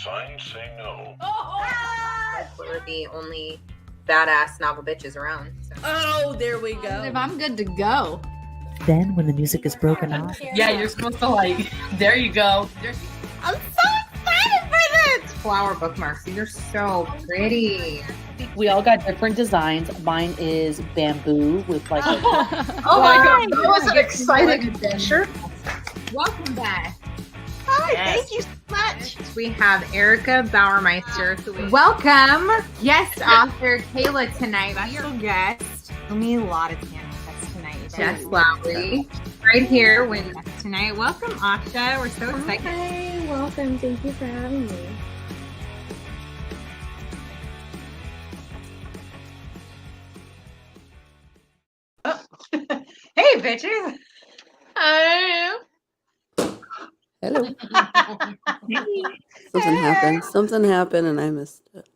signs say no. We're the only badass novel bitches around. So. Oh, there we go. I'm good to go. Then, when the music is broken off, Yeah, you're supposed to like. There you go. I'm so excited for this! Flower bookmarks. These are so pretty. We all got different designs. Mine is bamboo with like. Oh my god, that was an exciting adventure. Welcome back. Hi, thank you so much. We have Erica Bauermeister. Welcome, guest author Kayla tonight. Special guest. Me a lot of piano cuts tonight. Jess Lowry. Right here with us tonight. Welcome, Asha. We're so excited. Hi, welcome. Thank you for having me. Hey, bitches. Hi. Hello. Something happened and I missed it.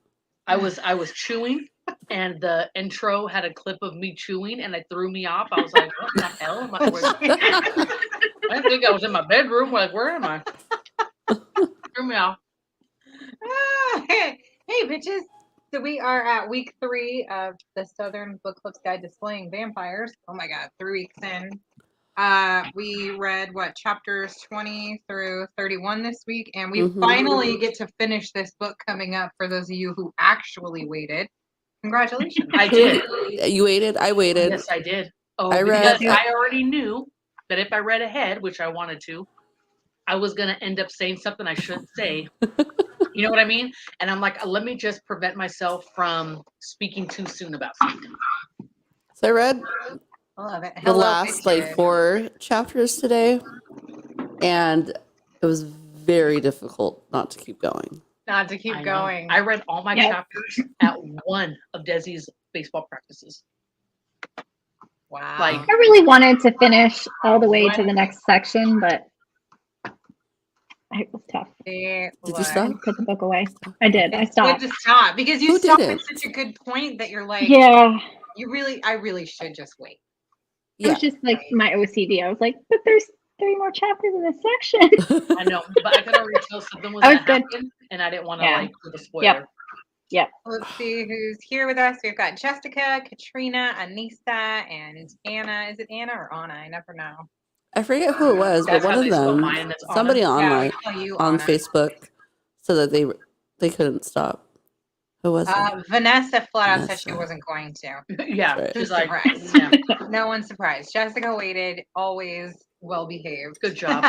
I was chewing, and the intro had a clip of me chewing, and it threw me off. I was like, "What the hell am I?" I didn't think I was in my bedroom. Like, where am I? Threw me off. Hey, bitches. So we are at week 3 of the Southern Book Club's Guide to Slaying Vampires. Oh my god, 3 weeks in. We read chapters 20 through 31 this week, and we finally get to finish this book coming up for those of you who actually waited. Congratulations. I did. You waited? I waited. Yes, I did. Oh, I because read. I already knew that if I read ahead, which I wanted to, I was going to end up saying something I shouldn't say. You know what I mean? And I'm like, let me just prevent myself from speaking too soon about something. So I read I love it. the last bitches. 4 chapters today, and it was very difficult not to keep going. Not to keep going. I read all my chapters at one of Desi's baseball practices. Wow. Like, I really wanted to finish all the way to the next section, but it was tough. Did you I stop? put the book away. I did. I It's stopped. good to stop because you Who stop didn't? at such a good point that you're like, Yeah. I really should just wait. It was just like my OCD. I was like, but there's 3 more chapters in this section. I know, but I could already tell something was I going was to good. happen, and I didn't want to, Yeah. like, put a spoiler. Yep. Let's see who's here with us. We've got Jessica, Katrina, Anissa, and Anna. Is it Anna or Anna? I never know. I forget who it was, That's but how one of they spell them, mine, and it's Anna. somebody on Yeah, we like call you on Anna. Facebook, so that they couldn't stop. Who was it? Vanessa flat out said she Vanessa. wasn't going to. Yeah, Right. she's like, Surprised. yeah, No one's surprised. Jessica waited, always well behaved. good job.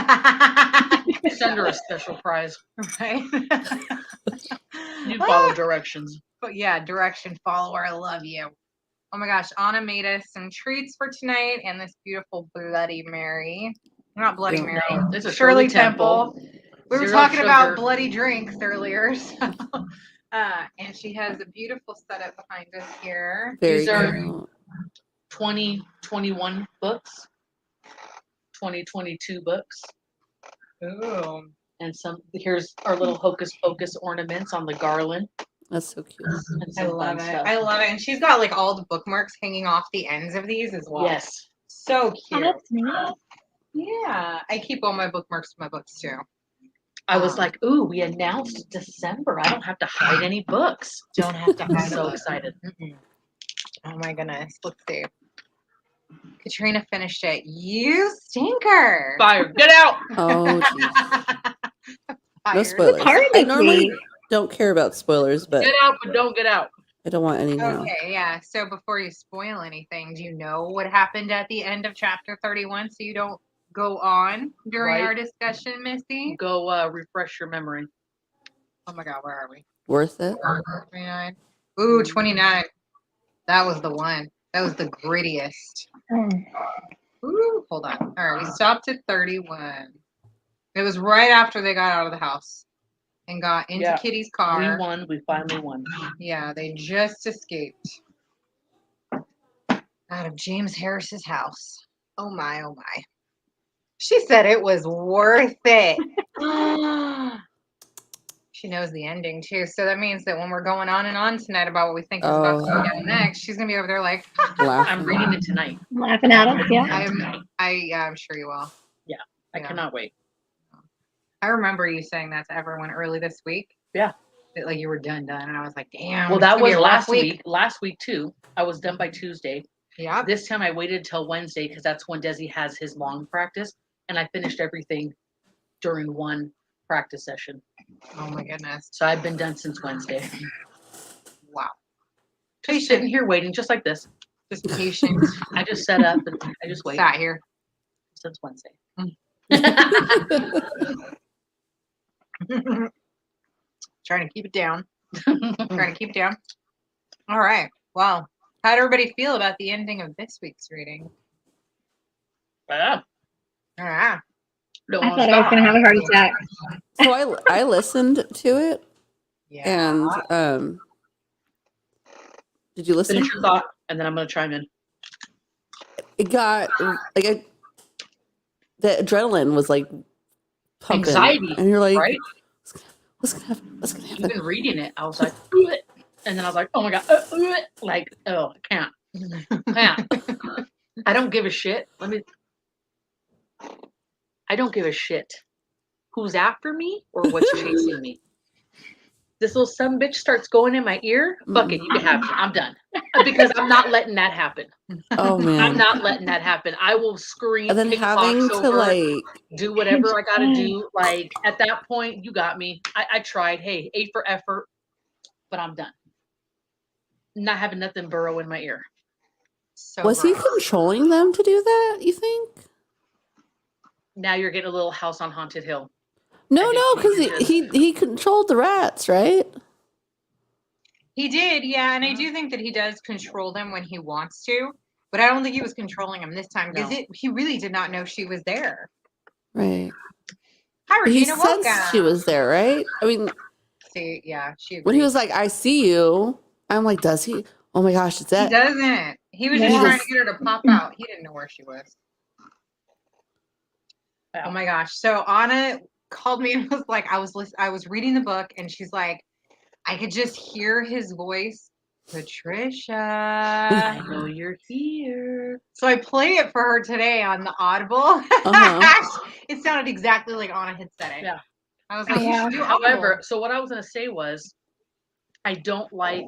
Send her a special prize. Right? You follow directions. But yeah, direction follower. I love you. Oh my gosh, Anna made us some treats for tonight and this beautiful Bloody Mary. Not Bloody Mary. No, it's a Shirley Shirley Temple. We were Zero talking about sugar. bloody drinks earlier. So, and she has a beautiful setup behind us here. Very These are cool. 2021 books, 2022 books, Ooh. and here's our little hocus pocus ornaments on the garland. That's so cute. And I some love fun it. stuff. I love it. And she's got like all the bookmarks hanging off the ends of these as well. Yes. So Oh, cute. that's neat. Yeah. I keep all my bookmarks in my books too. I was like, ooh, we announced December. I don't have to hide any books. Don't have to I'm hide so them. excited. Oh my goodness. Let's see. Katrina finished it. You stinker. Fire. Get out. Oh, geez. No Fired. spoilers. hard I this normally week. don't care about spoilers, but Get out, but don't get out. I don't want any now. Okay, yeah. So before you spoil anything, do you know what happened at the end of chapter 31 so you don't go on during Right. our discussion, Missy? Go refresh your memory. Oh my god, where are we? Worth it? 29. Ooh, 29. That was the one. That was the grittiest. Ooh, hold on. All right, we stopped at 31. It was right after they got out of the house and got into Yeah. Kitty's car. We won. We finally won. Yeah, they just escaped out of James Harris's house. Oh my, oh my. She said it was worth it. She knows the ending too. So that means that when we're going on and on tonight about what we think is about to go down next, she's gonna be over there like, I'm reading it tonight. Laughing at us, yeah. I'm sure you will. Yeah, I cannot wait. I remember you saying that to everyone early this week. Yeah. Like you were done, and I was like, damn. Well, it's that gonna be was a rough last week. Last week too. I was done by Tuesday. Yeah. This time I waited till Wednesday because that's when Desi has his long practice, and I finished everything during one practice session. Oh my goodness. So I've been done since Wednesday. Wow. Just sitting here waiting, just like this. Just patient. I just set up and I just wait Sat here. since Wednesday. Trying to keep it down. Trying to keep it down. All right. Well, how did everybody feel about the ending of this week's reading? Yeah. All right. Don't I want to thought I was stop. going to have a heart attack. So I listened to it, Yeah. and did you listen? Finish your thought, and then I'm going to chime in. It got the adrenaline was like pumping, Anxiety, and you're like, right? What's gonna happen? What's gonna happen? Even reading it, I was like, "Ugh," and then I was like, oh my god, like, oh, I can't. I don't give a shit. I don't give a shit who's after me or what's chasing me. This little son bitch starts going in my ear. Fuck it, you can have it. I'm done because I'm not letting that happen. Oh man, I'm not letting that happen. I will scream, and then kick having box to over, like, do whatever I gotta do. Like at that point, you got me. I tried. Hey, A for effort, but I'm done. Not having nothing burrow in my ear. So was he gross. controlling them to do that? You think? Now you're getting a little House on Haunted Hill. No, I think because he controlled the rats, right? He did, yeah, and I do think that he does control them when he wants to, but I don't think he was controlling them this time because No. he really did not know she was there. Right. Hi, But he Regina. sensed Welcome. she was there, right? I mean, See, yeah, she. when he agreed. was like, "I see you," I'm like, "Does he?" Oh my gosh, it's He that. doesn't. He was Yeah. just trying to get her to pop out. He didn't know where she was. Wow. Oh my gosh! So Anna called me and was like, I was reading the book, and she's like, I could just hear his voice, Patricia. I know you're here. So I played it for her today on the Audible. Uh-huh. It sounded exactly like Anna had said it. Yeah. I was like, you Yeah. should do Audible. However, so what I was gonna say was, I didn't like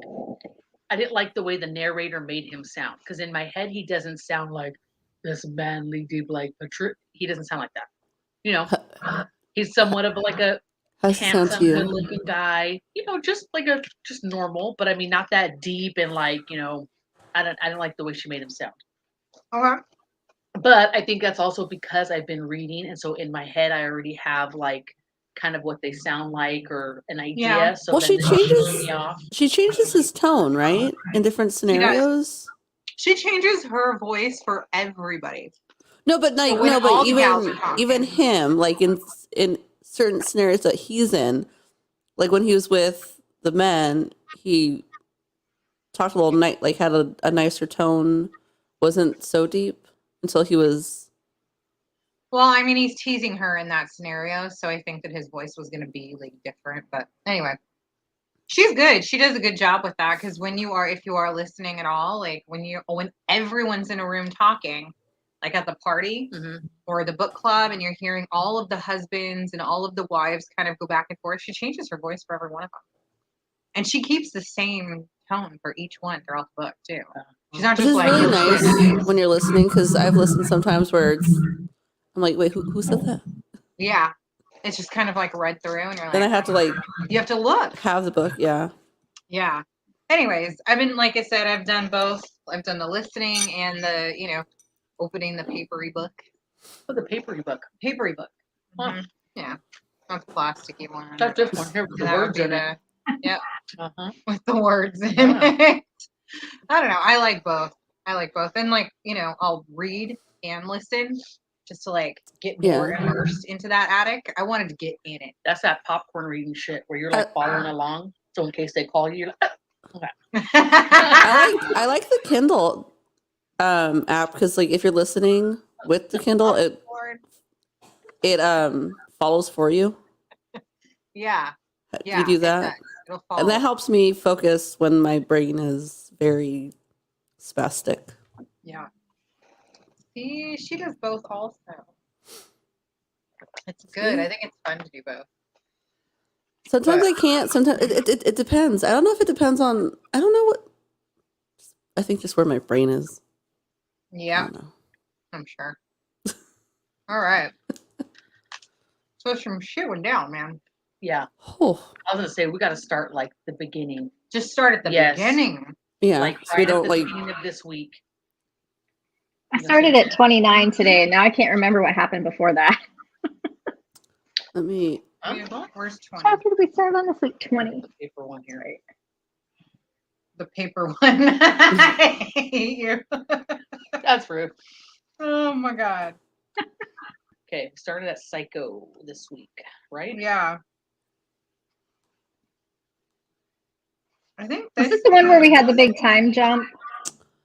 the way the narrator made him sound because in my head he doesn't sound like this manly deep like Patricia. He doesn't sound like that. You know, he's somewhat of like a How's it sound to handsome, you? good-looking guy. You know, just normal, but I mean not that deep and like I don't like the way she made him sound. Okay. But I think that's also because I've been reading, and so in my head I already have like kind of what they sound like or an idea. Yeah. So Well, then she this threw changes. me off. She changes his tone, right, in different scenarios. She changes her voice for everybody. No, but like when no, but all the gals are even talking. him, like in certain scenarios that he's in, like when he was with the men, he talked a little like had a nicer tone, wasn't so deep until he was. Well, I mean, he's teasing her in that scenario, so I think that his voice was going to be like different. But anyway, she's good. She does a good job with that because if you are listening at all, like when everyone's in a room talking, like at the party or the book club, and you're hearing all of the husbands and all of the wives kind of go back and forth, she changes her voice for every one of them, and she keeps the same tone for each one throughout the book too. She's not Which just is like really nice when you're listening because I've listened sometimes where I'm like, wait, who said that? Yeah, it's just kind of like read through, and you're like, Then I have to like you have to look. have the book, yeah. Yeah. Anyways, I've been, like I said, I've done both. I've done the listening and the, opening the papery book. Oh, the papery book. Papery book. Huh. Mhm. Yeah. Not the plasticky one. That's this one here with the That would words be in it. Yep. Uh-huh. With the words in Yeah. it. I don't know. I like both. And I'll read and listen just to like get more immersed into that attic. I wanted to get in it. That's that popcorn reading shit where you're like following along. So in case they call you, you're like, okay. I like the Kindle app because like if you're listening with the Kindle, it follows for you. Yeah. Do you do that? It'll follow. And that helps me focus when my brain is very spastic. Yeah. See, she does both also. It's good. I think it's fun to do both. Sometimes But- I can't. Sometimes it depends. I don't know if it depends on. I don't know what. I think just where my brain is. I Yeah, don't know. I'm sure. All right. So some shit went down, man. Yeah. Oh, I was gonna say we got to start like the beginning, Just start at the Yes. beginning. yeah. like So we right at don't the like. beginning of this week. I started at 29 today, and now I can't remember what happened before that. Let me. Where's 20? How did we start on this week? 20. The paper one here. The paper one. I hate you. That's rude. Oh my god. Okay, we started at Psycho this week, right? Yeah. I think Was this this the one where we had the big time jump?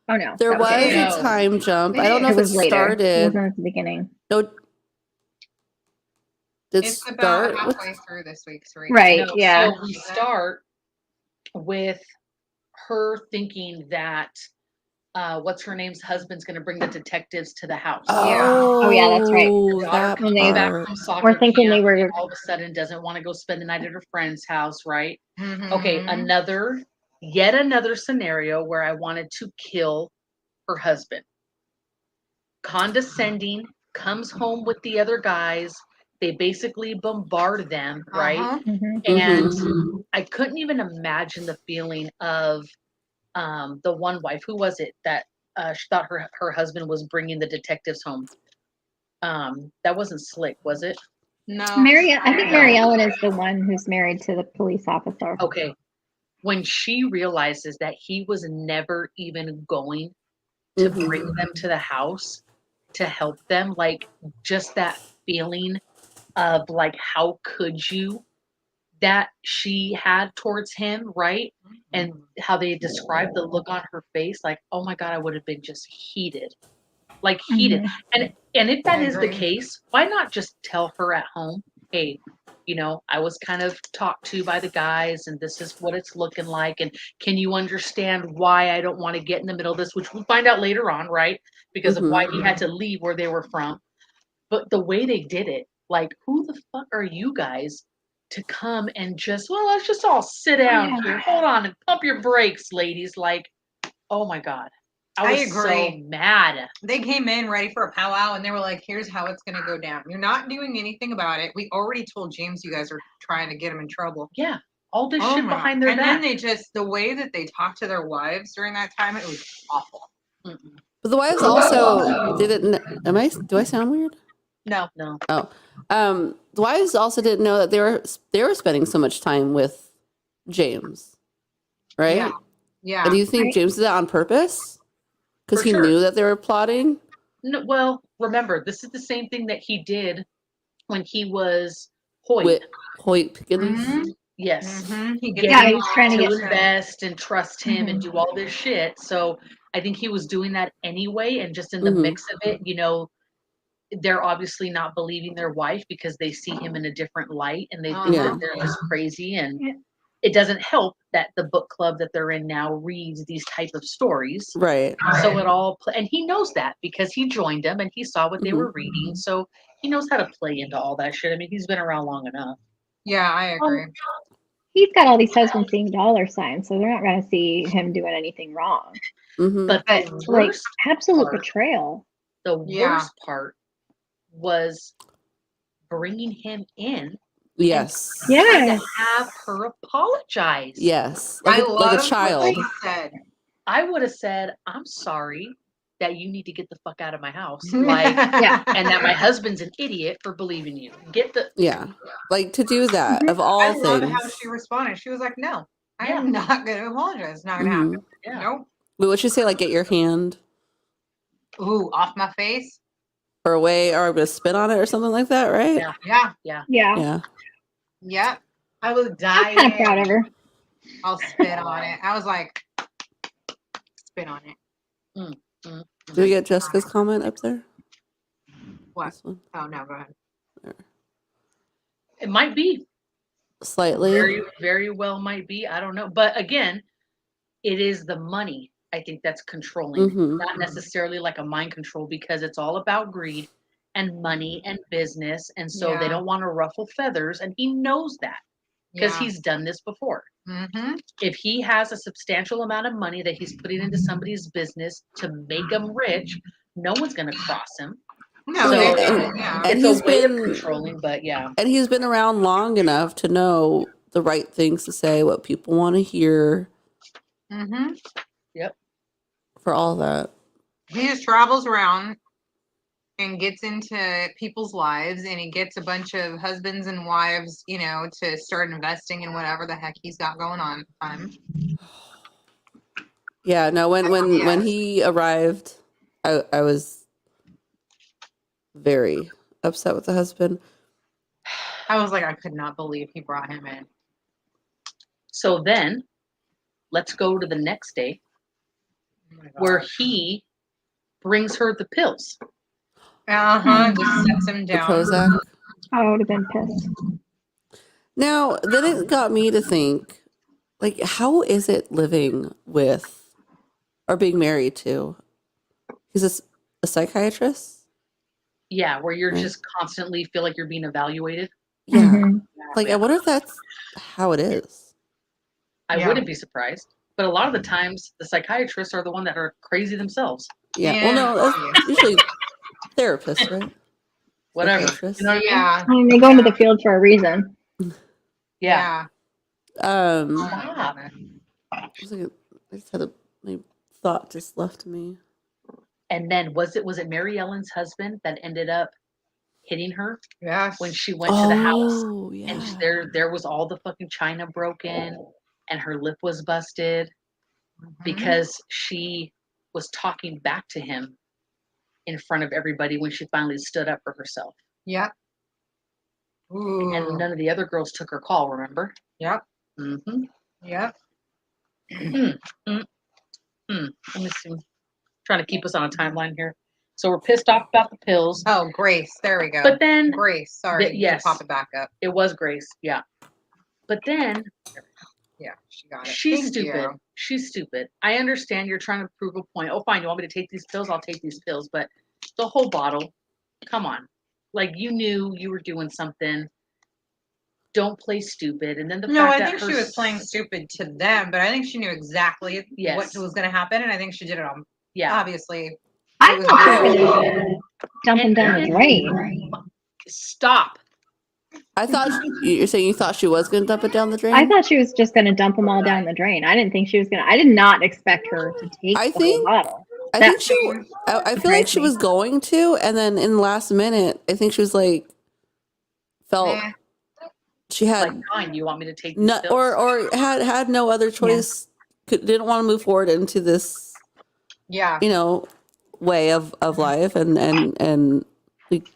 Oh no. There that was the No. a time jump. I don't know It if it was later. It started. wasn't at the beginning. No. Did It's about start with halfway through this week's read. Right. No, Yeah. So we start with her thinking that what's her name's husband's going to bring the detectives to the house. Oh, yeah, that's right. Oh, Her daughter that comes they- back part. from soccer We're thinking they camp, were. and all of a sudden doesn't want to go spend the night at her friend's house, right? Mhm. Okay, yet another scenario where I wanted to kill her husband. Condescending, comes home with the other guys. They basically bombard them, right? Uh-huh. Mhm. And I couldn't even imagine the feeling of the one wife. Who was it that she thought her husband was bringing the detectives home? That wasn't Slick, was it? No. I think Mary Ellen is the one who's married to the police officer. Okay. When she realizes that he was never even going to Mhm. bring them to the house to help them, like just that feeling of like, how could you, that she had towards him, right? And how they described the look on her face, like, oh my God, I would have been just heated. Like heated. Mhm. And if that I is the agree. case, why not just tell her at home, hey, I was kind of talked to by the guys and this is what it's looking like. And can you understand why I don't want to get in the middle of this, which we'll find out later on, right? Because of why he had to leave where they were from. But the way they did it, like, who the fuck are you guys to come and just, well, let's just all sit down Yeah. here. Hold on and pump your brakes, ladies. Like, oh my God. I I was agree. so mad. They came in ready for a powwow and they were like, here's how it's going to go down. You're not doing anything about it. We already told James you guys are trying to get him in trouble. Yeah. All this Oh shit my behind God. their And back. then they just, the way that they talked to their wives during that time, it was awful. Mm-mm. But the wives also didn't. Do I sound weird? No. No. Oh, the wives also didn't know that they were spending so much time with James, right? Yeah. Yeah. And do you think Right. James did that on purpose? Because For he sure. knew that they were plotting. No, well, remember, this is the same thing that he did when he was Hoyt. With Hoyt Pickens. Mhm. Yes. Mhm. He Getting gets Yeah, he's trying to to get- invest and trust him and do all this shit. So I think he was doing that anyway. And just in the Mhm. mix of it, they're obviously not believing their wife because they see him in a different light and they think Yeah. that they're just crazy. And Yeah. it doesn't help that the book club that they're in now reads these type of stories. Right. So it all, and he knows that because he joined them and he saw what they Mhm. were reading. So he knows how to play into all that shit. I mean, he's been around long enough. Yeah, I agree. He's got all these husbands seeing dollar signs, so they're not going to see him doing anything wrong. Mhm. But But the like worst, absolute part- betrayal. the Yeah. worst part was bringing him in Yes. Yeah. and to have her apologize. Yes. I Like love a what child. he said. I would have said, I'm sorry that you need to get the fuck out of my house. Like, Yeah. and that my husband's an idiot for believing you. Get the, Yeah. Like to do that of all I love things. how she responded. She was like, no, I Yeah. am not going to apologize. It's not going to Mhm. happen. yeah. Nope. But would you say like get your hand Ooh, off my face. or away or a spit on it or something like that, right? Yeah. Yeah. Yeah. Yeah. Yep. I was I'm dying. kind of proud of her. I'll spit on it. I was like, spit on it. Did we get Jessica's comment up there? What? This one. Oh, no, go ahead. It might be. Slightly. Very, very well might be. I don't know. But again, it is the money, I think, that's controlling. Mhm. Not necessarily like a mind control because it's all about greed and money and business. And so they Yeah. don't want to ruffle feathers. And he knows that. because he's done this before. Mm-hmm. If he has a substantial amount of money that he's putting into somebody's business to make them rich, no one's going to cross him. No, So, yeah. and It's he's a way of been controlling, but yeah. and he's been around long enough to know the right things to say, what people want to hear, Mm-hmm. for all that. He just travels around and gets into people's lives, and he gets a bunch of husbands and wives, you know, to start investing in whatever the heck he's got going on at the time. Yeah, no, when Yes. he arrived, I was very upset with the husband. I was like, I could not believe he brought him in. So then, let's go to the next day Oh my where God. he brings her the pills. Just sets him The down. Prozac. I would have been pissed. Now, then it got me to think, like, how is it living with or being married to? He's a psychiatrist? Yeah, where you're Right. just constantly feel like you're being evaluated. Yeah. Mhm. Like, I wonder if that's how it is. I Yeah. wouldn't be surprised. But a lot of the times, the psychiatrists are the one that are crazy themselves. Yeah. Well, no, that's usually therapists, right? Whatever. Psychiatrists. You know what I mean? Yeah. I mean, they go into the field for a reason. Yeah. Stop. I just had a thought just left me. And then was it Mary Ellen's husband that ended up hitting her Yes. when she went to the house? Oh, yeah. And there was all the fucking china broken and her lip was busted because she was talking back to him in front of everybody when she finally stood up for herself. Yep. Ooh. And none of the other girls took her call, remember? Yep. Mm-hmm. Yep. Let me see. Trying to keep us on a timeline here. So we're pissed off about the pills. Oh, Grace. There we go. But then Grace. Sorry. You yes. pop it back up. It was Grace, yeah. But then Yeah, she got it. she's Thank stupid. you. She's stupid. I understand you're trying to prove a point. Oh, fine. You want me to take these pills? I'll take these pills. But the whole bottle, come on. Like you knew you were doing something. Don't play stupid. And then the No, fact I that think her she was playing stupid to them, but I think she knew exactly Yes. what was going to happen, and I think she did it on. Yeah. Obviously, I it was thought she was very- gonna dump him down the drain. Stop. I thought you're saying you thought she was going to dump it down the drain? I thought she was just gonna dump them all down the drain. I didn't think she was gonna. I did not expect her to take I the think- whole bottle. I think she. I feel like she surprised me. was going to, and then in the last minute, I think she was like, felt Meh. she had Like, fine. You want me to take these no, pills? or had no other choice. Didn't want to move forward into this, Yeah. way of life, and like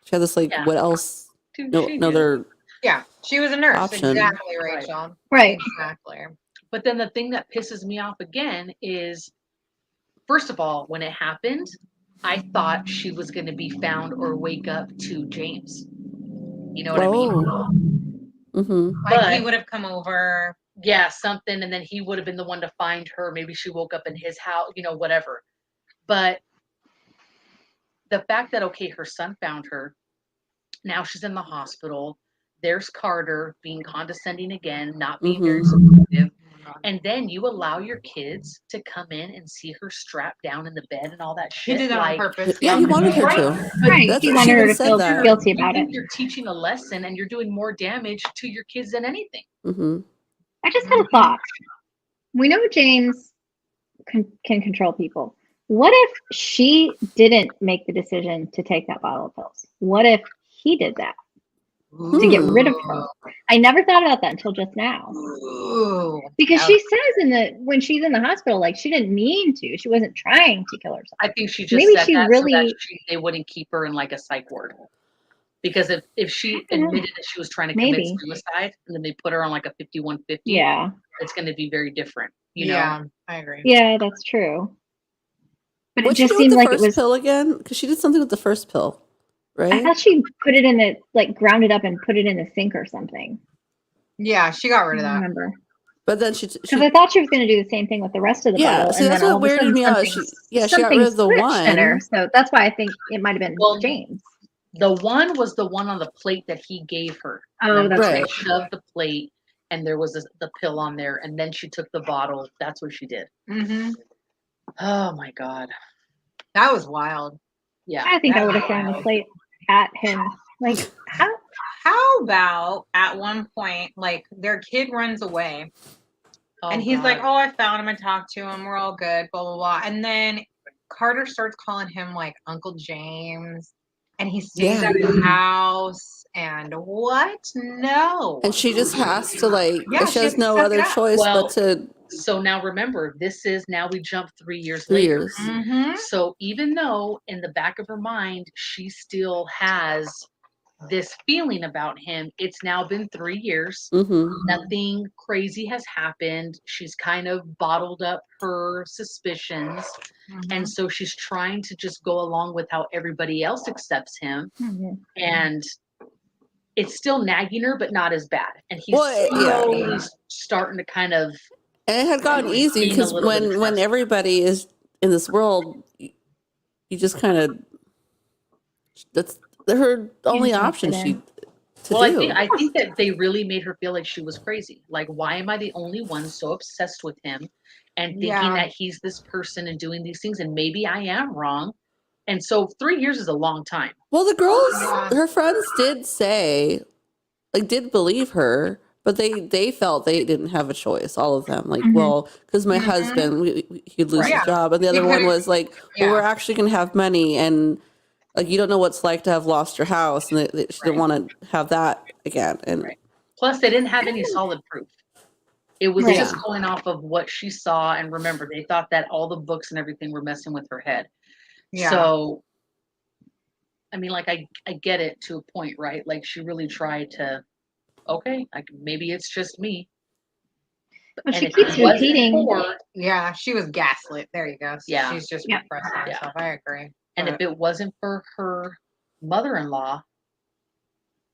she had this like, Yeah. what else? Dude, No, she no knew. other. Yeah. She was a nurse. Option. Exactly, Right. Rachel. Right. Exactly. But then the thing that pisses me off again is, first of all, when it happened, I thought she was going to be found or wake up to James. You know what I mean? Mm-hmm. Like But- he would have come over. Yeah, something, and then he would have been the one to find her. Maybe she woke up in his house, whatever. But the fact that, okay, her son found her, now she's in the hospital. There's Carter being condescending again, not being very supportive. And then you allow your kids to come in and see her strapped down in the bed and all that He shit. did that on purpose. Yeah, he wanted her Right. to. Right. That's He what she wanted her even to said feel that. guilty You about think it. you're teaching a lesson and you're doing more damage to your kids than anything. Mm-hmm. I just had a thought. We know James can control people. What if she didn't make the decision to take that bottle of pills? What if he did that to get rid of her? I never thought about that until just now. Ooh. Because Yeah. she says when she's in the hospital, like she didn't mean to. She wasn't trying to kill herself. I think she just Maybe said she that so really- that they wouldn't keep her in like a psych ward. Because if she I don't know. admitted that she was trying to commit Maybe. suicide and then they put her on like a 5150, Yeah. it's going to be very different. You know? Yeah, I agree. Yeah, that's true. But What'd it she just do with seemed the like it first was. pill again? Because she did something with the first pill, I right? thought she put it in the ground it up and put it in the sink or something. Yeah, she got I rid of don't that. remember. But then she Because I thought she was going to do the same thing with the rest of the Yeah, bottle. see, that's then what all of a weirded sudden me out. something- She got rid of the something switched in her. one. So that's why I think it might have been Well, James. The one was the one on the plate that he gave her. Oh, Remember, that's she right. shoved the plate and there was the pill on there, and then she took the bottle. That's what she did. Mm-hmm. Oh my God. That was wild. Yeah. I think I That's would have thrown the wild. plate at him. Like, how? How about at one point, like their kid runs away, Oh, and he's like, God. "Oh, I found him. I talked to him. We're all good." Blah blah blah. And then Carter starts calling him like Uncle James, and he stays Yeah. at his house. And what? No. And she just has to like, Yeah, she she has has to no suck other it up. choice Well, but to So now remember, now we jump 3 years 3 later. years. Mm-hmm. So even though in the back of her mind, she still has this feeling about him, it's now been 3 years. Mm-hmm. Nothing crazy has happened. She's kind of bottled up her suspicions. Mm-hmm. And so she's trying to just go along with how everybody else accepts him. Mhm. And it's still nagging her, but not as bad. And he's Well, yeah. slowly starting to kind of And it had gotten easy gain a because little bit of when trust. everybody is in this world, you just kind of, that's her only can't option fit in. to Well, do. I think that they really made her feel like she was crazy. Like, why am I the only one so obsessed with him and thinking Yeah. that he's this person and doing these things? And maybe I am wrong. And so 3 years is a long time. Well, the girls, Yeah. her friends did say, like, did believe her, but they felt they didn't have a choice. All of them, like, Mhm. well, because my Mhm. husband, he'd lose Right. his job, and the other one was like, well, Yeah. we're actually gonna have money, and like, you don't know what it's like to have lost your house, and she didn't want to have that again. And Right. Plus, they didn't have any solid proof. It was Right. just going off of what she saw. And remember, they thought that all the books and everything were messing with her head. Yeah. So, I mean, like, I get it to a point, right? Like, she really tried to, okay, like, maybe it's just me. But And she if keeps it wasn't repeating. for- Yeah, she was gaslit. There you go. Yeah. She's just Yeah. repressing Yeah. herself. I agree. And if it wasn't for her mother-in-law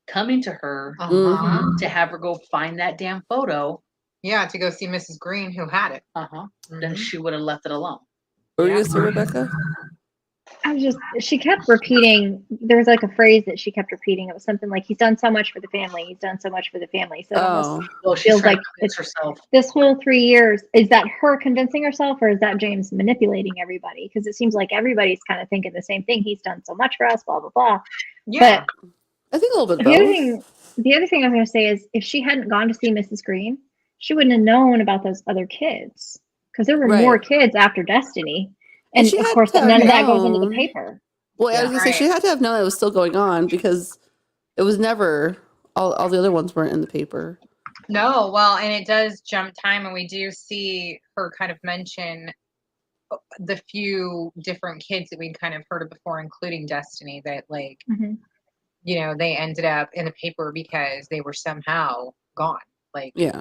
coming to her Uh-huh. to have her go find that damn photo, Yeah, to go see Mrs. Green who had it. then Mhm. she would have left it alone. what were you Yeah. gonna say, Rebecca? She kept repeating, there was like a phrase that she kept repeating. It was something like, he's done so much for the family. He's done so much for the family. So it almost Oh, Well, she's feels trying like to convince it's herself. this whole 3 years. Is that her convincing herself, or is that James manipulating everybody? Because it seems like everybody's kind of thinking the same thing. He's done so much for us, blah, blah, blah. Yeah. I think a little bit The other both. thing, the other thing I was going to say is, if she hadn't gone to see Mrs. Green, she wouldn't have known about those other kids, because there were more Right. kids after Destiny, And and she of had course to have none of that goes into the known- paper. Well, I was Yeah. gonna say she Right. had to have known it was still going on because it was never all the other ones weren't in the paper. No, well, and it does jump time, and we do see her kind of mention the few different kids that we'd kind of heard of before, including Destiny, that like, Mhm. you know, they ended up in the paper because they were somehow gone, like, Yeah.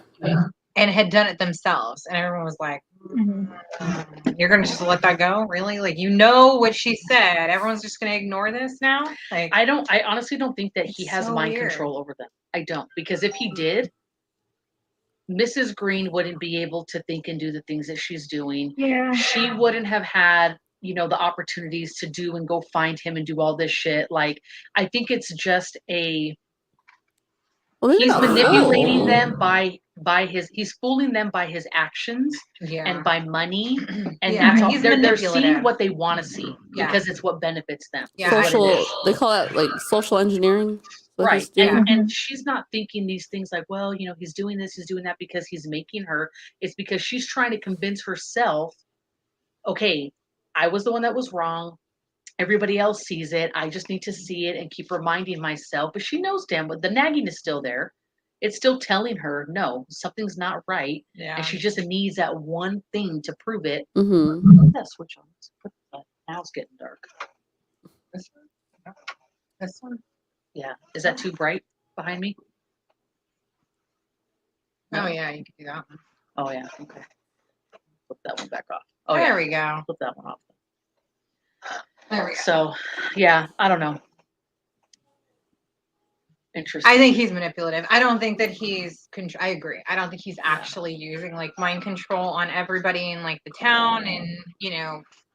and had done it themselves, and everyone was like, "You're gonna just let that go, really? Like, you know what she said? Everyone's just gonna ignore this now?" Like, I honestly don't think that he It's has so mind weird. control over them. I don't, because if he did, Mrs. Green wouldn't be able to think and do the things that she's doing. Yeah. She wouldn't have had, the opportunities to do and go find him and do all this shit. Like, I think it's just Well, maybe he's not manipulating full. them he's fooling them by his actions yeah, and by money, and Yeah, that's all. he's They're seeing manipulative. what they want to see Yeah. because it's what benefits them. Yeah, I Social. agree. They call it like social engineering. What Right. he's doing. And, Yeah. and she's not thinking these things like, well, he's doing this, he's doing that because he's making her. It's because she's trying to convince herself, okay, I was the one that was wrong. Everybody else sees it. I just need to see it and keep reminding myself. But she knows damn well the nagging is still there. It's still telling her, no, something's not right. Yeah, And she just needs that one thing to prove it. Mm-hmm. Put that switch on. Now it's getting dark. this one. This one. Yeah. Is that too bright behind me? Oh yeah, you can do that one. Oh, yeah. Okay. Flip that one back off. Oh, There yeah. we go. Flip that one off. There we go. So, yeah, I don't know. Interesting. I think he's manipulative. I don't think that he's. I agree. I don't think he's actually using like mind control on everybody in like the town, and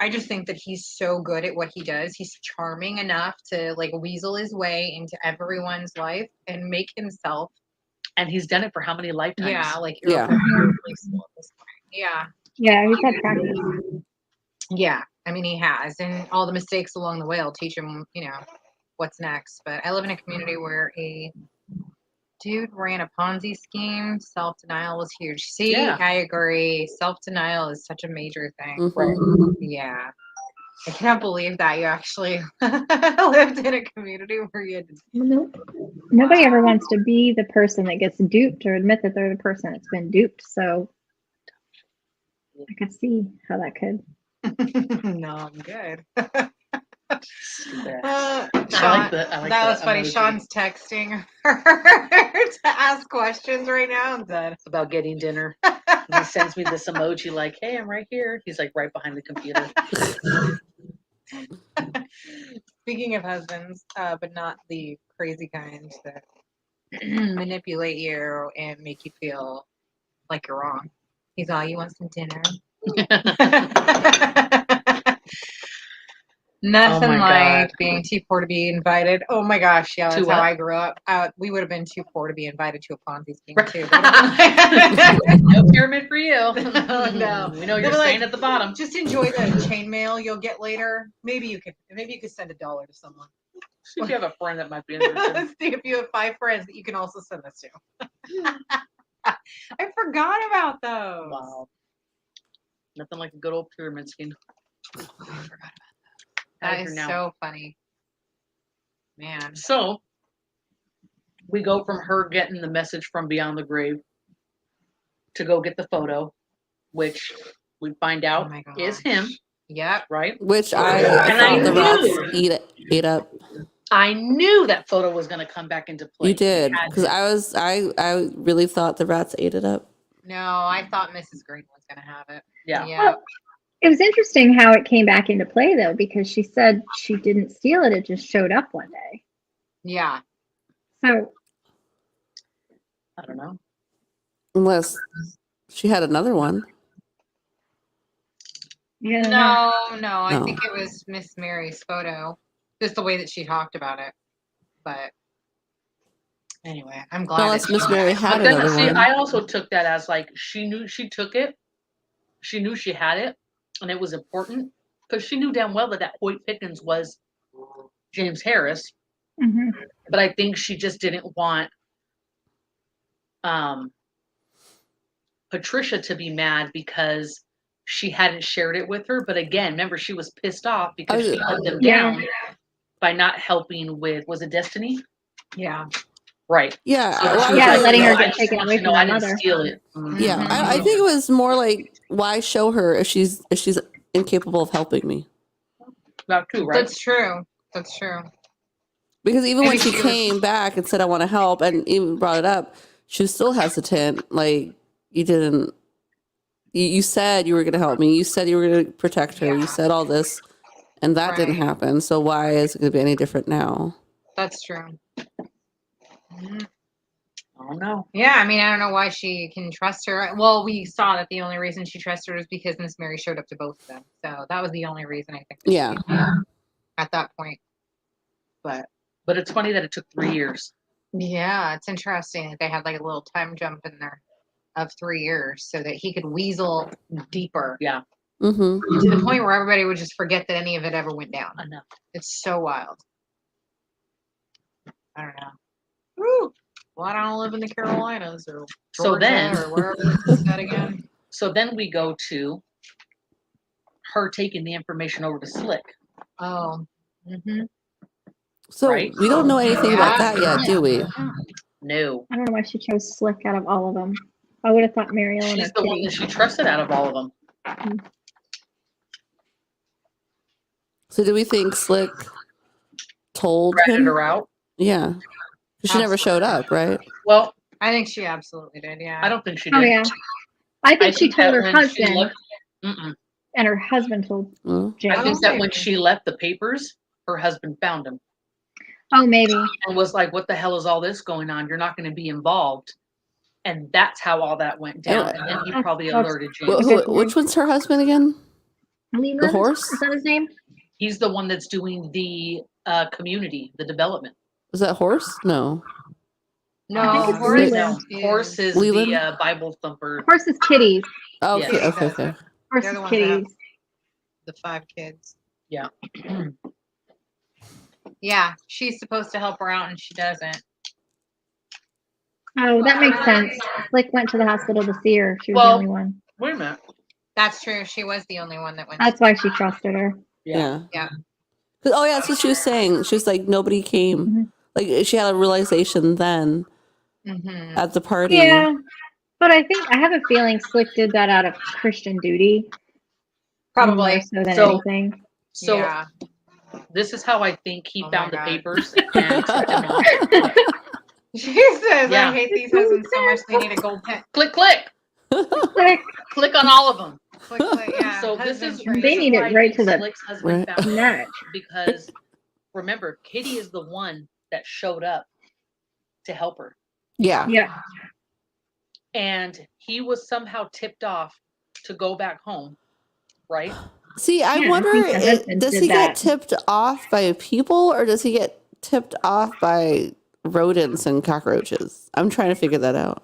I just think that he's so good at what he does. He's charming enough to like weasel his way into everyone's life and make himself And he's done it for how many lifetimes? Yeah, like Yeah. irreplaceable at this point. Yeah. Yeah, he's had practice. Yeah. I mean, he has. And all the mistakes along the way will teach him, what's next. But I live in a community where a dude ran a Ponzi scheme. Self-denial was huge. See, Yeah. I agree. Self-denial is such a major thing. Mhm. Yeah. I can't believe that you actually lived in a community where you had to. Nope. Nobody ever wants to be the person that gets duped or admit that they're the person that's been duped. So I could see how that could. No, I'm good. Stupid. Sean, that was funny. emoji. Sean's texting her to ask questions right now and said, About getting dinner. And he sends me this emoji like, hey, I'm right here. He's like right behind the computer. speaking of husbands, but not the crazy kind that manipulate you and make you feel like you're wrong. He's all, you want some dinner? Nothing my like God. being too poor to be invited. Oh my gosh, yeah, that's To how what? I grew up. We would have been too poor to be invited to a Ponzi scheme Right. too. No pyramid for you. No. We know They you're were like, staying at the bottom. Just enjoy the chainmail you'll get later. Maybe you could send $1 to someone. See if you have a friend that might be interested. See if you have 5 friends that you can also send this to. I forgot about those. Wow. Nothing like a good old pyramid scheme. I forgot about that. Out of That here is now. so funny. Man. So we go from her getting the message from beyond the grave to go get the photo, which we find out my is gosh. him, Yep. right? Which I And I thought the rats knew. ate up. I knew that photo was going to come back into play. You did, It had because to. I really thought the rats ate it up. No, I thought Mrs. Green was gonna have it. Yeah. Yep. It was interesting how it came back into play though, because she said she didn't steal it; it just showed up one day. Yeah. So I don't know. Unless she had another one. yeah, No, I No. think it was Miss Mary's photo. Just the way that she talked about it. But anyway, I'm glad. Unless Miss Mary had But then, another see, one. I also took that as like she knew she took it. She knew she had it, and it was important because she knew damn well that Hoyt Pickens was James Harris. Mhm. But I think she just didn't want Patricia to be mad because she hadn't shared it with her. But again, remember, she was pissed off because she let them Yeah. down by not helping with, was it Destiny? Yeah. Right. Yeah, So well, she I was Yeah, like, letting "No, her I get just taken want away you to know from I her didn't mother." steal it." yeah. I think it was more like, why show her if she's incapable of helping me? About two, right? That's true. That's true. Because even when Maybe she she was- came back and said, I want to help, and even brought it up, she was still hesitant. Like, you didn't, you said you were going to help me. You said you were going to protect her. Yeah. You said all this, and that didn't Right. happen. So why is it going to be any different now? That's true. Mhm. I don't know. Yeah, I mean, I don't know why she can trust her. Well, we saw that the only reason she trusted her is because Miss Mary showed up to both of them. So that was the only reason I think. that she Yeah. did at that point. But But it's funny that it took 3 years. yeah, it's interesting that they had like a little time jump in there of 3 years so that he could weasel deeper Yeah. Mm-hmm. to the point where everybody would just forget that any of it ever went down. I know. It's so wild. I don't know. Woo! Well, I don't live in the Carolinas or So Georgia then- or wherever this is at again. So then we go to her taking the information over to Slick. Oh. Mm-hmm. So Right. we don't know anything about Yeah. that yet, do we? No. I don't know why she chose Slick out of all of them. I would have thought Mary Ellen She's or the one Kitty. that she trusted out of all of them. So do we think Slick told Ratted him? her out. Yeah. 'Cause she never showed up, right? Well, I think she absolutely did. Yeah. I don't think she did. Oh yeah, I think she told that her when she husband, left- Mm-mm. and her husband told Mm. James. I think that when she left the papers, her husband found him Oh, maybe. and was like, "What the hell is all this going on? You're not going to be involved." And that's how all that went down. And then he probably That's- alerted James. Which one's her husband again? Leland? horse? Is that his name? He's the one that's doing the community, the development. Was that horse? No. No, I think it's Horace Leland. No, Horse is Leland? the Bible thumper. Horse is kitties. Oh, Yes. okay, Kitty okay, does okay. it. Horse They're is the ones that have- kitties. The 5 kids. Yeah. Yeah, she's supposed to help her out and she doesn't. Oh, that makes sense. Flick went to the hospital to see her. She was Well- the only one. Wait a minute. That's true. She was the only one that went. That's why she trusted her. Yeah. Yeah. 'Cause- oh, yeah, that's what she was saying. She was like, nobody came. Mhm. Like, she had a realization then Mm-hmm. at the party. Yeah, but I have a feeling Slick did that out of Christian duty, Probably. more so than So- anything. So yeah. this is how I think he Oh my found the God. papers and tipped him off. She says, Yeah. I hate these husbands so much they need a gold pen. Click, click. Slick, Click on all of them. Click, click, yeah. So this husband is tree. They need it why I right think to the- Slick's husband Right. found neck. because remember, Kitty is the one that showed up to help her. Yeah. Yeah, And he was somehow tipped off to go back home, right? See, I Yeah, I wonder, think the husband does did he get that. tipped off by people or does he get tipped off by rodents and cockroaches? I'm trying to figure that out.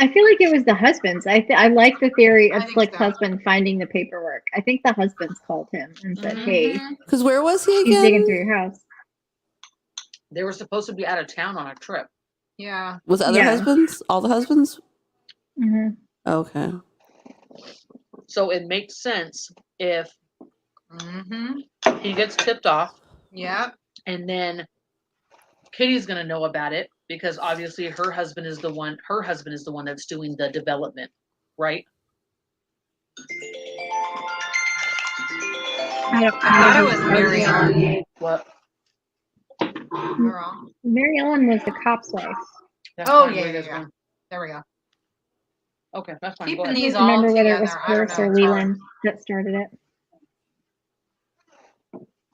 I feel like it was the husbands. I like the theory I of think Slick's so. husband finding the paperwork. I think the husbands called him and said, "Hey, Mhm. Because where was he he's digging through again? your house." They were supposed to be out of town on a trip. Yeah. With other Yeah. husbands? All the husbands? hmm Okay. So it makes sense if Mm-hmm. he gets tipped off Yep. and then Kitty's gonna know about it because obviously her husband is the one that's doing the development, right? I thought it was Mary Ellen. What? We're wrong. Mary Ellen was the cop's wife. That's Oh, fine, yeah, where you yeah, guys yeah. going? There we go. Okay, that's fine. Keeping Go ahead. I these don't all remember whether it was together, I don't Horse know, or it's hard. Leland that started it.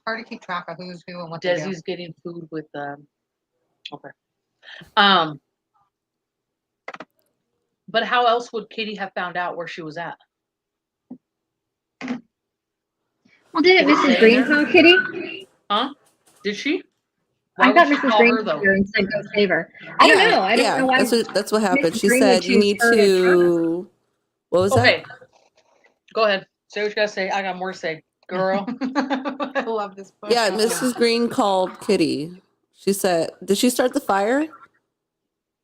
Hard to keep track of who's who and what they do. Desi's getting food with okay. But how else would Kitty have found out where she was at? Well, didn't Did it Mrs. say Green there? call Kitty? Huh? Did she? I Why thought would she Mrs. call Green her, though? called her and said go save her. I don't know. I don't know why. That's what happened. Mrs. She Green would said you choose need her to to. What was Okay. that? Go ahead. Say what you gotta say. I got more to say. Girl. I love this book. Yeah, Mrs. Green called Kitty. She said, "Did she start the fire?"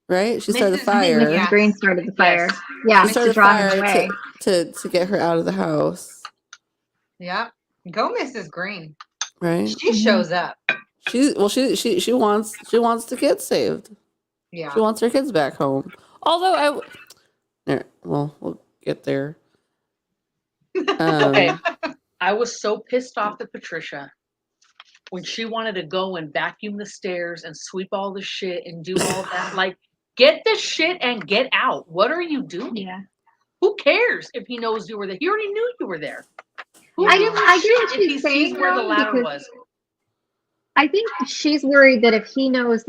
Right? She started the Mrs. Green, fire. yeah. Mrs. Green started the fire. Yes. Yeah, She to started the draw him fire away. to get her out of the house. Yep. Go, Mrs. Green. Right? She shows up. She wants the kids saved. Yeah. She wants her kids back home. Although we'll get there. Okay. I was so pissed off at Patricia when she wanted to go and vacuum the stairs and sweep all the shit and do all that. Like, get the shit and get out. What are you doing? Yeah. Who cares if he knows you were there? He already knew you were there. Who I gives a get what shit if he she's sees saying, where the though, ladder because was? I think she's worried that if he knows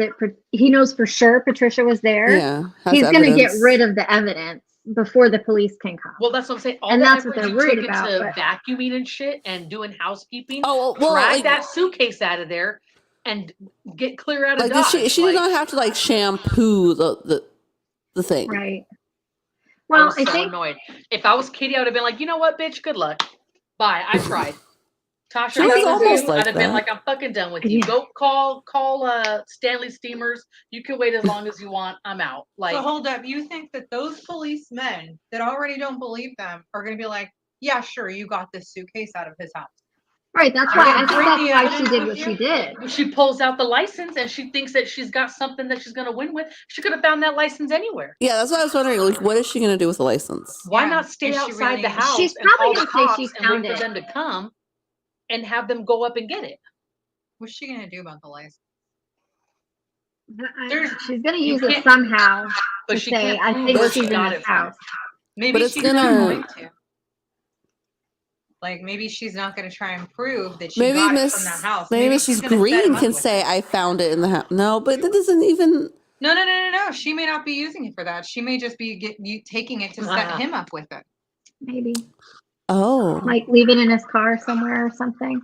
he knows for sure Patricia was there, Yeah. has he's going to get evidence. rid of the evidence before the police can come. Well, that's what I'm saying. All And the that's what effort they're you worried took about, into but- vacuuming and shit and doing housekeeping. Oh well, Drag like, that suitcase out of there and get clear out of like Dodge. she did not have to like shampoo the thing. Right. I Well, was I so think annoyed. If I was Kitty, I would have been like, you know what, bitch, good luck. Bye. I tried. Tasha, She was if I was almost you, like I'd have been that. like, I'm fucking done with you. Yeah. Go call Stanley Steamers. You can wait as long as you want. I'm out. Like, So hold up. You think that those policemen that already don't believe them are going to be like, yeah, sure, you got this suitcase out of his house. right. That's You're why gonna I think bring that's the why she evidence did with what you? she did. she pulls out the license and she thinks that she's got something that she's going to win with. She could have found that license anywhere. Yeah, that's what I was wondering. Like, what is she gonna do with the license? Why Yeah. not stay Is she outside really- the house She's and probably call the gonna say cops she and found wait for it. them to come and have them go up and get it? What's she going to do about the license? There's- She's going to you use it can't- somehow But to she say, can't I prove think where she's she in got this it from. house. Maybe But it's she's gonna- not going to. Like, maybe she's not going to try and prove that she Maybe got it from that house. maybe she's Mrs. gonna set him Green up can with say it. I found it in the house. No, but that doesn't even. No. She may not be using it for that. She may just be taking it to set Ah. him up with it. Maybe. Oh, Like leave it in his car somewhere or something.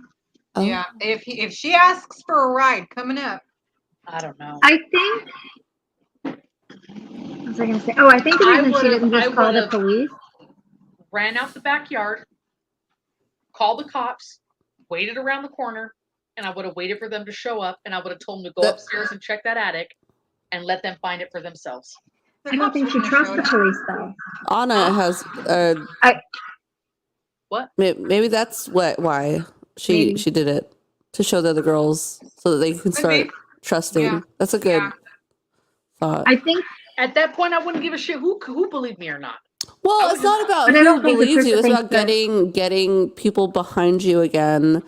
oh. Yeah. If she asks for a ride coming up, I don't know. I think was I going to say? Oh, I think the I reason she didn't just call the would've police. ran out the backyard, called the cops, waited around the corner, and I would have waited for them to show up, and I would have told them to go The- upstairs and check that attic and let them find it for themselves. The I don't cops think were she gonna trusts show the up. police though. Anna has What? maybe that's why Maybe. she did it, to show the other girls so that they can Could start be. trusting. Yeah. That's a good Yeah. thought. I think At that point, I wouldn't give a shit who believed me or not. I Well, would it's not about But I who don't think the believes you. sister It's thinks about that- getting people behind you again,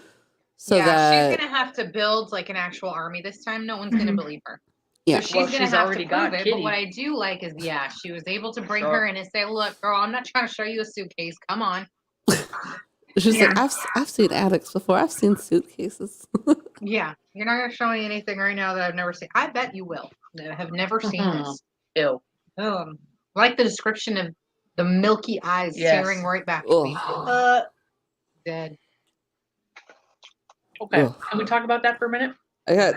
so yeah, that she's gonna have to build like an actual army this time. No one's gonna Mhm. believe her. Yeah. So she's Well, gonna she's have already to prove got it. Kitty. But what I do like is, yeah, she was able to bring Sure. her in and say, "Look, girl, I'm not trying to show you a suitcase. Come on." she's like, Yeah. I've seen attics before. I've seen suitcases. Yeah, you're not gonna show me anything right now that I've never seen. I bet you will. That I have never seen Mhm. this. Ew. I like the description of the milky eyes Yes. staring right back at me. Dead. Okay. Ugh. Can we talk about that for a minute? I got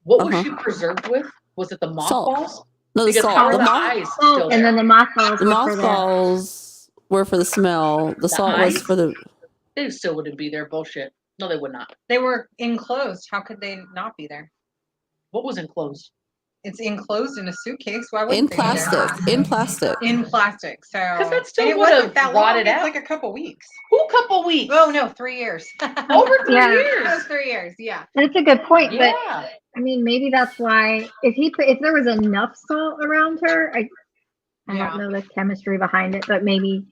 What was Uh-huh. she preserved with? Was it the Salt. mothballs? no the Because how salt. are The, the moth, eyes Oh, still and there? then the mothballs. the were for mothballs were for the smell. The salt was eyes? for the. They still wouldn't be there. Bullshit. No, they would not. They were enclosed. How could they not be there? What was enclosed? It's enclosed in a suitcase. Why In wouldn't they be there? plastic. In plastic. In plastic. So 'Cause that still and it would've wasn't that long. rotted It's out. like a couple weeks. Who couple weeks? Oh no, 3 years. Over 3 Yeah. That years. was 3 years. Yeah. That's a good point, but Yeah. I mean, maybe that's why if there was enough salt around her, I Yeah. don't know the chemistry behind it, but maybe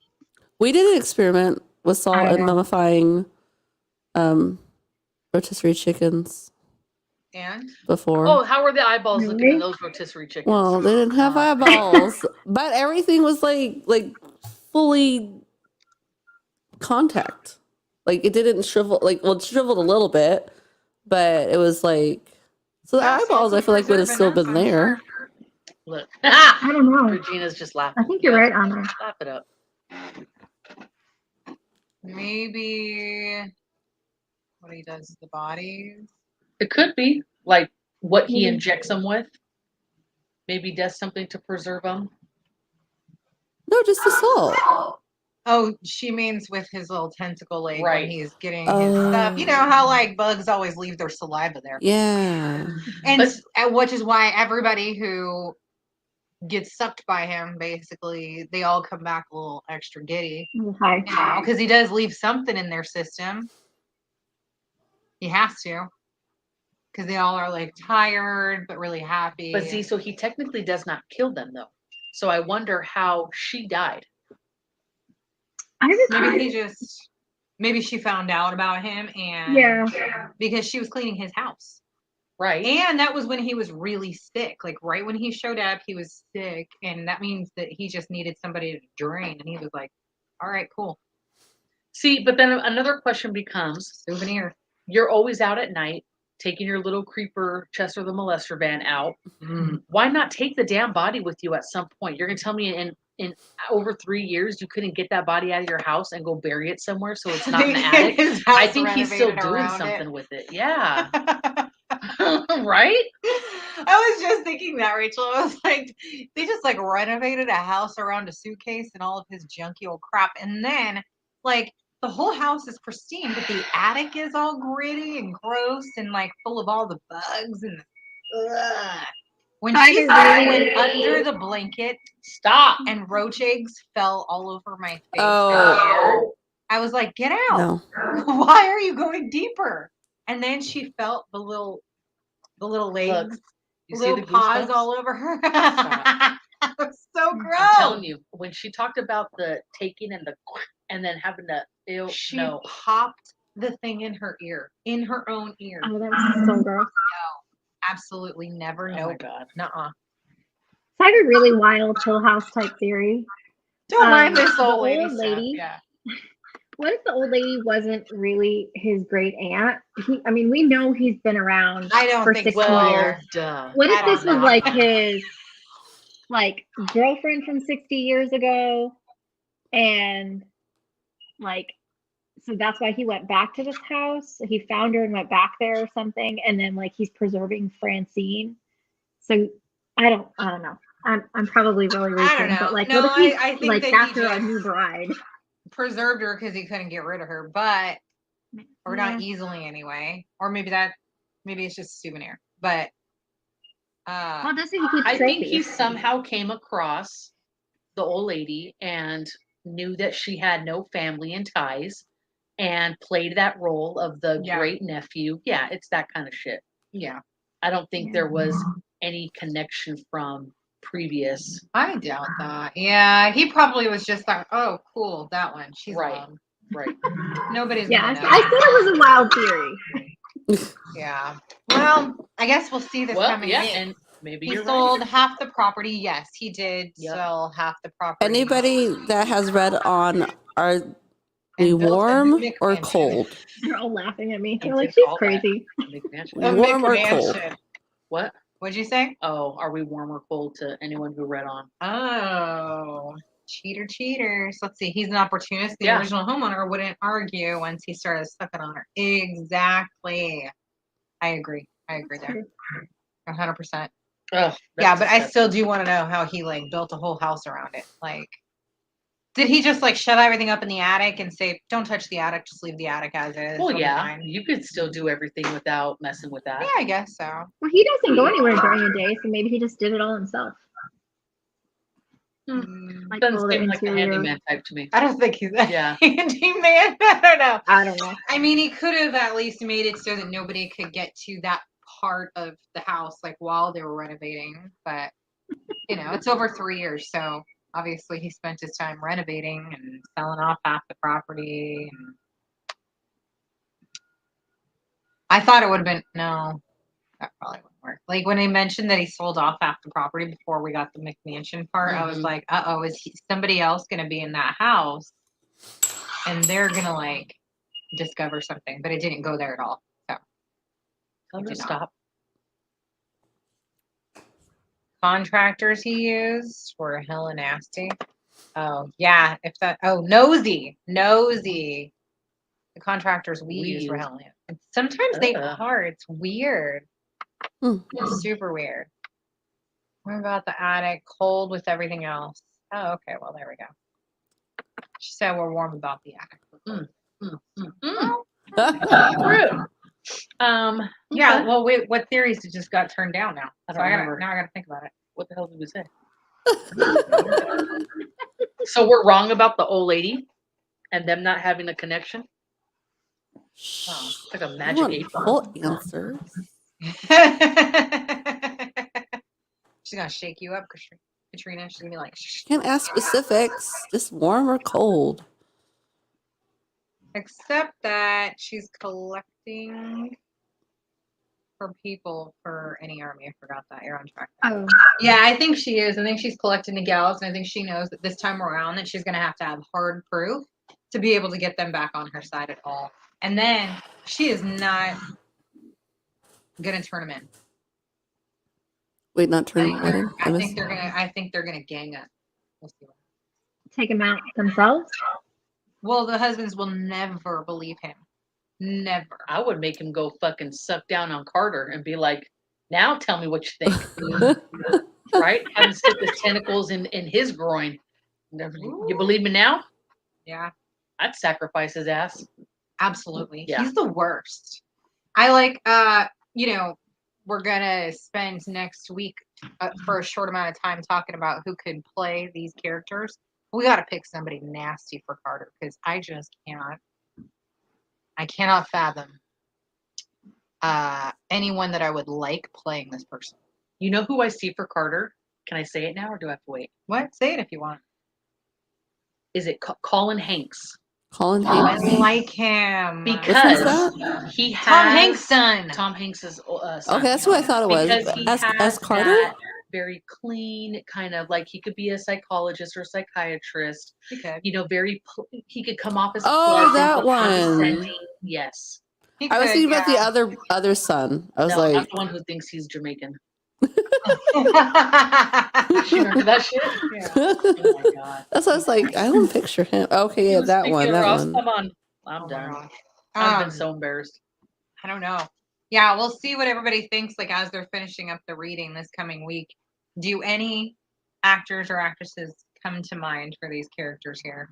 We did an experiment with salt I and know. mummifying rotisserie chickens And before. Oh, how were the eyeballs looking in Really? those rotisserie chickens? Well, they didn't have eyeballs, but everything was like fully contact. Like it didn't shrivel. Like, well, it shriveled a little bit, but it was like, so the That's eyeballs also I feel like would have still preserving been us, I'm there. Look. I don't know. Regina's just laughing. I think you're right, Anna. Laugh it up. maybe what he does to the bodies. It could be like what he Mhm. injects them with. Maybe does something to preserve them. No, just the salt. Oh, she means with his little tentacle leg Right. when he's getting his stuff. You know how like bugs always leave their saliva there. Yeah. And But- which is why everybody who gets sucked by him, basically, they all come back a little extra giddy, Hi. you know, because he does leave something in their system. He has to, because they all are like tired but really happy. But see, so he technically does not kill them though. So I wonder how she died. I was maybe she found out about him, and yeah. because she was cleaning his house. Right. And that was when he was really sick. Like right when he showed up, he was sick. And that means that he just needed somebody to drain. And he was like, all right, cool. See, but then another question becomes, Souvenir. you're always out at night taking your little creeper Chester the molester van out. Why not take the damn body with you at some point? You're gonna tell me in over 3 years you couldn't get that body out of your house and go bury it somewhere so it's not in the attic? His house I think he's still renovated doing around something it. with it. Yeah. Right? I was just thinking that, Rachel. I was like, they just like renovated a house around a suitcase and all of his junky old crap. And then, like, the whole house is pristine, but the attic is all gritty and gross and like full of all the bugs and ugh. When I she agree. went under the blanket Stop. and roach eggs fell all over my face, Oh. I was like, get out. No. Why are you going deeper? And then she felt the little legs, You see little the paws goosebumps? all over her. Stop. It was so gross. I'm telling you, when she talked about the taking and then having to ew, She no. popped the thing in her ear, in her own ear. Oh, that was so gross. Absolutely never. Oh my Nope. god. Nuh-uh. So I had a really wild Hill House type theory. Don't mind this The old lady old stuff. lady? Yeah. What if the old lady wasn't really his great aunt? I mean, we know he's been around I don't for think 60 so. Well, years. duh. What I if this don't was know. like his like girlfriend from 60 years ago, and like so that's why he went back to this house. He found her and went back there or something, and then like he's preserving Francine. So I don't know. I'm probably really I don't reaching, know. but like, No, what if he's I think like that he after a just new bride? preserved her because he couldn't get rid of her, but or Yeah. not easily anyway. Or maybe it's just a souvenir. But Well, doesn't he keep I think he trophies? somehow came across the old lady and knew that she had no family and ties and played that role of the Yeah. great nephew. Yeah, it's that kind of shit. yeah, I don't think Yeah. there was any connection from previous. I doubt that. Yeah, he probably was just like, oh, cool, that one. She's Right. alone. Right. Nobody's Yeah, I gonna said know. it was a wild theory. Yeah. Well, I guess we'll see this Well, coming yeah, week. and maybe He you're sold right. half the property. Yes, he did Yep. sell half the property. Anybody that has read on, are we And built a warm McMansion. or cold? They're all laughing at me. They're And like, to she's call that crazy. McMansion. A Warm or cold? McMansion. What? What'd you say? Oh, are we warm or cold to anyone who read on? Oh, cheaters. Let's see. He's an opportunist. The Yeah. original homeowner wouldn't argue once he started sucking on her. Exactly. I agree there. 100%. Oh, Yeah, but I still do want to know how he like built a whole house around it. Like, did he just like shove everything up in the attic and say, "Don't touch the attic, just leave the attic as is"? Well, it'll be yeah, fine." you could still do everything without messing with that. Yeah, I guess so. Well, he doesn't go anywhere during the day, so maybe he just did it all himself. Like Doesn't all the seem like a interior. handyman type to me. I don't think he's a Yeah. handyman. I don't know. I don't know. I mean, he could have at least made it so that nobody could get to that part of the house like while they were renovating. But you know, it's over 3 years, so obviously he spent his time renovating and selling off half the property. And I thought it would have been no, that probably wouldn't work. Like when he mentioned that he sold off half the property before we got the McMansion part, I was Mhm. like, uh oh, is somebody else going to be in that house and they're going to like discover something? But it didn't go there at all. So Tell him to did not. stop. Contractors he used were hella nasty. Oh yeah, nosy. The contractors we use were hella nasty. Sometimes they are. It's weird. It's super weird. What about the attic? Cold with everything else. Oh, okay. Well, there we go. She said we're warm about the attic. True. Yeah. Okay. Well, wait. What theories just got turned down now? I So don't I remember. gotta think about it. What the hell did we say? So we're wrong about the old lady and them not having a connection? Oh, it's like a I magic want 8-ball. full answers. She's gonna shake you up, Katrina. She's gonna be like, shh. Can't ask specifics. Just warm or cold. Except that she's collecting for people for any army. I forgot that. You're on track. Oh, Yeah, I think she is. I think she's collecting the gals, and I think she knows that this time around that she's gonna have to have hard proof to be able to get them back on her side at all. And then she is not gonna turn them in. Wait, not turn what in? I think they're gonna gang up. We'll see. take them out themselves. Well, the husbands will never believe him. Never. I would make him go fucking suck down on Carter and be like, now tell me what you think. Right? Have him stick his tentacles in his groin. You believe me now? Yeah, I'd sacrifice his ass. absolutely. Yeah. He's the worst. I like, we're gonna spend next week for a short amount of time talking about who could play these characters. We got to pick somebody nasty for Carter because I just cannot. I cannot fathom anyone that I would like playing this person. You know who I see for Carter? Can I say it now or do I have to wait? What? Say it if you want. Is it Colin Hanks? Colin I Hanks. like him. Because that? he has Tom Hanks' son. Tom Hanks's son. Okay, that's who I thought it was. Because he As has Carter? that very clean, kind of like he could be a psychologist or a psychiatrist. He could. You know, he could come off as Oh, pleasant, that but one. condescending. Yes. He I was could, thinking about the yeah. other son. I was No, like, not the one who thinks he's Jamaican. You remember that shit? Yeah. Oh my god. that's what I was like. I don't picture him. Okay, yeah, that one. That Ross, one. come on. I'm Oh my done. gosh. I've been so embarrassed. I don't know. Yeah, we'll see what everybody thinks like as they're finishing up the reading this coming week. Do any actors or actresses come to mind for these characters here?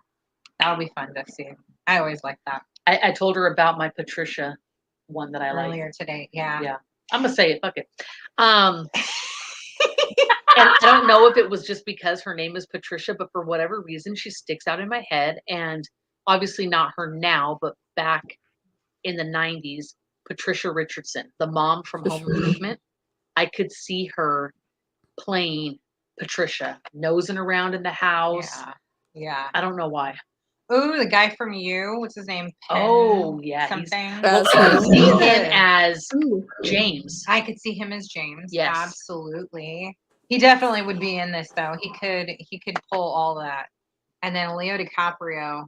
That'll be fun to see. I always like that. I told her about my Patricia one that I like. Earlier today. Yeah. Yeah. I'm gonna say it. Fuck it. And I don't know if it was just because her name is Patricia, but for whatever reason, she sticks out in my head. And obviously not her now, but back in the 90s, Patricia Richardson, the mom from Home Improvement. I could see her playing Patricia, nosing around in the house. Yeah. Yeah. I don't know why. Ooh, the guy from You. What's his name? Penn Oh, yeah. something. Well, I could see him as James. I could see him as James. Yes. Absolutely. He definitely would be in this though. He could pull all that. And then Leo DiCaprio,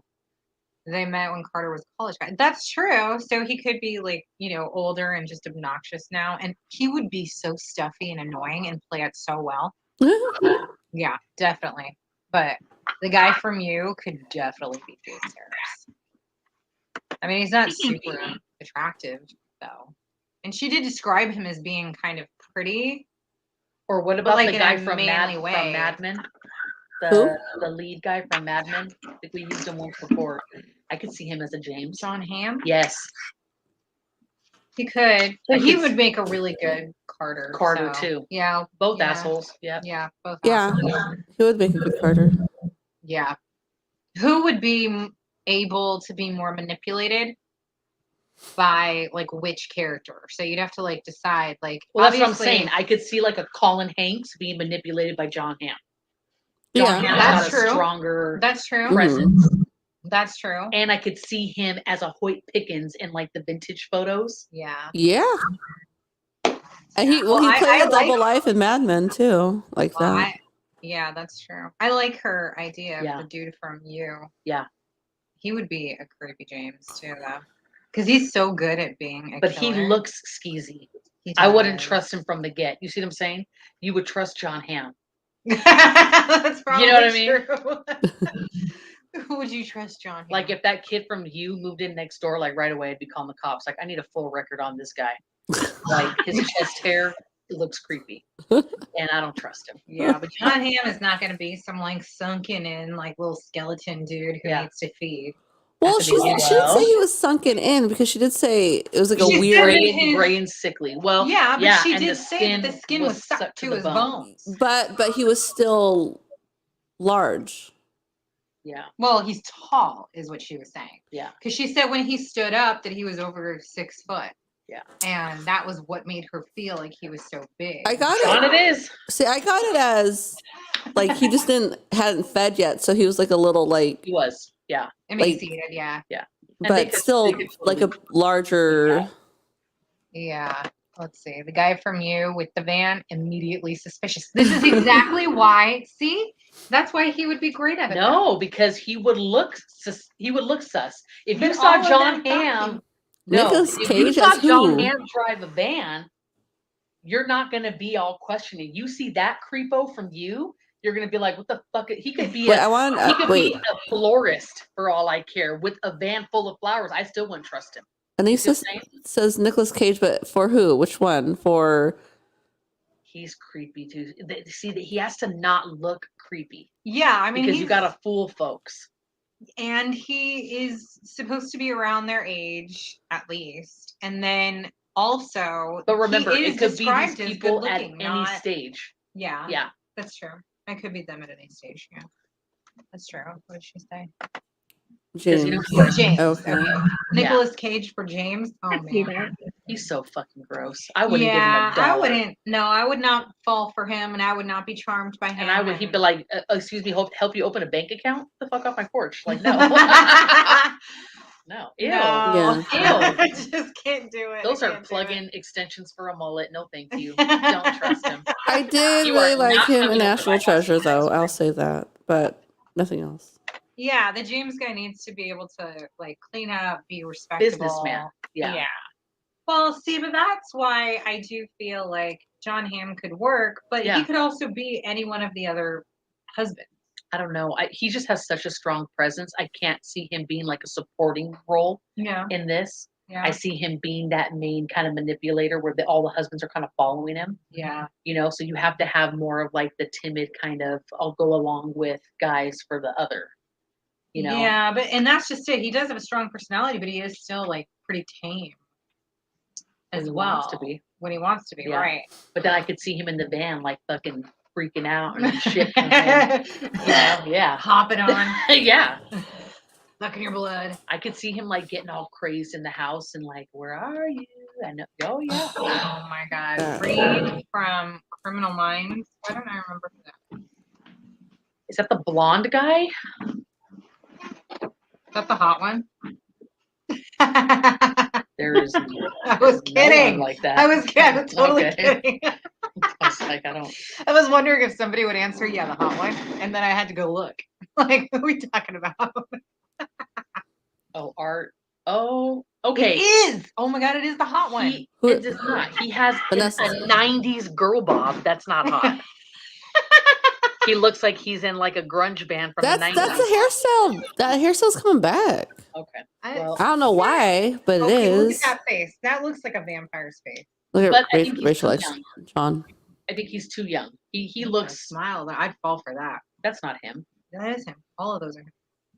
they met when Carter was a college guy. That's true. So he could be like, older and just obnoxious now. And he would be so stuffy and annoying and play it so well. Yeah, definitely. But the guy from You could definitely be James Harris. I mean, he's not super attractive though. And she did describe him as being kind of pretty. Or what about like the in guy a from manly way. Mad Men? Who? The lead guy from Mad Men. I think we used him once before. I could see him as a James. John Hamm? Yes. He could. But he would make a really good Carter. Carter so, too. Yeah. Both yeah, assholes. Yeah. Yeah, both Yeah, assholes. he would make a good Carter. Yeah. Who would be able to be more manipulated by like which character? So you'd have to like decide like Well, that's what I'm obviously- saying. I could see like a Colin Hanks being manipulated by John Hamm. Yeah. Hamm's That's got a true. stronger That's true. presence. That's true. And I could see him as a Hoyt Pickens in like the vintage photos. Yeah. Yeah. And he Well, he played I a double life in Mad Men too, like Well, that. yeah, that's true. I like her idea Yeah. of the dude from You. Yeah. He would be a creepy James too, though, because he's so good at being a But killer. he looks skeezy. He I wouldn't does. trust him from the get. You see what I'm saying? You would trust John Hamm. That's probably You know what I mean? true. Who would you trust, John? Like if that kid from You moved in next door, like right away, I'd be calling the cops. Like I need a full record on this guy. Like his chest hair, it looks creepy, and I don't trust him. Yeah, but John Hamm is not going to be some like sunken in like little skeleton dude who needs to feed. Well, the she didn't beginning. say he was sunken in because she did say it was like a She weird. said- Gray and sickly. Well, Yeah, but she and did the say that the skin was stuck to the his bone. bones. But he was still large. Yeah, Well, he's tall, is what she was saying. yeah. Because she said when he stood up that he was over 6 foot. Yeah. And that was what made her feel like he was so big. I got John, it. it is. See, I got it as like he just hadn't fed yet, so he was like a little like, He was. Yeah. Emaciated, yeah. And they but could- still they could like a larger. Yeah. Let's see. The guy from You with the van, immediately suspicious. This is exactly why. See? That's why he would be great at it. No, because he would look sus. If But you all saw of John them thought Hamm, no. Nicolas If Cage you saw as John who? Hamm drive a van, you're not gonna be all questioning. You see that creepo from You, you're gonna be like, "What the fuck?" He could be. Wait, I want. He could Wait, be a florist for all I care with a van full of flowers. I still wouldn't trust him. and he You see what says I'm saying? says Nicolas Cage, but for who? Which one? For He's creepy too. See that he has to not look creepy Yeah, I mean, because you gotta fool folks. and he is supposed to be around their age at least, and then also, But remember, he is it could be described these as people at good-looking, any not- stage. Yeah, Yeah. that's true. It could be them at any stage. Yeah, that's true. What did she say? Because you James. know James. Okay. Nicolas Cage for James. Oh I see man. that. he's so fucking gross. I wouldn't give him Yeah, a dollar. I wouldn't. No, I would not fall for him, and I would not be charmed by him. And I would. He'd be like, "Excuse me, help you open a bank account? Get the fuck off my porch!" Like, no, no, ew, No, Yeah. I just can't do it. Those I are can't do plug-in extensions for a mullet. No, thank you. Don't trust him. I did You are really like not him coming in over National my house Treasure, with though. ice I'll say that, but nothing else. Yeah, the James guy needs to be able to like clean up, be respectable. Businessman. Yeah. Well, see, but that's why I do feel like John Hamm could work, but Yeah. he could also be any one of the other husbands. I don't know. He just has such a strong presence. I can't see him being like a supporting role Yeah. in this. Yeah. I see him being that main kind of manipulator where all the husbands are kind of following him. Yeah. You know, so you have to have more of like the timid kind of I'll go along with guys for the other. You know? Yeah, and that's just it. He does have a strong personality, but he is still like pretty tame as well. Wants to be. When he wants to be, Yeah. right. But then I could see him in the van like fucking freaking out and shit. Yeah. Hopping on, Yeah. sucking your blood. I could see him like getting all crazed in the house and like, where are you? I know. Oh yeah. Oh my God. Reed from Criminal Minds. Why don't I remember that? Is that the blonde guy? Is that the hot one? There is. I was no one kidding. like that. I was totally Okay. kidding. I was like, I don't. I was wondering if somebody would answer, yeah, the hot one, and then I had to go look. Like, who are we talking about? Oh, Art. Oh, okay. It is. Oh my God, it is the hot one. It does not. He has a Vanessa. 90s girl bob. That's not hot. He looks like he's in like a grunge band from the 90s. That's a hairstyle. That hairstyle's coming back. Okay. I- Well, I don't know why, but it Okay, look is. at that face. That looks like a vampire's face. Look But at I think he's Rachel too X. young. John. I think he's too young. He A looks. smile. I'd fall for that. That's not him. That is him. All of those are him.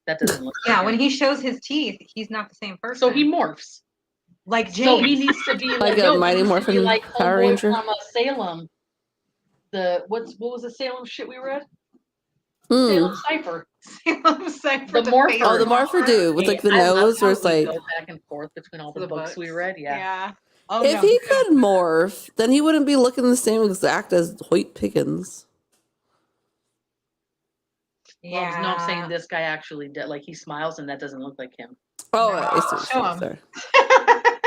That doesn't look. Yeah, like when him. he shows his teeth, he's not the same person. So he morphs. like James. So he needs to be Like like, a no, he Mighty needs to Morphin be like Power homeboy Ranger? from Salem. What was the Salem shit we read? Hmm. Salem Cipher. Cypher, The Morpher. face Oh, the Morpher dude with like the I love nose how where it's we like. go back and forth between all the, The books we read. Yeah. Yeah. Oh, If no. he could morph, then he wouldn't be looking the same exact as Hoyt Pickens. Well, no, I'm saying this guy actually did. Like he smiles and that doesn't look like him. Oh, No. I see what Show you're him. saying,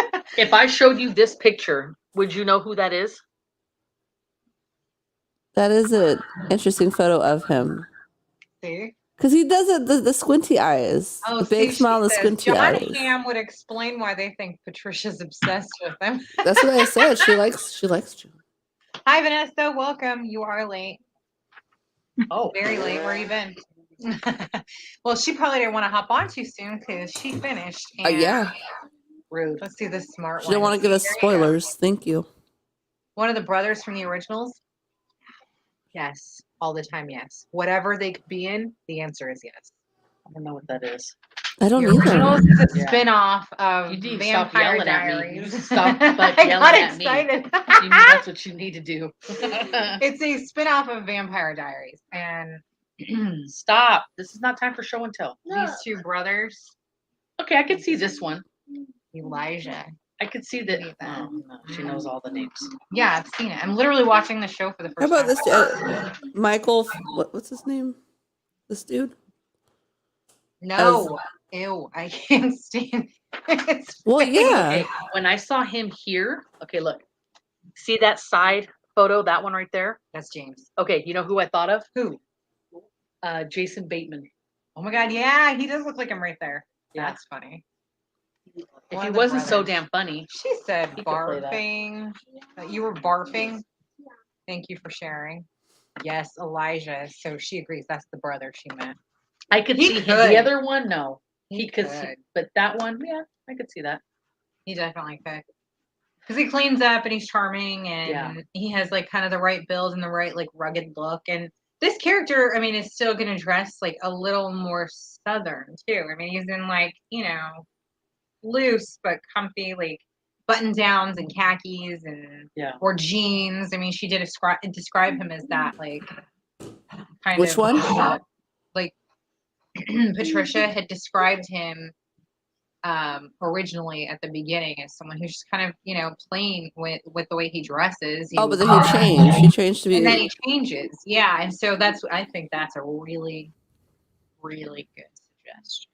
sorry. If I showed you this picture, would you know who that is? That is an interesting photo of him. See? Because he does it, the squinty eyes. Oh, the big see, smile and the she says, squinty John eyes. Hamm would explain why they think Patricia's obsessed with him. That's what I said. She likes John. Hi, Vanessa. Welcome. You are late. Oh, Very late. Where you been? Well, she probably didn't want to hop on too soon because she finished. And Yeah. rude. Let's see this smart She one. didn't want to give us There you go. spoilers. Thank you. One of the brothers from the originals? Yes. All the time, yes. Whatever they could be in, the answer is yes. I don't know what that is. I don't The either. originals is a Yeah. spin-off of You need to stop Vampire yelling at me. You Diaries. need to stop I yelling got at me. excited. That's what you need to do. It's a spin-off of Vampire Diaries, and Stop. This is not time for show and tell. these two brothers, Okay, I could see this one. Elijah. I could see that. Believe Oh, that. no, she knows all the names. Yeah, I've seen it. I'm literally watching the show for the How first about time. this? Michael, what's his name? This dude? No. Ew, I can't stand it. Well, yeah. Okay, when I saw him here, okay, look. See that side photo, that one right there? That's James. Okay, you know who I thought of? Who? Jason Bateman. Oh my god, yeah, he does look like him right there. Yeah. That's funny. If One he of the wasn't so brothers. damn funny. She said He could play that. barfing. You were barfing. Thank you for sharing. Yes, Elijah. So she agrees that's the brother she meant. I could He see him. could. The other one, no. He He could, could. but that one, yeah, I could see that. He definitely could. Because he cleans up and he's charming and Yeah. he has like kind of the right build and the right like rugged look. And this character, I mean, is still going to dress like a little more southern too. I mean, he's in like, you know, loose but comfy, like button downs and khakis and Yeah. or jeans. I mean, she did describe him as that, like kind Which of one? like Patricia had described him originally at the beginning as someone who's just kind of, you know, playing with the way he dresses. Oh, but then he changed. He changed to be. And then he changes. Yeah. And so I think that's a really, really good suggestion.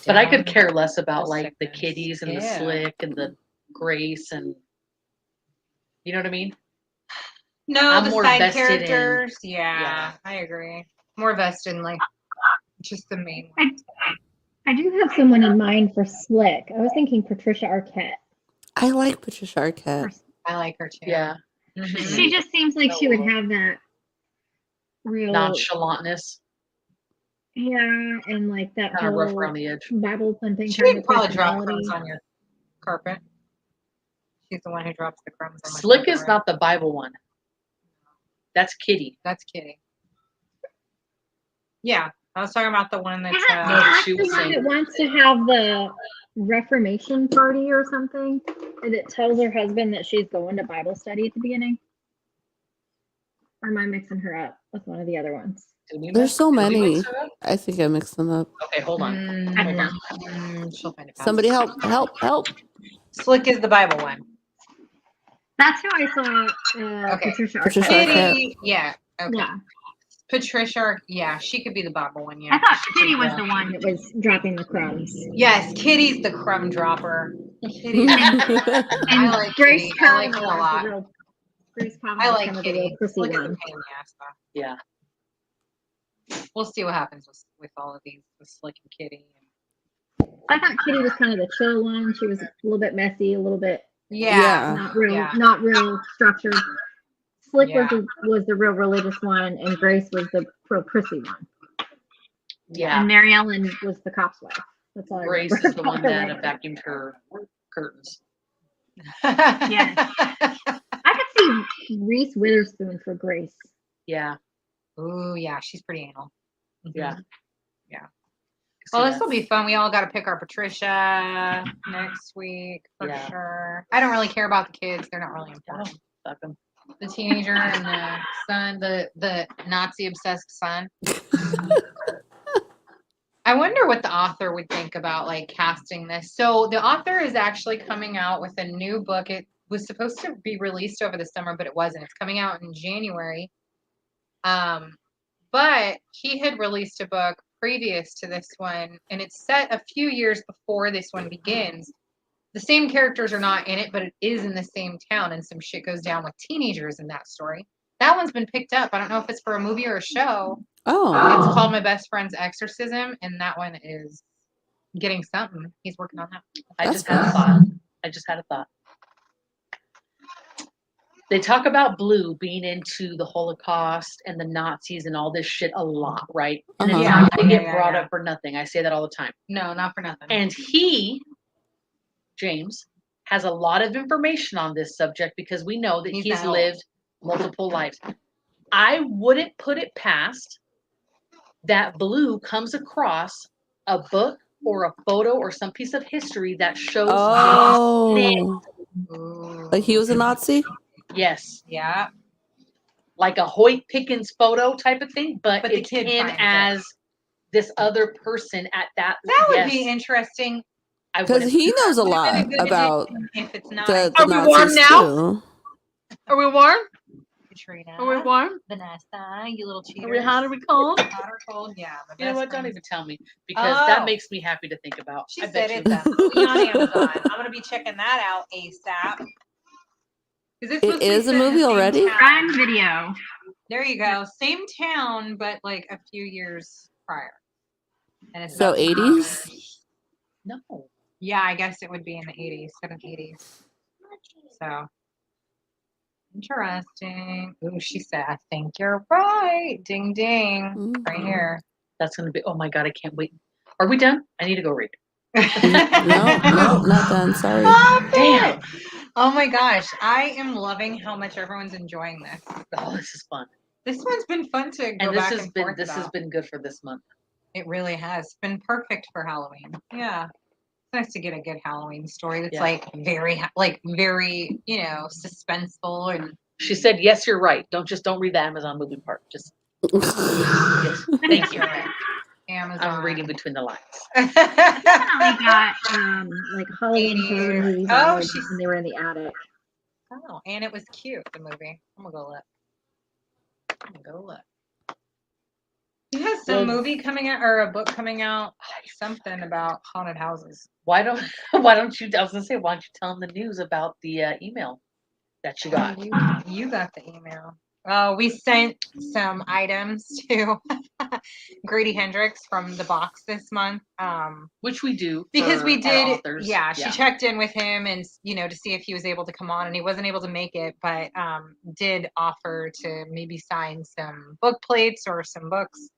But I could Down care less about the like the sickness. kitties and the Yeah. slick and the grace and you know what I mean? No, I'm the more side vested in- characters. Yeah, Yeah. I agree. More vested in like just the main one. I do have someone in mind for Slick. I was thinking Patricia Arquette. I like Patricia Arquette. I like her too. Yeah. Mhm. She just seems like she would have that real. Nonchalantness. Yeah, and like that Kind of rough whole around the edge. Bible thumping She kind would of probably drop personality. crumbs on your carpet. She's the one who drops the crumbs on my Slick carpet, is right? not the Bible one. That's Kitty. That's Kitty. Yeah, I was talking about the one that's No, That's she the was one saying- that wants to have the Reformation party or something, and it tells her husband that she's going to Bible study at the beginning. Or am I mixing her up with one of the other ones? Did we There's mix- so did we many. mix her up? I think I mixed them up. Okay, hold on. she'll find it. Somebody help! Help! Help! Slick is the Bible one. That's who I saw. Okay. Patricia Patricia Arquette. Arquette. Kitty, yeah. Okay. Yeah, Patricia, yeah, she could be the Bible one. Yeah. I thought She Kitty could, was yeah. the one that was dropping the crumbs. Yes, Kitty's the crumb dropper. Kitty. And I like Grace Kitty. I like her a Kavanaugh is lot. the real. Grace I Kavanaugh is like kind of the Kitty. real prissy Look at the one. pain in the ass though. Yeah. We'll see what happens with all of these, with Slick and Kitty. I thought Kitty was kind of the chill one. She was a little bit messy, a little bit Yeah. not real structured. Slick Yeah. was the real religious one, and Grace was the real prissy one. Yeah. And Mary Ellen was the cop's wife. That's all. Grace I remember is the one about her that life. vacuumed her curtains. Yes. I could see Reese Witherspoon for Grace. Yeah. Ooh, yeah, she's pretty anal. Yeah. Yeah. See Well, this that? will be fun. We all got to pick our Patricia next week for Yeah. sure. I don't really care about the kids; they're not really important. Fuck 'em. The teenager and the son, the Nazi obsessed son. I wonder what the author would think about like casting this. So the author is actually coming out with a new book. It was supposed to be released over the summer, but it wasn't. It's coming out in January. But he had released a book previous to this one, and it's set a few years before this one begins. The same characters are not in it, but it is in the same town, and some shit goes down with teenagers in that story. That one's been picked up. I don't know if it's for a movie or a show. Oh, It's called My Best Friend's Exorcism, and that one is getting something. He's working on that. I That's just had a fun. thought. I just had a thought. They talk about Blue being into the Holocaust and the Nazis and all this shit a lot, right? And it's Uh-huh. not going to get Yeah, brought yeah. up for nothing. I say that all the time. No, not for nothing. And he, James, has a lot of information on this subject because we know that He's he's out. lived multiple lives. I wouldn't put it past that Blue comes across a book or a photo or some piece of history that shows oh, Ooh. like he was a Nazi. yes, Yeah. like a Hoyt Pickens photo type of thing, but But the it's kid him finds it. as this other person at that. That would yes, be interesting. I Because wouldn't- he knows a Would've lot been a good about addition if it's not the Are we warm Nazis now? too. Are we warm? Katrina, Are we warm? Vanessa, you little cheaters. Are we hot? Are we cold? Hot or cold? Yeah. my You know best what? Don't friend. even tell me because that Oh. makes me happy to think about. She I said bet it's you. a movie on Amazon. I'm gonna be checking that out ASAP. 'Cause it's It supposed to be is a set in the movie same already? town. Prime Video. There you go. Same town, but like a few years prior. And it's So about- 80s? No. Yeah, I guess it would be in the 80s, 80s. So interesting. Ooh, she said, I think you're right. Ding ding. Right here. That's gonna be. Oh my god! I can't wait. Are we done? I need to go read. No, not done. Sorry. Stop Damn. it. Oh my gosh. I am loving how much everyone's enjoying this. Oh, this is fun. This one's been fun to go And this back has and been forth this has about. been good for this month. It really has been perfect for Halloween. Yeah. It's nice to get a good Halloween story that's Yeah. like very, suspenseful and She said, "Yes, you're right. Don't read the Amazon movie part. Just yes. Thank you. Amazon. I'm reading between the lines." Definitely got like Halloween 80s. horror movies Oh, on she's- when they were in the attic. Oh, and it was cute, the movie. I'm gonna go look. He has some Well- movie coming out or a book coming out, something about haunted houses. Why don't you? I was gonna say, why don't you tell them the news about the email that you got? You got the email. Oh, we sent some items to Grady Hendrix from the box this month. Which we do Because for we our did, authors. yeah, she checked in with him and, to see if he was able to come on, and he wasn't able to make it, but did offer to maybe sign some book plates or some books.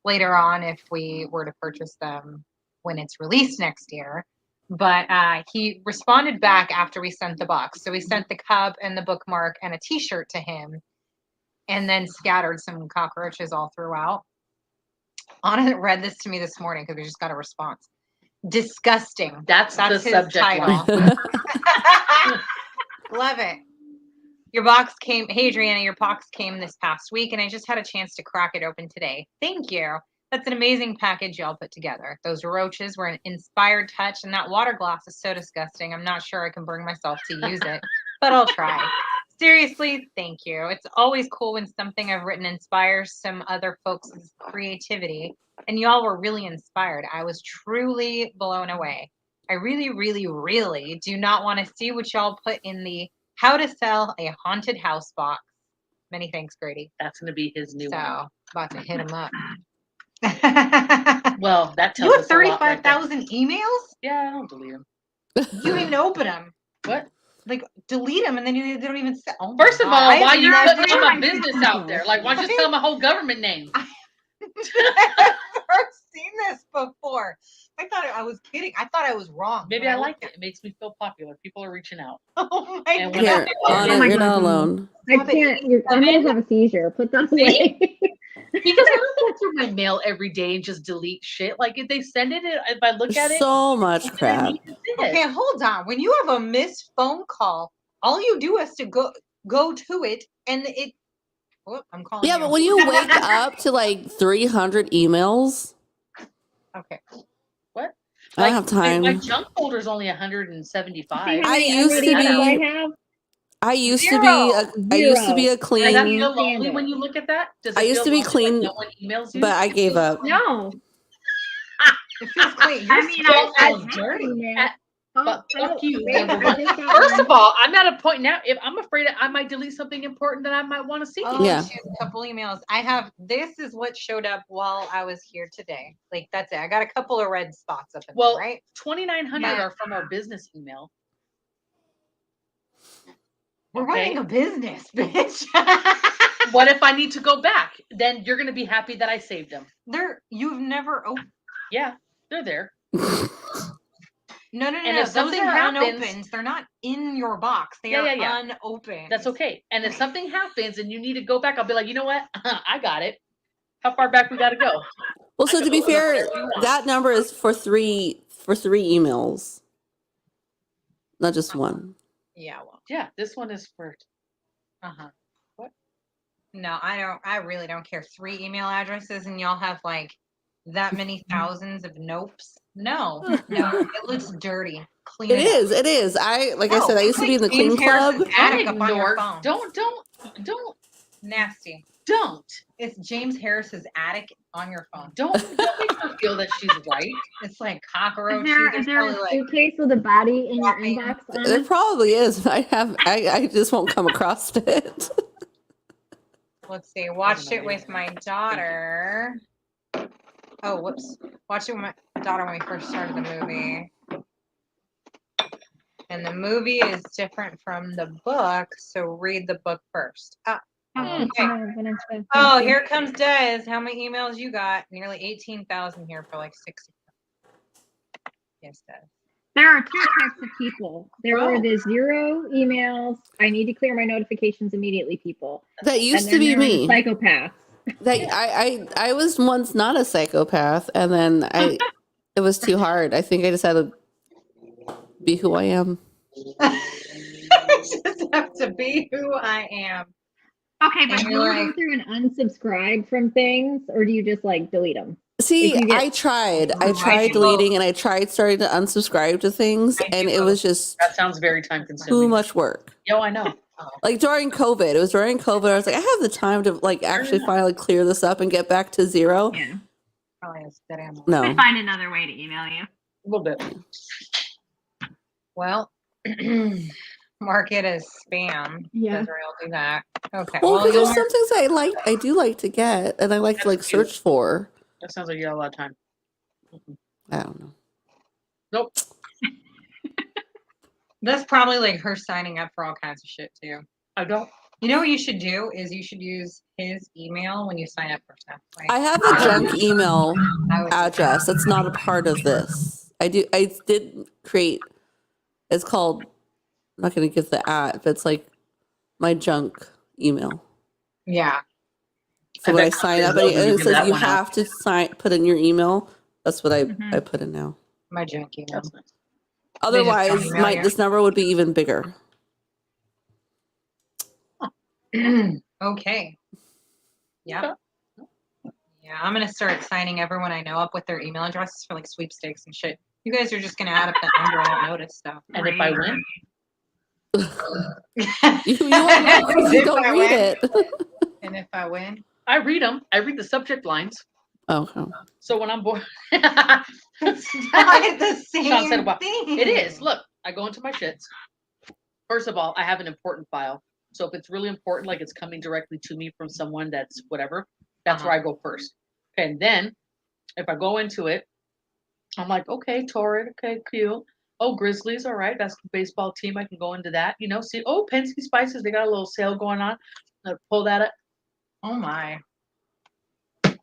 later on if we were to purchase them when it's released next year. But he responded back after we sent the box. So we sent the cup and the bookmark and a T-shirt to him, and then scattered some cockroaches all throughout. Anna read this to me this morning because we just got a response. Disgusting. That's the his subject title. line. Love it. Your box came. Hey, Adriana, your box came this past week, and I just had a chance to crack it open today. Thank you. That's an amazing package y'all put together. Those roaches were an inspired touch, and that water glass is so disgusting. I'm not sure I can bring myself to use it, but I'll try. Seriously, thank you. It's always cool when something I've written inspires some other folks' creativity, and y'all were really inspired. I was truly blown away. I really, really, really do not want to see what y'all put in the How to Sell a Haunted House box. Many thanks, Grady. That's going to be his new one. So, about to hit him up. Well, that tells You have us a lot right there. 35,000 emails? Yeah, I don't delete them. You didn't open them. What? Like, delete them, and then they don't even say. Oh my First of God. all, I why have you never- putting my business out there? Like, why don't you just tell my whole government name? I've never seen this before. I thought I was kidding. I thought I was wrong. Maybe when I looked liked it. It makes me feel popular. People are reaching out. Oh my And God. when I Here, did Anna, Oh my you're not God. alone. I can't. I'm gonna have a seizure. Put that away. Because I don't go through my mail every day and just delete shit. Like if they send it, if I look at it, So much crap. Okay, hold on. When you have a missed phone call, all you do is to go to it, and it. Oh, I'm calling. Yeah, you. but when you wake up to like 300 emails, Okay. What? I don't have time. My junk folder is only 175. See how I many used to unread emails be- I have? I used Zero. to be a Does that clean, feel lonely Stand when it. you look at that? Does it I used feel to be lonely clean, when no one emails you? but I gave up. No. It feels clean. I Your mean, stuff I feels dirty. email. But fuck you, wait, number I one. just got First one. of all, I'm at a point now. If I'm afraid I might delete something important that I might want to see. Oh, Yeah. she has a couple emails. I have. This is what showed up while I was here today. Like that's it. I got a couple of red spots up in Well, there, right? 2,900 Yeah. are from our business email. We're Okay. running a business, bitch. What if I need to go back? Then you're gonna be happy that I saved them. You've never opened. Yeah, they're there. No. And if Those something are happens- unopened. They're not in your box. They Yeah, are yeah. unopened. That's okay. And if something happens and you need to go back, I'll be like, you know what? I got it. How far back we got to go? Well, so I to be can open up fair, whatever you want. that number is for three emails, not just one. Yeah. Well. Yeah, this one is for. Uh-huh. What? No, I don't. I really don't care. 3 email addresses, and y'all have like that many thousands of nopes. No. It looks dirty. Clean It up. is. It is. I No, said, I used to be in the James clean club. Harris's Don't attic up on your ignore. phone. Don't. Nasty. It's James Harris's attic on your phone. Don't make her feel that she's right. It's like cockroaches. Is there There's a probably suitcase with a body in your walking- inbox? There Anna? probably is. I just won't come across it. let's see. Watched it with my daughter. Oh, whoops. Watched it with my daughter when we first started the movie. And the movie is different from the book, so read the book first. Oh, here comes Des. How many emails you got? Nearly 18,000 here for like 60. Yes, Des. There are 2 types of people. There are the 0 emails. I need to clear my notifications immediately, people. That used And to then be there are me. Psychopaths. That I was once not a psychopath, and then it was too hard. I think I just had to be who I am. I just have to be who I am. Okay, but And do you're you like- go through and unsubscribe from things, or do you just like delete them? See, If you get- I tried I do deleting, and I tried starting to unsubscribe to things, I and do it was both. just That sounds very time consuming. too much work. Yo, I know. Like during COVID, I was like, I have the time to like actually finally clear this up and get back to 0. Yeah. Probably a spit animal. No. Find another way to email you. A little bit. Well, mark it as spam. Yeah. Desiree will do that. Okay. Well, because you'll there's some things I do like to get, and I like to like That's cute. search for. That sounds like you got a lot of time. I don't know. Nope. That's probably like her signing up for all kinds of shit too. I don't. You know what you should do is you should use his email when you sign up for stuff. Like, I have a junk email I would do address that's not a part of this. I did create. It's called. I'm not going to give the at, but it's like my junk email. Yeah. So I when I bet sign up, companies and will it give says that you one out. have to put in your email. That's what I Mhm. put in now. My junk email. That's nice. Otherwise, email you? this number would be even bigger. Okay. Yeah. Yeah, I'm gonna start signing everyone I know up with their email addresses for like sweepstakes and shit. You guys are just gonna add up that number and won't notice stuff. And if I win, You won't know because you If don't I read win. it. And if I win, I read them. I read the subject lines. Okay. So when I'm bored, it's not the Sean said same about- thing. it is. Look, I go into my shits. First of all, I have an important file. So if it's really important, like it's coming directly to me from someone that's whatever, that's where I go first. And then if I go into it, I'm like, okay, Torrid, okay, cute. Oh, Grizzlies, all right, that's the baseball team. I can go into that. You know, see, oh, Penske Spices, they got a little sale going on. Pull that up. Oh my.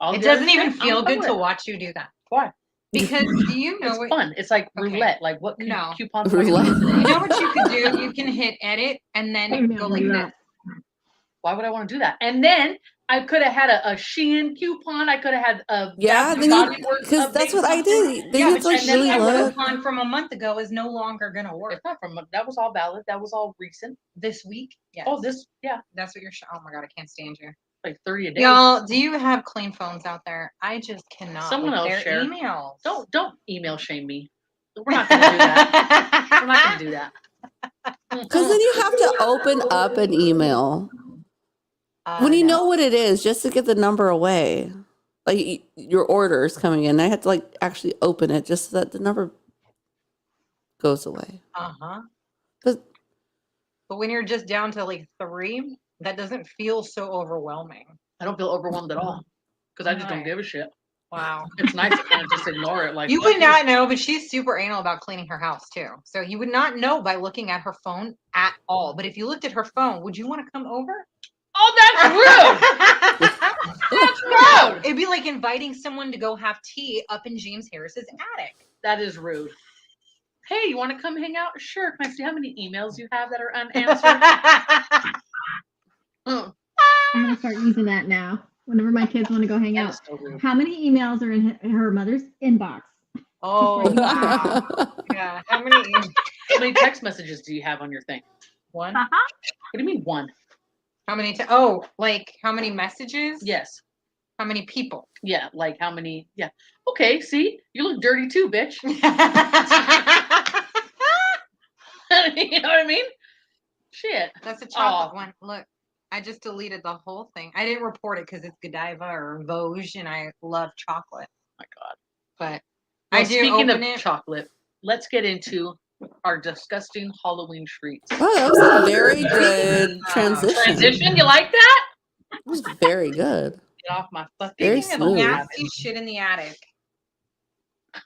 All It the other doesn't even shit, feel I'm good with to it. watch you do that. Why? Because do you know It's what fun. It's like Okay. roulette. Like what No. coupons? Roulette. you know what you could do? You can hit edit and then Email go like me this. that. Why would I want to do that? And then I could have had a Shein coupon. I could have had a Yeah, Bath and then Body you Works because that's update what I something. did. Then Yeah, you but have to like and then really I that would've- look. coupon from a month ago is no longer gonna work. It's not from that was all valid. That was all recent. This week? Yes. Oh, this That's what you're oh my god, I can't stand you. like 30 a day. Y'all, do you have clean phones out there? I just cannot Someone with else their share. emails. Don't email shame me. We're not gonna do that. We're not gonna do that. Because then you have to open up an email when you know what it is, just to get the number away. Like your order is coming in, I had to like actually open it just so that the number goes away. Uh-huh. But But when you're just down to like 3, that doesn't feel so overwhelming. I don't feel overwhelmed at all because I just don't Nice. give a shit. Wow. It's nice to kind of just ignore it. Like You fuck would not know, but she's super anal about cleaning her house too. So you would not know by looking at her phone at all. But if you looked at her phone, would you want to come over? Oh, that's rude. That's rude. It'd be like inviting someone to go have tea up in James Harris's attic. That is rude. Hey, you want to come hang out? Sure. Can I see how many emails you have that are unanswered? I'm gonna start using that now. Whenever my kids want to go hang That out. is so rude. How many emails are in her mother's inbox? Oh wow. Yeah. How many? How many text messages do you have on your thing? One. What do you mean one? How many? Like how many messages? Yes. How many people? Yeah. Like how many? Yeah. Okay. See, you look dirty too, bitch. You know what I mean? Shit. That's a chocolate one. Look, I just deleted the whole thing. I didn't report it because it's Godiva or Vosges, and I love chocolate. Oh my God. But Well, I do speaking open of it. chocolate, let's get into our disgusting Halloween treats. oh, that was a very good transition. Transition, you like that? It was very good. Get off my fucking. Very Speaking of smooth. nasty shit in the attic,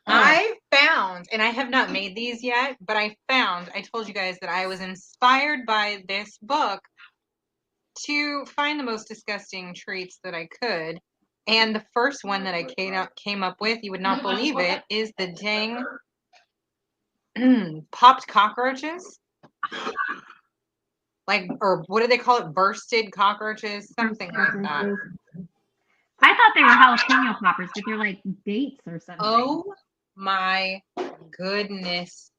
I found, and I have not made these yet, but I told you guys that I was inspired by this book to find the most disgusting treats that I could. And the first one that I came up with, you would not believe it, is the dang popped cockroaches. Like, or what do they call it? Bursted cockroaches? Something like that. I thought they were jalapeno poppers, but they're like dates or something. Oh my goodness.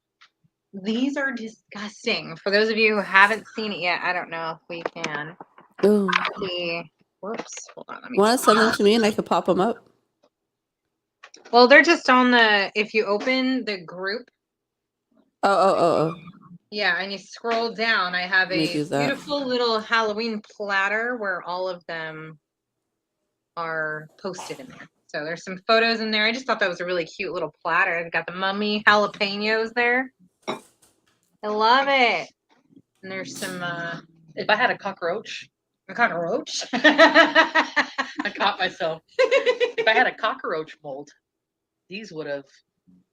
These are disgusting. For those of you who haven't seen it yet, I don't know if we can Ooh. see. Whoops. Hold on. Let me Want to send them to me and I could pop them up? Well, they're just on if you open the group. Oh. Yeah, and you scroll down, I have Let me a do that. beautiful little Halloween platter where all of them are posted in there. So there's some photos in there. I just thought that was a really cute little platter. I've got the mummy jalapenos there. I love it. And there's some If I had a cockroach, a cockroach. I caught myself. If I had a cockroach mold, these would have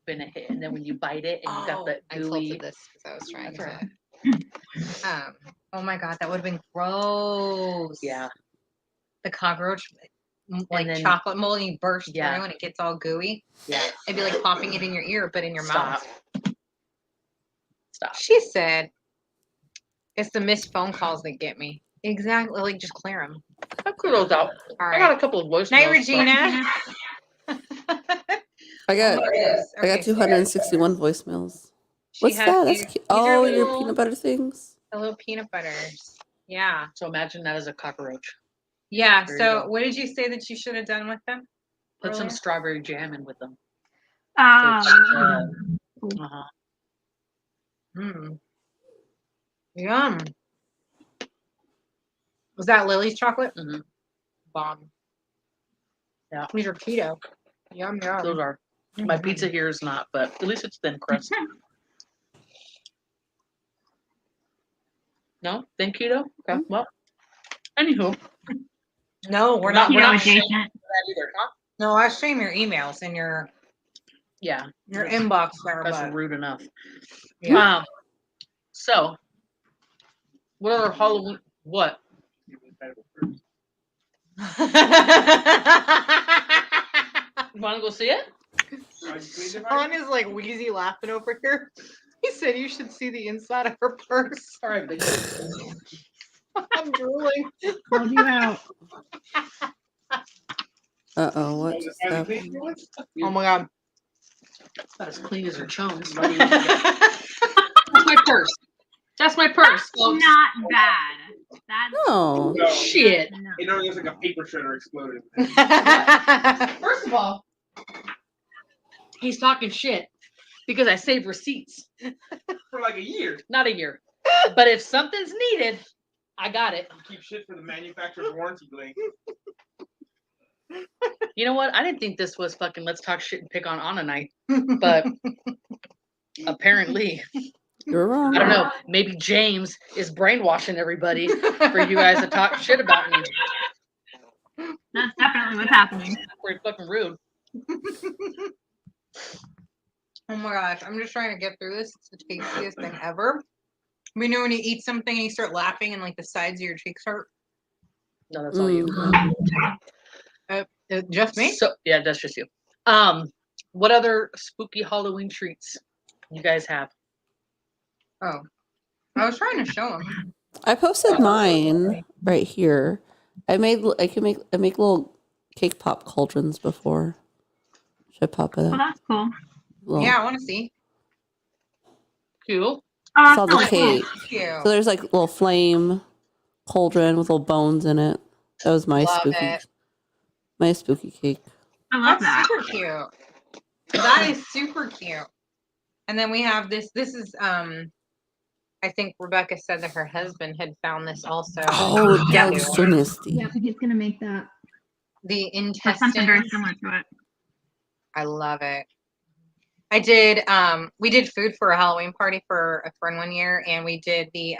been a hit. And then when you bite it and you got the I gooey. tilted this because I was trying That's to. Oh my god, that would have been gross. Yeah. The cockroach, like then- chocolate mold, and you burst Yeah. through and it gets all gooey. Yeah. It'd be like popping it in your ear, but in your mouth. Stop. She said, "It's the missed phone calls that get me." Exactly. Like just clear them. I clear those out. All I got right. a couple of voicemails. Night, but- Regina. I got Okay, 261 voicemails. she What's has that? these- That's cute. these are Oh, your little- peanut butter things. The little peanut butters. Yeah. So imagine that as a cockroach. Yeah. There you So go. what did you say that you should have done with them? Put some Earlier? strawberry jam in with them. Um, Uh-huh. Mm. Yum. Was that Lily's chocolate? Mhm. Bomb. Yeah. These are keto. Yum yum. Those are. My Mhm. pizza here is not, but at least it's thin crust. No? Thin keto? Okay. Well, anywho. No, we're not. We're not sharing adjacent. that either, huh? No, I stream your emails and your Yeah. that's- inbox there, That's but rude enough. yeah. So, what other Halloween? What? You want to go see it? Sean is like wheezy laughing over here. He said you should see the inside of her purse. All right, big. I'm drooling. Called you out. Uh-oh, what just happened? Oh my god. It's about as clean as her chones. That's my purse. That's my purse, folks. Not bad. That's Oh. No, Shit. no. you know, there's like a paper shredder exploded. First of all, he's talking shit because I save receipts. For like a year. Not a year. But if something's needed, I got it. You keep shit for the manufacturer's warranty link. You know what? I didn't think this was fucking let's talk shit and pick on Anna night. But apparently, You're wrong. I don't know. Maybe James is brainwashing everybody for you guys to talk shit about me. That's definitely what's happening. Pretty fucking rude. Oh my gosh, I'm just trying to get through this. It's the tastiest thing ever. We know when you eat something and you start laughing and like the sides of your cheeks hurt. No, that's all you. Just me? So yeah, that's just you. What other spooky Halloween treats you guys have? Oh, I was trying to show him. I posted mine right here. I make little cake pop cauldrons before. Should I pop it Well, up? that's cool. Little- Yeah, I want to see. Cool. Oh, It's all the that's really cool. cake. Cute. So there's like little flame cauldron with little bones in it. That was my Love spooky it. cake. I love That's that. super cute. That is super cute. And then we have this. This is I think Rebecca said that her husband had found this also. Oh, Yeah. that looks so nasty. Yeah, he's gonna make that. The Or something very intestines. similar to it. I love it. I did we did food for a Halloween party for a friend one year, and we did the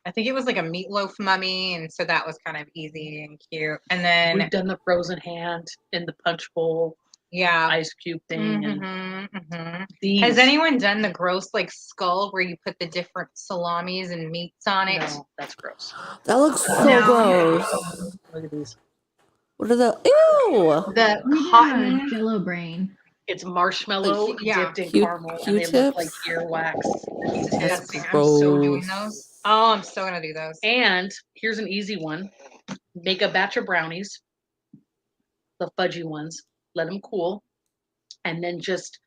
I think it was like a meatloaf mummy, and so that was kind of easy and cute. And then We've done the frozen hand in the punch bowl yeah. ice cube thing, and these. Has anyone done the gross like skull where you put the different salamis and meats on it? No, that's gross. That looks so No. gross. Look at these. What are the ew? The We cotton. have Jello brain. It's marshmallow Like, yeah. dipped in Q- caramel, and they look like Q-tips? earwax. That's That's disgusting. I'm so doing gross. those. Oh, I'm so gonna do those. And here's an easy one: make a batch of brownies, the fudgy ones, let them cool, and then just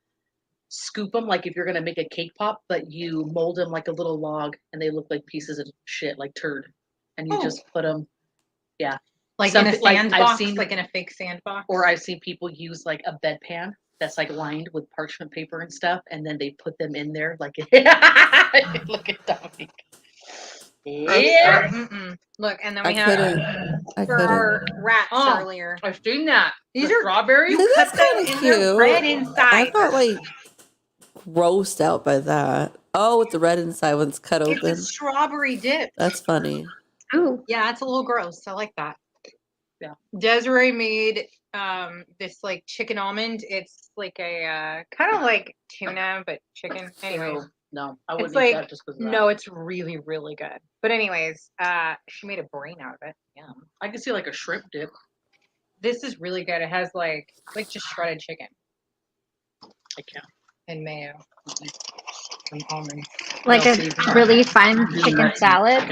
scoop them like if you're gonna make a cake pop, but you mold them like a little log, and they look like pieces of shit, like turd, and you Oh. just put them. Like in a something- like, sandbox, I've seen- like in a fake sandbox. Or I've seen people use like a bedpan that's like lined with parchment paper and stuff, and then they put them in there like. Look at Dominique. Yeah, Mm-mm. Look, and then I we have couldn't. for rats Oh. earlier. I've seen that. These The are- strawberry. This Cut is them kind of and they're cute. red I inside. got like grossed out by that. Oh, with the red inside when it's cut It's open. a strawberry dip. That's funny. Ooh. Yeah, it's a little gross. I like that. Yeah. Desiree made this like chicken almond. It's like a kind of like tuna but chicken. Anyway, No, I wouldn't It's eat like that just because of that. no, it's really really good. But anyways, she made a brain out of it. Yeah. I can see like a shrimp dip. This is really good. It has like just shredded chicken I can't. and mayo and almonds. Like a really fine chicken salad.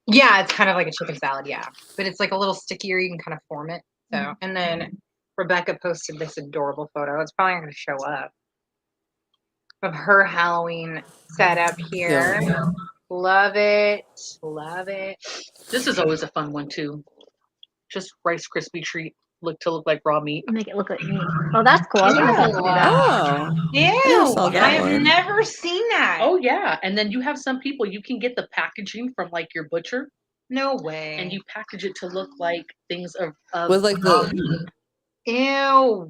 Yeah, it's kind of like a chicken salad, yeah. But it's like a little stickier. You can kind of form it. So, and then Rebecca posted this adorable photo. It's probably not going to show up of her Halloween setup here. Yeah. Love it. Love it. This is always a fun one too. Just Rice Krispie treat look like raw meat. Make it look like meat. Oh, that's cool. I was gonna say do that. Oh. Ew, saw that I've one. never seen that. Oh yeah, and then you have some people you can get the packaging from like your butcher, No way. and you package it to look like things of With like raw the meat. Ew.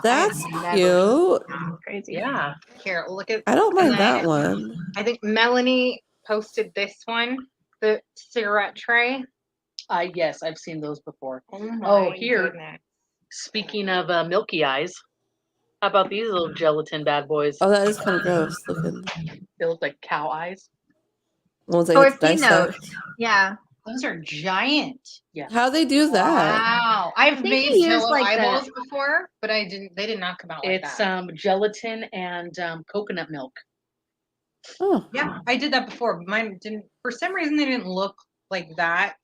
that's I've never cute. Crazy. Yeah. Here, look at. I don't and mind that then one. I think Melanie posted this one, the cigarette tray. Yes, I've seen those before. Oh, my Oh, here. goodness. Speaking of milky eyes, how about these little gelatin bad boys? Oh, that is kind of gross looking. They look like cow eyes. Ones that Oh, get I've seen those. dissect. Yeah. Those are giant. How they do that? Wow. I've think made he used, Jello like, the- eyeballs before, but they did not come out like It's that. gelatin and coconut milk. Oh, Yeah, I did that before. Mine didn't. For some reason, they didn't look like that.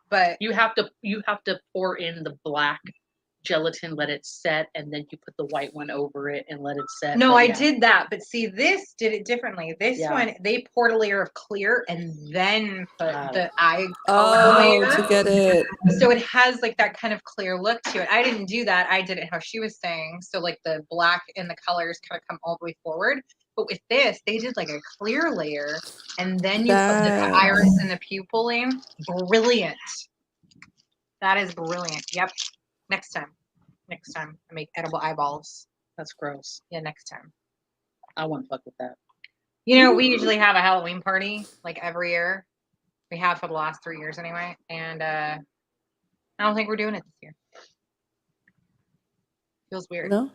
But You have to pour in the black gelatin, let it set, and then you put the white one over it and let it set. no, But I yeah. did that. But see, this did it differently. This Yeah. one, they poured a layer of clear and then put Got the eye color oh, layer. to get it. So it has like that kind of clear look to it. I didn't do that. I did it how she was saying. So like the black and the colors kind of come all the way forward. But with this, they did like a clear layer, and then you put the That- iris and the pupil in. Brilliant. That is brilliant. Yep. Next time. Next time I make edible eyeballs. That's gross. Yeah, next time. I wouldn't fuck with that. You know, we usually have a Halloween party like every year. We have for the last 3 years anyway. And I don't think we're doing it this year. Feels weird. No?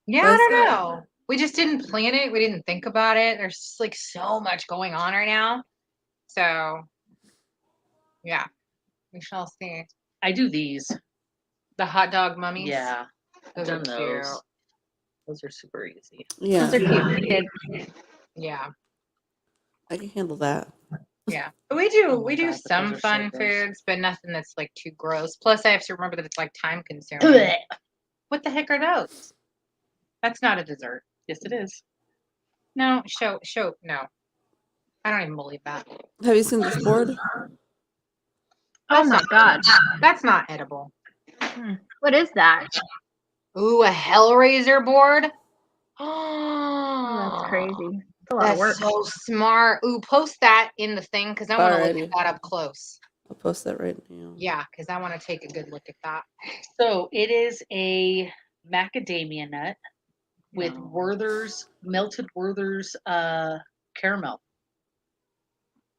Yeah, Why I is don't that? know. We just didn't plan it. We didn't think about it. There's just, like so much going on right now. So, yeah, we shall see. I do these. The hot dog mummies. Yeah. Those Done are those. cute. Those are super easy. Yeah. Those are cute for kids. Yeah, I can handle that. yeah. But we do Oh my do God, but some those are so fun gross. foods, but nothing that's like too gross. Plus, I have to remember that it's like time consuming. What the heck are those? That's not a dessert. Yes, it is. No, show. No, I don't even believe that. Have you seen this board? Oh my god. That's not edible. What is that? Ooh, a Hellraiser board. Oh, that's crazy. It's a lot That's of work. so smart. Ooh, post that in the thing because I want to look Alrighty. at that up close. I'll post that right now. Yeah, because I want to take a good look at that. So it is a macadamia nut with No. melted Werther's caramel.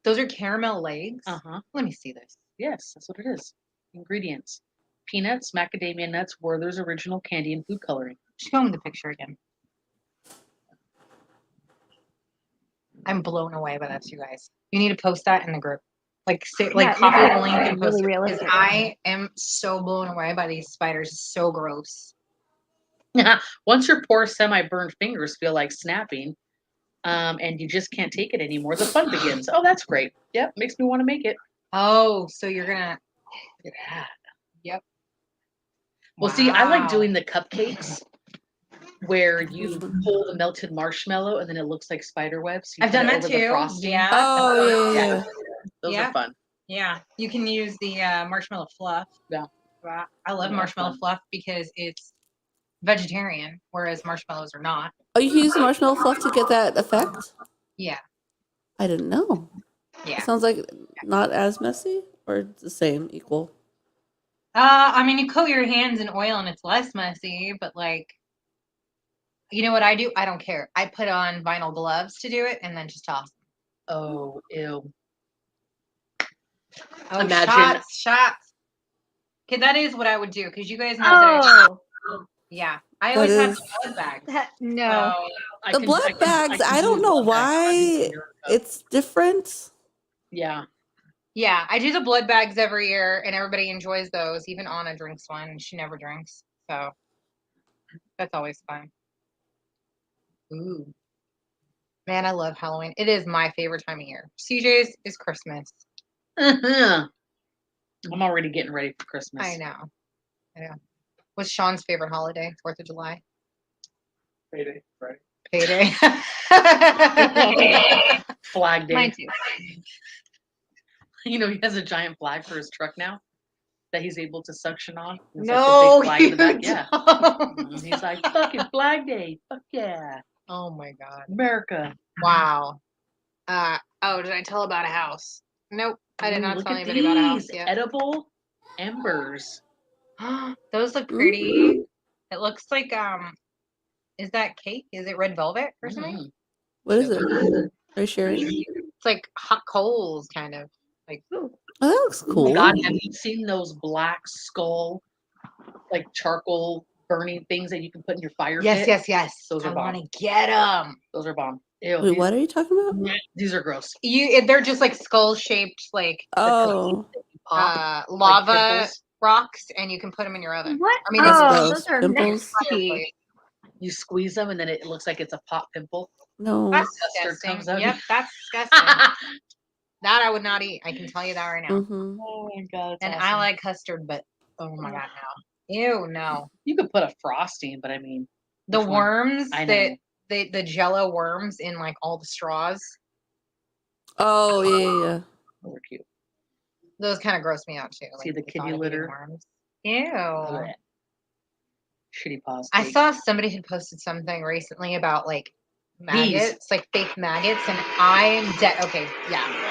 Those are caramel legs. Uh-huh. Let me see this. Yes, that's what it is. Ingredients. Peanuts, macadamia nuts, Werther's original candy, and food coloring. Show me the picture again. I'm blown away by that, you guys. You need to post that in the group. Like, Yeah, copy make it the link and really post it. Because realistic. I am so blown away by these spiders. It's so gross. Once your poor semi-burned fingers feel like snapping, and you just can't take it anymore, the fun begins. Oh, that's great. Yep, makes me want to make it. Oh, so you're gonna. Look at that. Yep. Well, see, I like Wow. doing the cupcakes where you pull the melted marshmallow and then it looks like spider webs. You I've put done it that over the too. frosting. Yeah. Oh, yeah. Those Yeah. are fun. Yeah. You can use the marshmallow fluff. Yeah. Wow. I love Yeah, marshmallow fun. fluff because it's vegetarian, whereas marshmallows are not. Oh, you can use the marshmallow fluff to get that effect? Yeah. I didn't know. Yeah. It sounds like not as messy or it's the same, equal. I mean, you coat your hands in oil and it's less messy, but like, you know what I do? I don't care. I put on vinyl gloves to do it and then just toss them. Oh, ew. Oh, Imagine- shots. Okay, that is what I would do because you guys know that. Oh, Yeah, I That always have is- blood bags. No. I The can- blood I can- bags, can I do don't know blood bags. I do why some urine stuff. it's different. Yeah. Yeah, I do the blood bags every year, and everybody enjoys those. Even Anna drinks one, and she never drinks, so that's always fun. Ooh, man, I love Halloween. It is my favorite time of year. CJ's is Christmas. I'm already getting ready for Christmas. I know. What's Sean's favorite holiday? 4th of July, Payday, right? payday. Flag Day. Mine too. You know, he has a giant flag for his truck now that he's able to suction on. It's No, like the big flag in the you back. Yeah. don't. Mhm. He's like, fucking Flag Day. Fuck yeah. Oh my god. America. Wow. Oh, did I tell about a house? Nope, I did Ooh, not look tell at anybody about a house these yet. edible embers. Those look pretty. It looks like is that cake? Is it red velvet or something? Mhm. What is it? Are you sharing? It's like hot coals, kind of. Like Oh, that looks Oh my cool. God, have you seen those black skull, like charcoal burning things that you can put in your fire pit? yes. Those are I bomb. want to get them. Those are bomb. Ew. Wait, what are you talking about? These are gross. They're just like skull shaped, like Oh, Pop, like lava pimples. rocks, and you can put them in your oven. What? I mean, That's oh, gross. those are Pimples? nasty. You squeeze them and then it looks like it's a pop pimple. no. That's Custard disgusting. comes out. Yep, that's disgusting. That I would not eat. I can tell you that right now. Mm-hmm. Oh my God. And I like custard, but oh my god, no. Ew, no. You could put a frosting, but I mean, The which one? worms I that know. the Jello worms in like all the straws. Oh, yeah. Those are cute. Those kind of gross me out too. See the thought kitty of eating litter? worms. Ew. Blech. Shitty paws. I cake. saw somebody had posted something recently about like Bees. maggots, like fake maggots, and I am dead. Okay, yeah.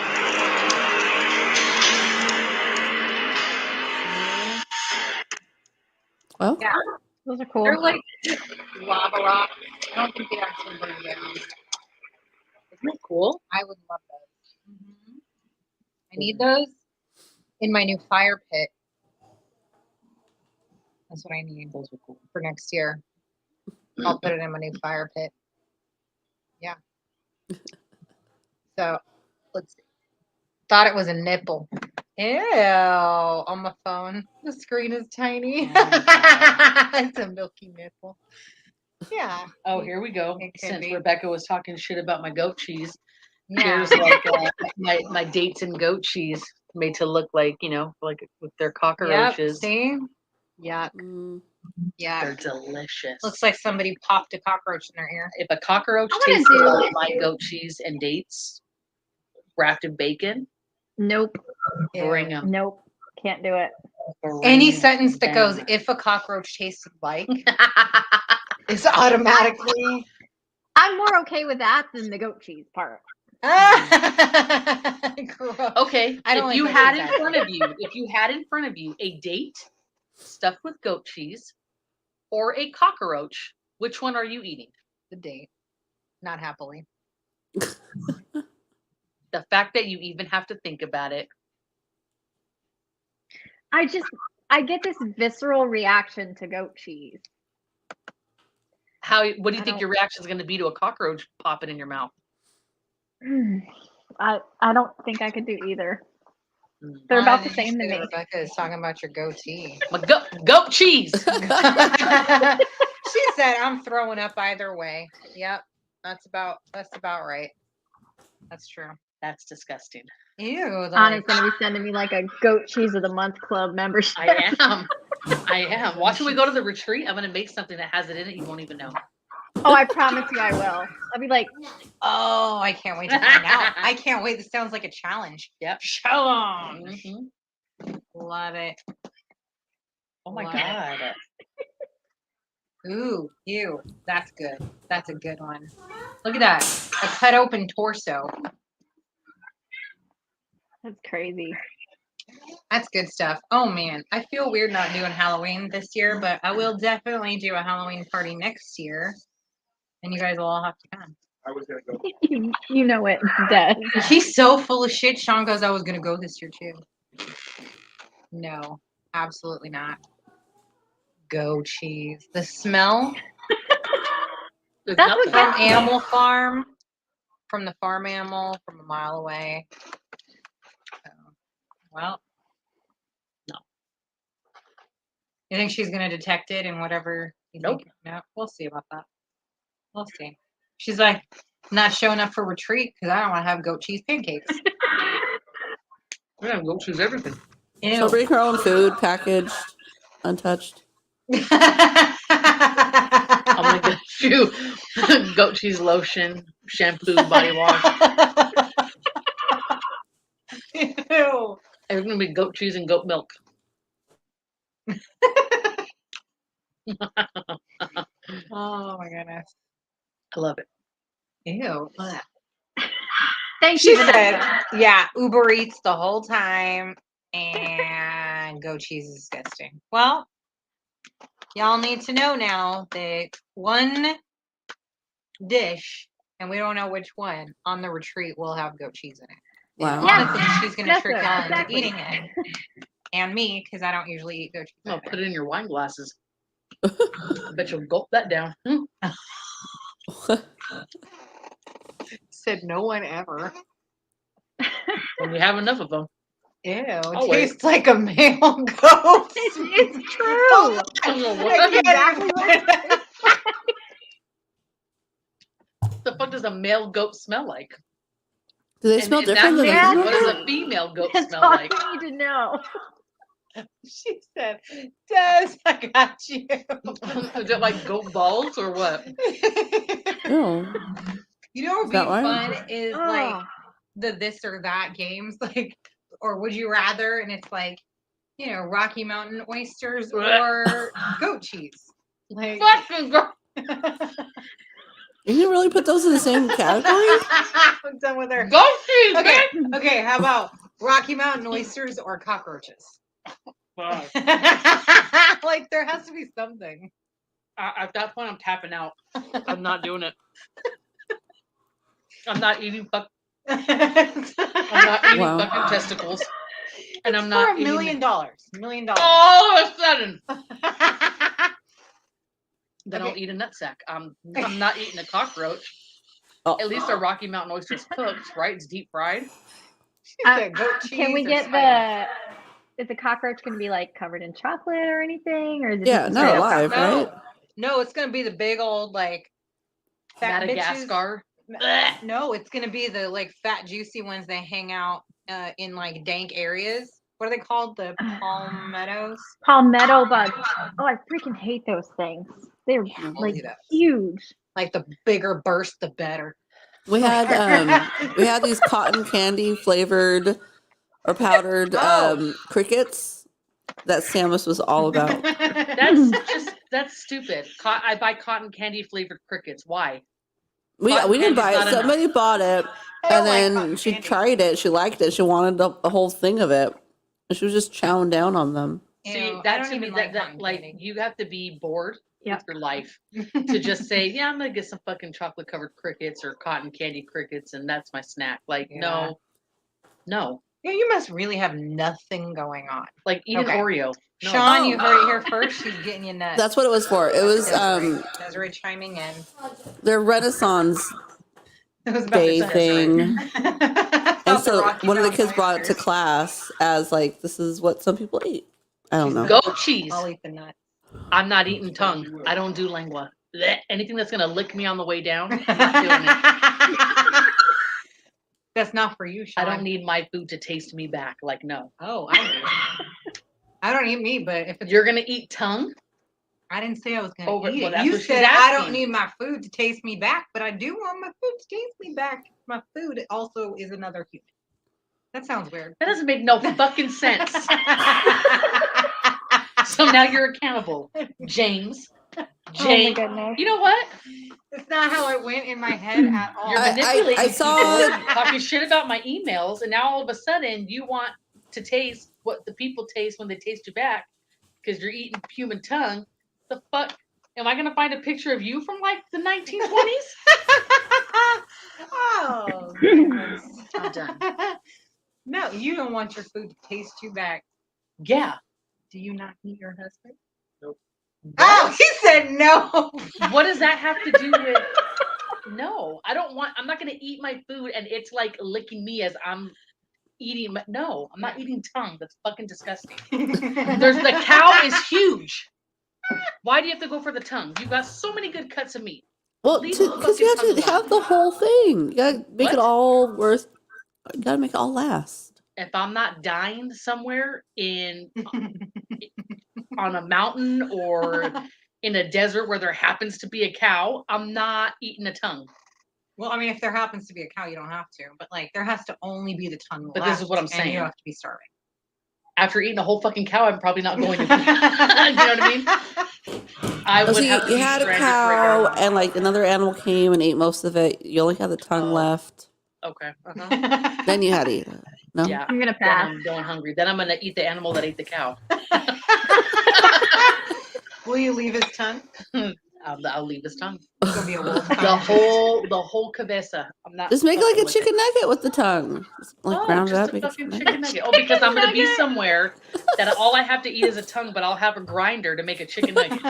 Well, Yeah. Those are cool. They're like lava rock. I don't think they actually burn down. Isn't that cool? I would love those. I need those in my new fire pit. That's what I need Those are cool. for next year. I'll put it in my new fire pit. Yeah. So let's see. Thought it was a nipple. Ew, on my phone. The screen is tiny. It's a milky nipple. Yeah. Oh, here we go. It could Since be. Rebecca was talking shit about my goat cheese, Yeah. here's like my dates in goat cheese made to look like, you know, like with their Yep. cockroaches. See? Yeah. mm, Yeah. They're delicious. Looks like somebody popped a cockroach in their ear. If a cockroach I wanna tasted do- like my goat cheese and dates wrapped in bacon, Nope. bring them. Nope. Can't do it. Any sentence that goes, if a cockroach tasted like, is automatically. I'm more okay with that than the goat cheese part. Gross. Okay, I don't if you like had goat in cheese front of you, if you had in front of you a date stuffed with goat cheese or a cockroach, which one are you eating? The date. Not happily. The fact that you even have to think about it. I get this visceral reaction to goat cheese. What do you I think don't- your reaction is going to be to a cockroach popping in your mouth? I don't think I could do either. Mm. They're Why about the did you same to say me. Rebecca is talking about your goatee. My goat cheese. She said, "I'm throwing up either way." Yep, that's about right. That's true. That's disgusting. Ew. Anna's gonna be sending me like a goat cheese of the month club membership. I am. I am. Watch when we go to the retreat. I'm going to make something that has it in it. You won't even know. Oh, I promise you I will. I'll be like, Oh, I can't wait to find out. I can't wait. This sounds like a challenge. Yep. Challenge. Mhm. Love it. Oh my Love it. God. Ooh, ew. That's good. That's a good one. Look at that. A cut open torso. that's crazy. That's good stuff. Oh man, I feel weird not doing Halloween this year, but I will definitely do a Halloween party next year. And you guys will all have to come. I was gonna go. You know it does. He's so full of shit. Sean goes, I was gonna go this year too. No, absolutely not. goat cheese. The smell There's That's nothing what from gets me. Animal Farm, from the farm animal, from a mile away. So, well, No. You think she's gonna detect it and whatever? You Nope. think? No, we'll see about that. We'll see. She's like not showing up for retreat because I don't want to have goat cheese pancakes. Yeah, goat cheese everything. She'll Ew. bring her own food, packaged, untouched. I'm gonna get you goat cheese lotion, shampoo, body wash. Ew. It's gonna be goat cheese and goat milk. Oh my goodness. I love it. Ew. Ugh. Thank She you, Vanessa. said, yeah, Uber Eats the whole time and goat cheese is disgusting. Well, y'all need to know now that one dish, and we don't know which one, on the retreat will have goat cheese in it. And Wow. Yeah. honestly, she's going to That's trick it, y'all exactly. into eating it. And me, because I don't usually eat goat cheese. I'll either. put it in your wine glasses. I bet you'll gulp that down. Said no one ever. When you have enough of them. Ew, it Always. tastes like a male goat. It's true. I don't know what I can't exactly even- the fuck does a male goat smell like? Do they And smell in that different than case, a Yeah, female what does goat? a female goat That's smell all like? you need to know. She said, Des, I got you. Is it like goat balls or what? Ew. You know what Is would that be why? fun is like Oh. the this or that games, like, or would you rather? And it's like, Rocky Mountain oysters or goat cheese. Like, Fucking goat. You can really put those in the same category? I'm done with her. Goat cheese, Okay, bitch! okay. How about Rocky Mountain oysters or cockroaches? Fuck. Like there has to be something. At that point, I'm tapping out. I'm not doing it. I'm not eating I'm not eating Wow. fucking testicles. And I'm for not $1 eating million. $1 million. all of a sudden. Then I'll Okay. eat a nutsack. I'm not eating a cockroach. Oh. At least a Rocky Mountain oyster's cooked, right? It's deep fried. She said goat cheese. Can we or get spider. is the cockroach going to be like covered in chocolate or anything? Or is it Yeah, just not straight up alive, cockroach? right? No, it's gonna be the big old like fat bitches. Madagascar. No, it's gonna be the like fat juicy ones that hang out in like dank areas. What are they called? The palmettos. Palmetto bugs. Oh, I freaking hate those things. They're We'll like do that. huge. Like the bigger burst, the better. We had these cotton candy flavored or powdered Oh. crickets that Samus was all about. That's stupid. I buy cotton candy flavored crickets. Why? We Cotton didn't candy's buy not it. enough. Somebody bought it, I don't and like then cotton she candy. tried it. She liked it. She wanted the whole thing of it. And she was just chowing down on them. See, Ew, I that don't to me, even like that cotton like candy. you have to be bored Yep. with your life to just say, yeah, I'm gonna get some fucking chocolate covered crickets or cotton candy crickets, and that's my snack. Like, Yeah. no, Yeah, you must really have nothing going on. like eat Okay. an Oreo. No. Sean, you heard it here first. She's getting you nuts. That's what it was for. It was Desiree chiming in. their Renaissance It was about Day the thing. About And the so Rocky one of the Mountain kids brought it to oysters. class as like, this is what some people eat. I don't know. Goat cheese. I'll eat the nut. I'm not eating tongue. I don't do lingua. Blech. Anything that's gonna lick me on the way down, I'm not doing it. That's not for you, I Sean. don't need my food to taste me back. Like, no. Oh, I do. I don't eat meat, but if it's, You're gonna eat tongue? I didn't say I was gonna Oh, eat well, it. that's You what she's said I don't asking. need my food to taste me back, but I do want my food to taste me back. My food also is another human. That sounds weird. That doesn't make no fucking sense. So now you're accountable, James. Oh my James. goodness. You know what? It's not how it went in my head at all. You're I manipulating saw- people, talking shit about my emails, and now all of a sudden you want to taste what the people taste when they taste you back because you're eating human tongue. The fuck? Am I gonna find a picture of you from like the 1920s? Oh, goodness. I'm done. No, you don't want your food to taste you back. Yeah. Do you not eat your husband? Oh, he said no. What does that have to do with? No, I don't want. I'm not gonna eat my food and it's like licking me as I'm eating. No, I'm not eating tongue. That's fucking disgusting. The cow is huge. Why do you have to go for the tongue? You've got so many good cuts of meat. Well, Leave the because you fucking have to tongue alone. have the whole thing. You gotta make What? it all worth. You gotta make it all last. If I'm not dying somewhere on a mountain or in a desert where there happens to be a cow, I'm not eating a tongue. Well, I mean, if there happens to be a cow, you don't have to. But like, there has to only be the tongue. But this is what I'm and saying. you have to be starving. After eating a whole fucking cow, I'm probably not going to. You know what I mean? I would So have to you be had a stranded for cow, a day. and like another animal came and ate most of it. You only had the tongue Oh. left. Okay. Uh-huh. Then you had to eat it. No. Yeah. I'm gonna Then pass. I'm going hungry. Then I'm gonna eat the animal that ate the cow. Will you leave his tongue? I'll leave his tongue. It's gonna be a wolf. The whole cabeza. I'm not. Just make it like fucking a with chicken nugget with the tongue. Just, like Oh, ground it just up. a Make a fucking chicken chicken nugget. nugget. Oh, because I'm gonna be somewhere that all I have to eat is a tongue, but I'll have a grinder to make a chicken nugget.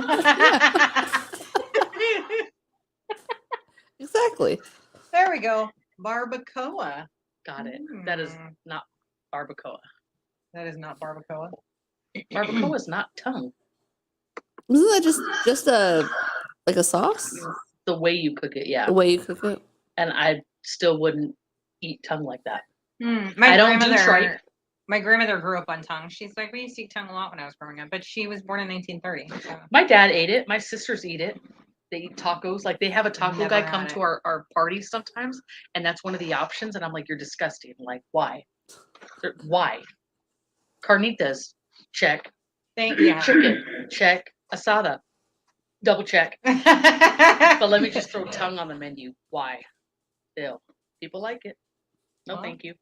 Exactly. There we go. Barbacoa. Got it. That is not barbacoa. That is not barbacoa. Barbacoa is not tongue. Isn't that just a like a sauce? The way you cook it, yeah. The way you cook it. And I still wouldn't eat tongue like that. My I don't do grandmother. tripe. My grandmother grew up on tongue. She's like, we used to eat tongue a lot when I was growing up, but she was born in 1930. So. My dad ate it. My sisters eat it. They eat tacos. Like they have a taco Never guy had come it. to our parties sometimes, and that's one of the options. And I'm like, you're disgusting. Like, why? Why? Carnitas, check. Yeah. Chicken, check. Asada, double check. But let me just throw tongue on the menu. Why? Ew. People like it. No, Well, thank you.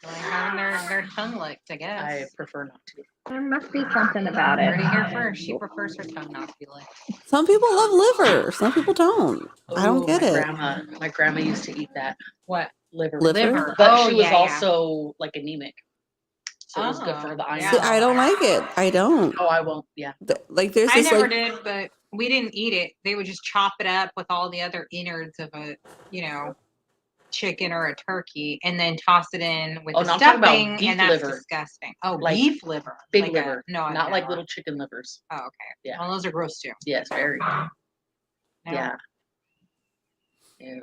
Like having their tongue licked, I guess. I prefer not to. There must be something about Heard it. it here first. She prefers her tongue not to be licked. Some people love liver. Some people don't. I don't Ooh, get it. My grandma used to eat that What? liver. Liver? But Oh, she was yeah, yeah. also like anemic. So it was good for the iron. yeah. See, I don't like it. I don't. Oh, I won't. Yeah. Like there's I this never like did, but we didn't eat it. They would just chop it up with all the other innards of a, chicken or a turkey, and then toss it in with Oh, the no, I'm talking about stuffing, beef and that's liver. disgusting. Oh, Like beef liver, Big Like liver. no, I've Not like never. little chicken livers. Oh, okay. Yeah. Well, those are gross too. Yes, very. No. Yeah. Ew.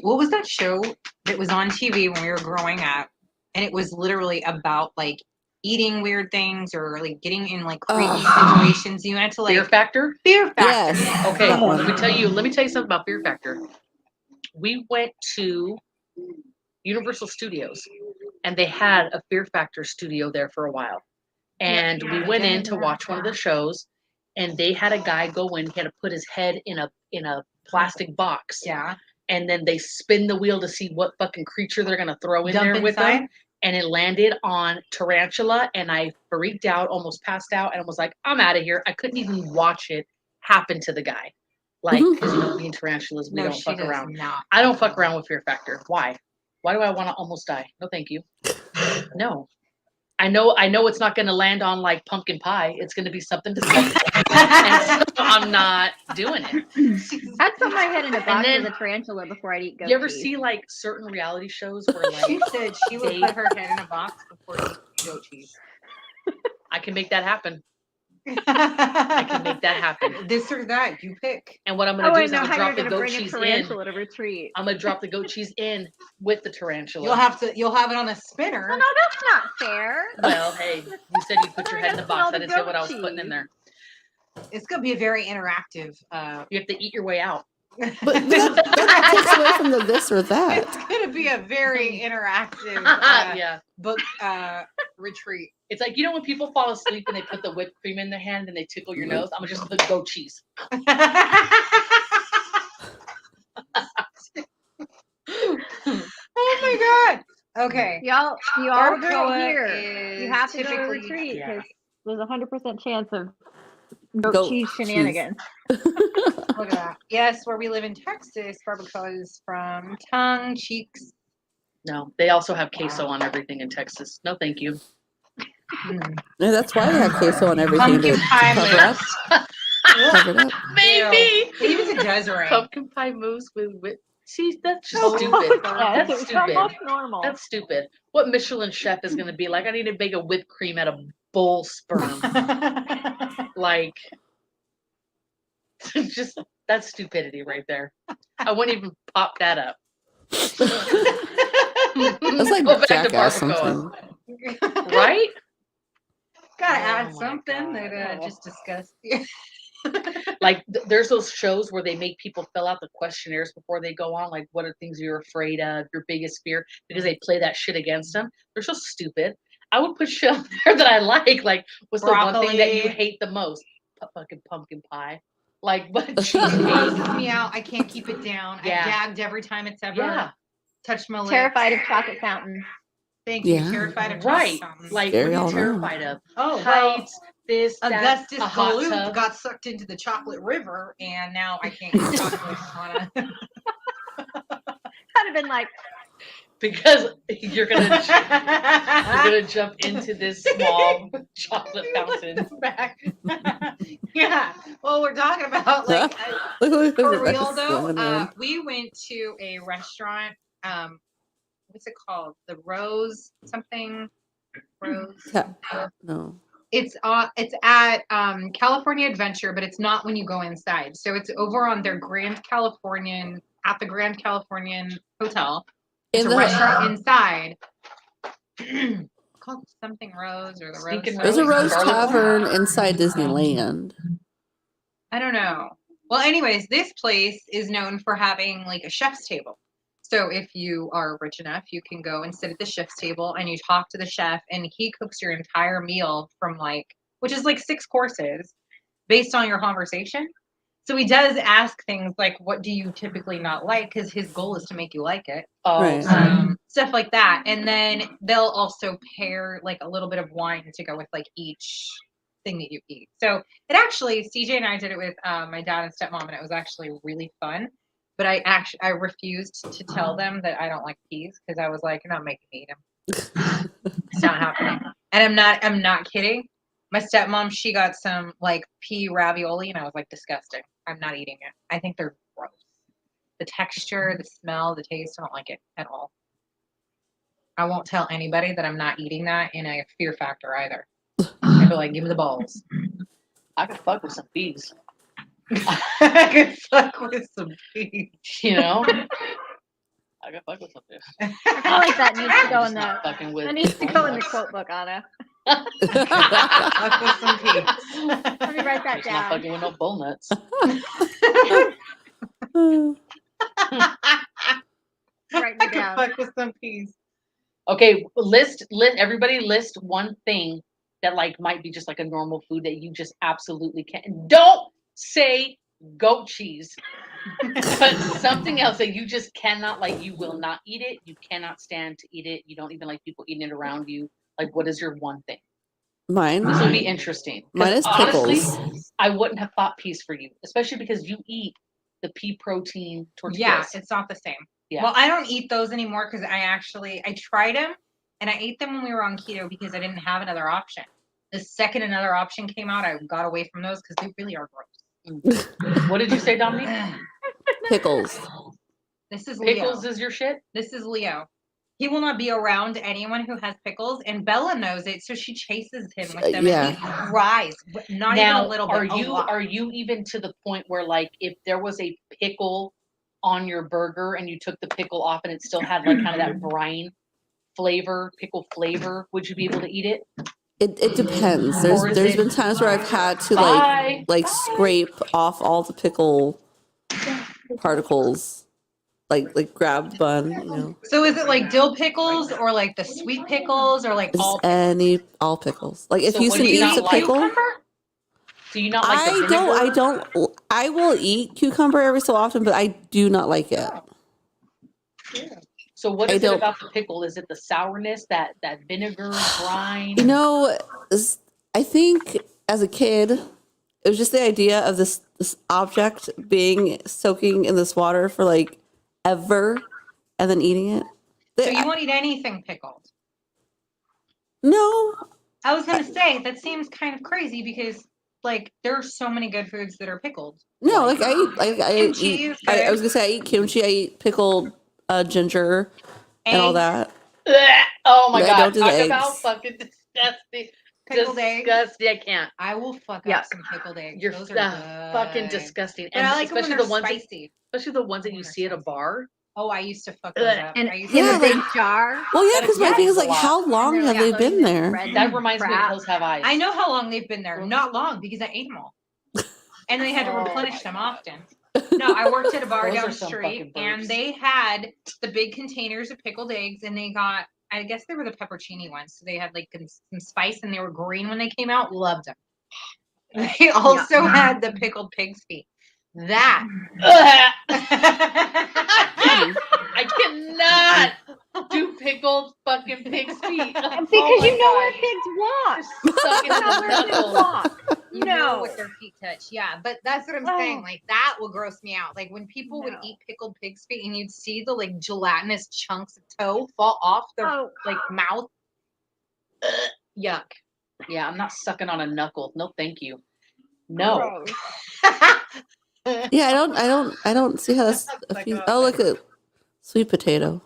What was that show that was on TV when we were growing up, and it was literally about like eating weird things or like getting in like creepy situations. You had to like Fear Factor? Fear Factor. Yes. Okay, That one. let me tell you something about Fear Factor. We went to Universal Studios and they had a Fear Factor studio there for a while. And we went in to watch one of the shows and they had a guy go in, he had to put his head in a plastic box. Yeah. And then they spin the wheel to see what fucking creature they're gonna throw in Dump there with inside? them. And it landed on tarantula and I freaked out, almost passed out, and was like, I'm out of here. I couldn't even watch it happen to the guy. Like, because being tarantulas, we don't she fuck does around. not. I don't fuck around with Fear Factor. Why? Why do I want to almost die? No, thank you. No. I know it's not going to land on like pumpkin pie. It's going to be something disgusting. And so I'm not doing it. I'd put my head in a box then- with a tarantula before I'd eat goat You ever cheese. see like certain reality shows where She like said she would put her head in a box before eating goat cheese. I can make that happen. I can make that happen. This or that, you pick. And what I'm going Oh, to do I is know I'm how going to you're drop the gonna goat bring a cheese in. tarantula to retreat. I'm going to drop the goat cheese in with the tarantula. You'll have it on a spinner. Well, no, that's not fair. Well, hey, you said you put your head in the box. I didn't say what I was putting in there. It's gonna be a very interactive. You have to eat your way out. But that takes away from the this or that. It's gonna be a very interactive Yeah. book retreat. It's like, when people fall asleep and they put the whipped cream in their hand and they tickle your nose, I'm going to just put goat cheese. Oh my god. Okay. You all do it Barbacoa here. is You have to go to typically- retreat yeah. because there's a 100% chance of goat Goat cheese cheese. shenanigans. Look at that. Yes, where we live in Texas, barbacoa is from tongue, cheeks. No, they also have queso on everything in Texas. No, thank you. Yeah, that's why they have queso on everything to Pumpkin pie cover up. mousse. Cover it up. Maybe. Even to Desiree. Pumpkin pie mousse with see, that's just Oh, stupid. yes, That's it's stupid. almost normal. That's stupid. What Michelin chef is gonna be like? I need to bake a whipped cream out of bull sperm. Like, just that's stupidity right there. I wouldn't even pop that up. That's like Go back to Jackass barbacoa. something. Right? Gotta Oh add my something God. that just disgusts you. Like there's those shows where they make people fill out the questionnaires before they go on, like what are things you're afraid of, your biggest fear, because they play that shit against them. They're so stupid. I would put shit on there that I like what's the one thing that you Broccoli. hate the most? Fucking pumpkin pie. Like what It cheesecake? grosses me out. I can't keep it down. Yeah. I gagged every time it's ever Yeah, touched my lips. Terrified of chocolate fountains. Thank you. Yeah. Terrified of right. chocolate fountains. Like Scary what are all you around. terrified of? Oh, well, Heights, this, that, Augustus a hot Gloop tub. got sucked into the chocolate river, and now I can't eat chocolate on a. Kind of been like, Because you're gonna jump into this small chocolate fountain. Back. Yeah. Well, we're talking about like for real though. We went to a restaurant. What's it called? The Rose something. Rose. No. It's at California Adventure, but it's not when you go inside. So it's over on their Grand Californian at the Grand Californian Hotel. It's In a the- restaurant inside. Called something Rose or the Stinking Rose. There's a Rose Garlic. Tavern inside Disneyland. I don't know. Well, anyways, this place is known for having like a chef's table. So if you are rich enough, you can go and sit at the chef's table and you talk to the chef and he cooks your entire meal from which is like 6 courses based on your conversation. So he does ask things like, what do you typically not like? Because his goal is to make you like it. Oh, Right. Stuff like that. And then they'll also pair like a little bit of wine to go with like each thing that you eat. So it actually, CJ and I did it with my dad and stepmom, and it was actually really fun. But I refused to tell them that I don't like peas because I was like, you're not making me eat them. It's not happening. And I'm not kidding. My stepmom, she got some like pea ravioli, and I was like, disgusting. I'm not eating it. I think they're gross. The texture, the smell, the taste, I don't like it at all. I won't tell anybody that I'm not eating that in a fear factor either. I'd be like, give me the balls. I could fuck with some peas. I could fuck with some peas. You know? I could fuck with some peas. I feel like that needs to go in the Fucking with that needs to go in the walnuts. quote book, Anna. Fuck with some peas. Let me write that Just not down. fucking with no bull nuts. Write I it could down. fuck with some peas. Okay, everybody list one thing that like might be just like a normal food that you just absolutely can't. Don't say goat cheese, but something else that you just cannot, like, you will not eat it. You cannot stand to eat it. You don't even like people eating it around you. Like, what is your one thing? Mine. This would be interesting. 'Cause Mine is honestly, pickles. I wouldn't have thought peas for you, especially because you eat the pea protein tortillas. Yeah, it's not the same. Yeah. Well, I don't eat those anymore because I tried them and I ate them when we were on keto because I didn't have another option. The second another option came out, I got away from those because they really are gross. What did you say, Dominique? Pickles. This is Leo. Pickles is your shit? This is Leo. He will not be around anyone who has pickles, and Bella knows it, so she chases him with them. Yeah. And he cries, but not Now, even a little bit. are you even to the point where, like, if there was a pickle on your burger and you took the pickle off and it still had like kind of that brine flavor, pickle flavor, would you be able to eat it? It depends. Or is There's it- been times where I've had to Bye. like scrape off all the pickle particles, like grab bun, you know. So is it like dill pickles or like the sweet pickles or like Just all? all pickles. Like if So Houston what do you eats a not like? pickle, Do you not like the I vinegar? don't. I will eat cucumber every so often, but I do not like it. So what I is it don't- about the pickle? Is it the sourness, that vinegar, brine? You know, I think as a kid, it was just the idea of this object being soaking in this water for like ever, and then eating it. So you won't eat anything pickled. No, I was gonna say that seems kind of crazy because like there are so many good foods that are pickled. No, like I eat, Kimchi is good. I was gonna say I eat kimchi. I eat pickled ginger and all Eggs, that. Blech. Oh my I god! don't do the Talk about eggs. fucking disgusting. Pickled eggs. Disgusting. I can't. I will fuck Yuck. up some pickled eggs. You're Those are fucking good. disgusting. But And I like them when especially they're the ones spicy. especially the ones that When you they're see at a spicy. bar. Oh, I used to fuck those up. And I used in Yeah, a big like- jar. Well, yeah, That because my thing is explains a like, lot. how long they're, have like, they coated been in there? red That reminds me of crap. Hills Have Eyes. I know how long they've been there. Not long because I ate them all. And they had to replenish them often. No, I worked at a bar Those down are the some street fucking and burps. they had the big containers of pickled eggs and they got, I guess they were the pepperoni ones. So they had like some spice and they were green when they came out. Loved them. They also had the pickled pig's feet. That. I cannot do pickled fucking pig's feet. Because Oh my you know where God. pigs walk. Just suck it You in know the where pigs knuckles. walk. You know No. what their feet touch. Yeah, but that's what I'm saying. Oh. Like that will gross me out. Like when people would No. eat pickled pig's feet and you'd see the like gelatinous chunks of toe fall off their Oh. like mouth. Yuck. Yeah, I'm not sucking on a knuckle. No, thank you. No. Gross. Yeah, I don't see how that's. Like that, Oh, look at sweet potato.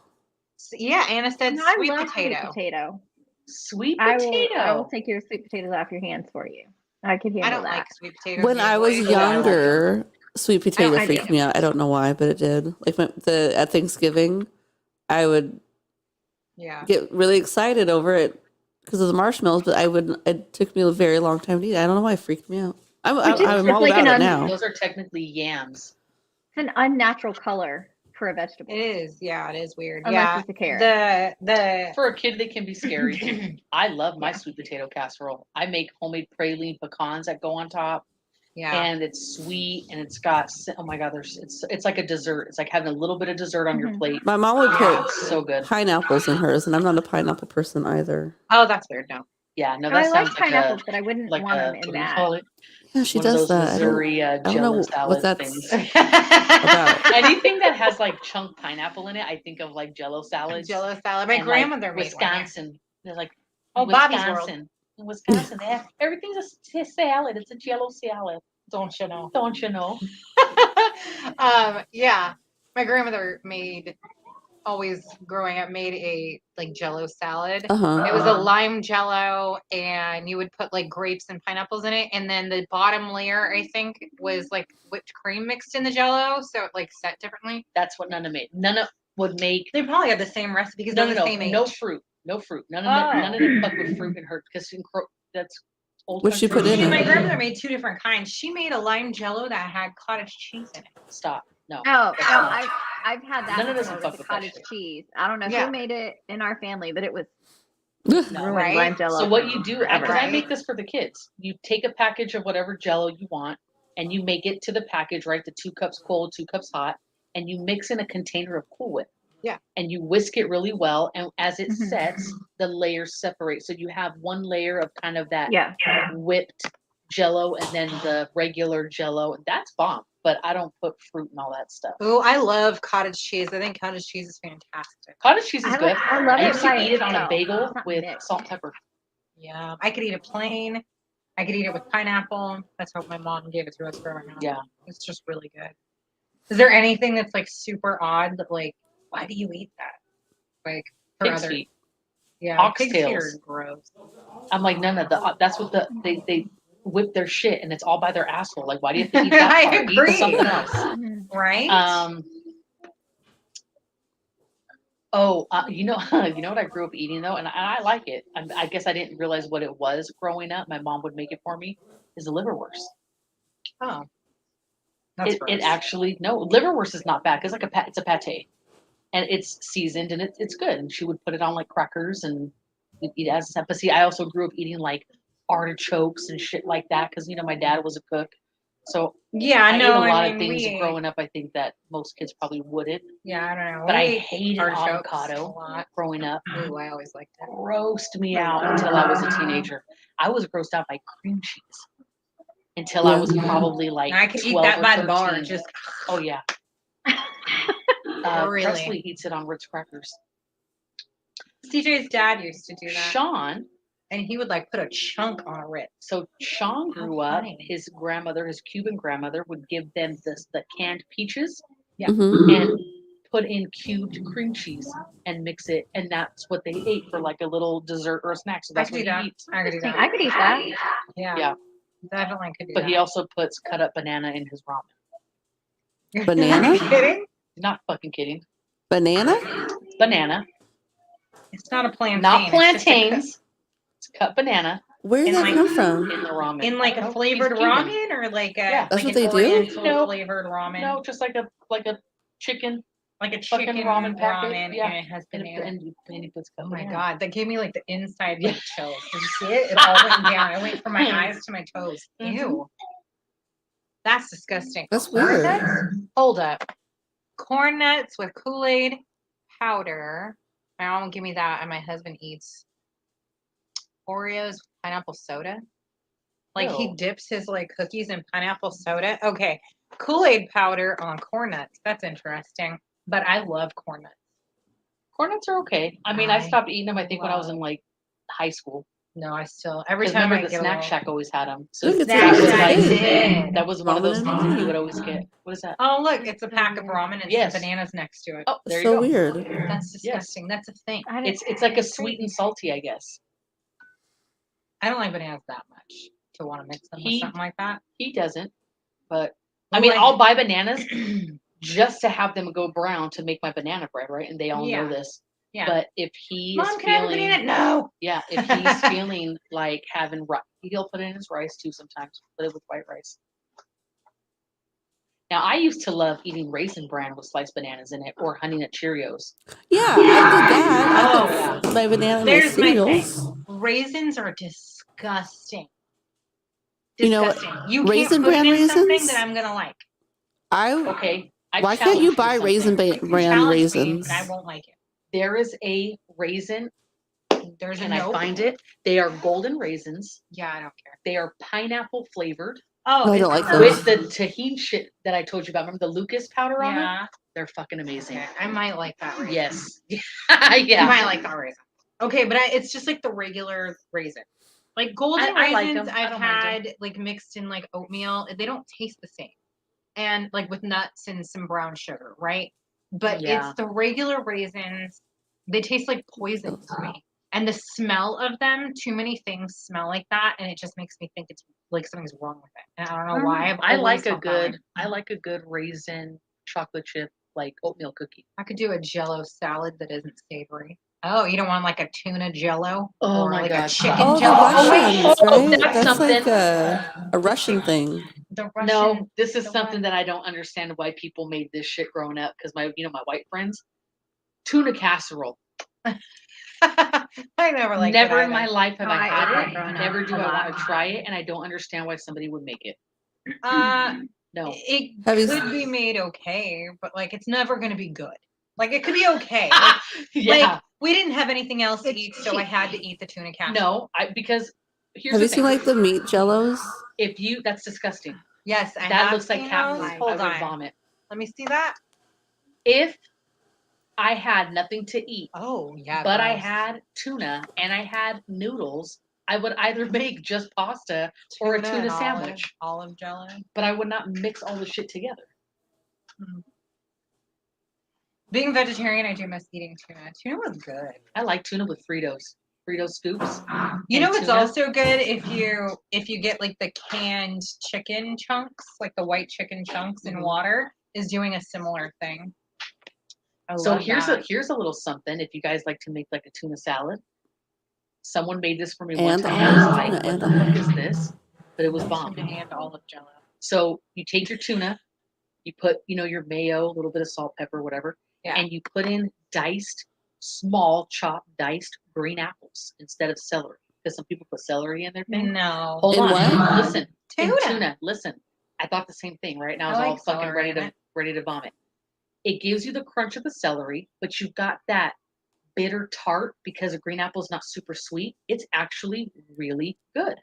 Yeah, Anna said No, I sweet love potato. sweet potato. Sweet I potato. will take your sweet potatoes off your hands for you. I could handle I don't that. like sweet potatoes. When I was usually. I like them. younger, sweet potato I freaked do. me out. I don't know why, but it did. Like at Thanksgiving, I would Yeah. get really excited over it because of the marshmallows, but it took me a very long time to eat. I don't know why it freaked me out. I'm It's all like about an it now. Those are technically yams. It's an unnatural color for a vegetable. It is. Yeah, it is weird. Unless yeah. it's a carrot. The For a kid, they can be scary. I love my sweet potato casserole. I make homemade praline pecans that go on top, yeah. and it's sweet and it's got oh my god, it's like a dessert. It's like having a little bit of dessert on your Mhm. plate. My mom would Yeah, put it's so good. pineapples in hers, and I'm not a pineapple person either. Oh, that's weird. No. Yeah, no, I that like sounds pineapples, like but I wouldn't a want them what in do you that. call it? Yeah, she One of does those that. Missouri I don't Jello know salad what that's things. about. Anything that has like chunk pineapple in it, I think of like Jello salads. Jello salad. My and, grandmother like, made Wisconsin. They're like Oh, Bobby's World. Wisconsin. In Wisconsin, everything's a salad. It's a Jello salad. one. Don't you know? Don't you know? Yeah. My grandmother always growing up made a like Jello salad. Uh huh. It was a lime Jello, and you would put like grapes and pineapples in it, and then the bottom layer I think was like whipped cream mixed in the Jello, so it like set differently. That's what Nana made. Nana would make They probably had the same recipe because they're the same age. no fruit, no fruit. None of the fuck with fruit in her because that's old. What'd she country. put in See, it? my grandmother made two different kinds. She made a lime Jello that had cottage cheese in it. Stop. No. Oh, That's no, not- I've had that None of us before would with the fuck with that cottage shit. cheese. I don't know Yeah. who made it in our family, but it was No. ruined Right? lime jello. So what you do, because I Right. make this for the kids, you take a package of whatever Jello you want, and you make it to the package, right? The 2 cups cold, 2 cups hot, and you mix in a container of Cool Whip. Yeah. And you whisk it really well, and as it Mhm. sets, the layers separate. So you have one layer of kind of that Yeah. whipped Jello, and then the regular Jello. That's bomb. But I don't put fruit and all that stuff. Oh, I love cottage cheese. I think cottage cheese is fantastic. Cottage cheese is I good. love I it used to by eat it on a itself. bagel It's not with mixed. salt and pepper. Yeah, I could eat it plain. I could eat it with pineapple. That's what my mom gave it to us growing up. Yeah. It's just really good. Is there anything that's like super odd that like, why do you eat that? Like for Pig's other, feet. yeah, pig's feet are Oxtails. gross. I'm like, none of the. That's what they whip their shit, and it's all by their asshole. Like, why do you have to eat that I part? agree. Eat something else. Mhm. Right? You know, you know what I grew up eating though, and I like it. I guess I didn't realize what it was growing up. My mom would make it for me. Is a liverwurst. Oh, that's It gross. actually no liverwurst is not bad because it's a pate, and it's seasoned and it's good. And she would put it on like crackers and we'd eat it as a snack. But see, I also grew up eating like artichokes and shit like that because you know my dad was a cook, so Yeah, I ate no, a lot I of mean, things we growing up. I think that most kids probably wouldn't. yeah, I don't know. But I We ate hated artichokes a avocado lot. growing up. Ooh, I always liked it. Grossed me out until I was a teenager. I was grossed out by cream cheese until I Yeah. was probably like And I could eat 12 that or by the bar. 13. Just Oh yeah. Really? Presley eats it on Ritz crackers. CJ's dad used to do that. Sean and he would like put a chunk on a Ritz. So Sean How grew up. funny. His grandmother, his Cuban grandmother, would give them the canned peaches Yeah. Mhm. and put in cubed cream cheese and mix it, and that's what they ate for like a little dessert or a snack. So that's I could what do he that. eats. I could do Interesting. that. I could eat that. Yeah. Yeah. Definitely could do But that. he also puts cut up banana in his ramen. Banana? Are you kidding? Not fucking kidding. Banana? Banana, It's not a plantain. not it's just a cut- plantains. It's cut banana Where did And that like- come from? in the ramen. in like I don't a know, flavored he's Cuban. ramen or like a Yeah. That's like what an they do? Oriental No. flavored ramen. No, just like a chicken like a fucking chicken ramen packet, ramen yeah. and it has and, banana. and he puts cut Oh my banana. god, that gave me like the inside Yeah. like chills. Did you see it? It all went down. It went from my eyes to my toes. Mhm. Ew. That's disgusting. That's Corn weird. nuts? Hold up. Corn nuts with Kool-Aid powder. My mom will give me that, and my husband eats Oreos with pineapple soda. Like he Ew. dips his like cookies in pineapple soda. Okay. Kool-Aid powder on corn nuts. That's interesting. But I love corn nuts. Corn nuts are okay. I mean, I I stopped eating them. I think when I was in love- like high school. No, I still every Because time remember I the get Snack a little... Shack always had them. So Look, it's Snack a- it's a Shack thing. did. that was one of those Ramen things that and you would always get. What is that? Oh look, it's a pack of ramen and Yes. some bananas next to it. Oh, there so you go. weird. That's disgusting. That's a thing. I didn't- It's like a it's sweet crazy. and salty, I guess. I don't like bananas that much to want to mix them with He- something like that. He doesn't, but I Ooh, mean, I- I'll buy bananas just to have them go brown to make my banana bread, right? And they all Yeah. know this. Yeah. But if he Mom, is can I have a feeling, banana? No. yeah, if he's feeling like having rice, he'll put it in his rice too sometimes. Put it with white rice. Now, I used to love eating Raisin Bran with sliced bananas in it, or Honey Nut Cheerios. Yeah, I did that. Oh, I put my banana in my There's my thing. cereals. Raisins are disgusting. You know what? Disgusting. You Raisin can't put Bran it in something raisins? that I'm gonna like. Okay. I Why can't you challenge buy something. Raisin You can Bran challenge me, raisins? but I won't like it. There is a raisin. There's a Can I nope. find it? They are golden raisins. Yeah, I don't care. They are pineapple flavored Oh, No, I is don't it like the- those. with the tahini shit that I told you about. Remember the Lucas powder on it? Yeah. They're fucking amazing. Okay, I might like that raisin. Yes. I yeah. might like that raisin. Okay, but it's just like the regular raisin. Like golden I like raisins, 'em. I I've don't mind had like mixed in like oatmeal. They don't taste the same, and like with nuts and some brown sugar, right? But Yeah. it's the regular raisins. They taste like poison to me, and the smell of them. Too many things smell like that, and it just makes me think it's like something's wrong with it. And I don't know why. I've I always like a felt that way. good I like a good raisin chocolate chip like oatmeal cookie. I could do a Jello salad that isn't savory. Oh, you don't want like a tuna Jello? Oh or my like God. a chicken Oh, the Jello? Russians, oh, right? that's That's like something. a Russian thing. The Russian. No, this is the something one- that I don't understand why people made this shit growing up because my white friends tuna casserole. I never liked Never it in my either. life have Oh, I I ate had that it. growing up Never do a I lot. want to try it, and I don't understand why somebody would make it. No. It Have you- could be made okay, but like it's never gonna be good. Like it could be okay. Like, yeah. like, we didn't have anything else to It's eat, so I cheap. had to eat the tuna casserole. No, because here's Have the you thing. seen like the meat jellos? If you that's disgusting. Yes, I That have looks like seen cat those. food. I Hold would on. vomit. Let me see that. If I had nothing to eat, Oh yeah. but I gross. had tuna and I had noodles, I would either make just pasta or a and tuna sandwich. Olive Jello. But I would not mix all the shit together. Being vegetarian, I do miss eating tuna. Tuna was good. I like tuna with Fritos. Frito scoops. You know And what's tuna. also good if you get like the canned chicken chunks, like the white chicken chunks in Mhm. water, is doing a similar thing. I So love that. here's a little something if you guys like to make like a tuna salad. Someone made this for me one And time. I was olive, like, tuna what and the fuck olive. is this? But it was bomb. Tuna and olive Jello. So you take your tuna, you put, your mayo, a little bit of salt, pepper, whatever, Yeah. and you put in small chopped diced green apples instead of celery. Because some people put celery in their thing. No. Hold In on. what? Listen. In Tuna. tuna. Listen. I thought the same thing, right? Now I I was all like fucking celery in it. ready to vomit. It gives you the crunch of the celery, but you've got that bitter tart because a green apple is not super sweet. It's actually really good.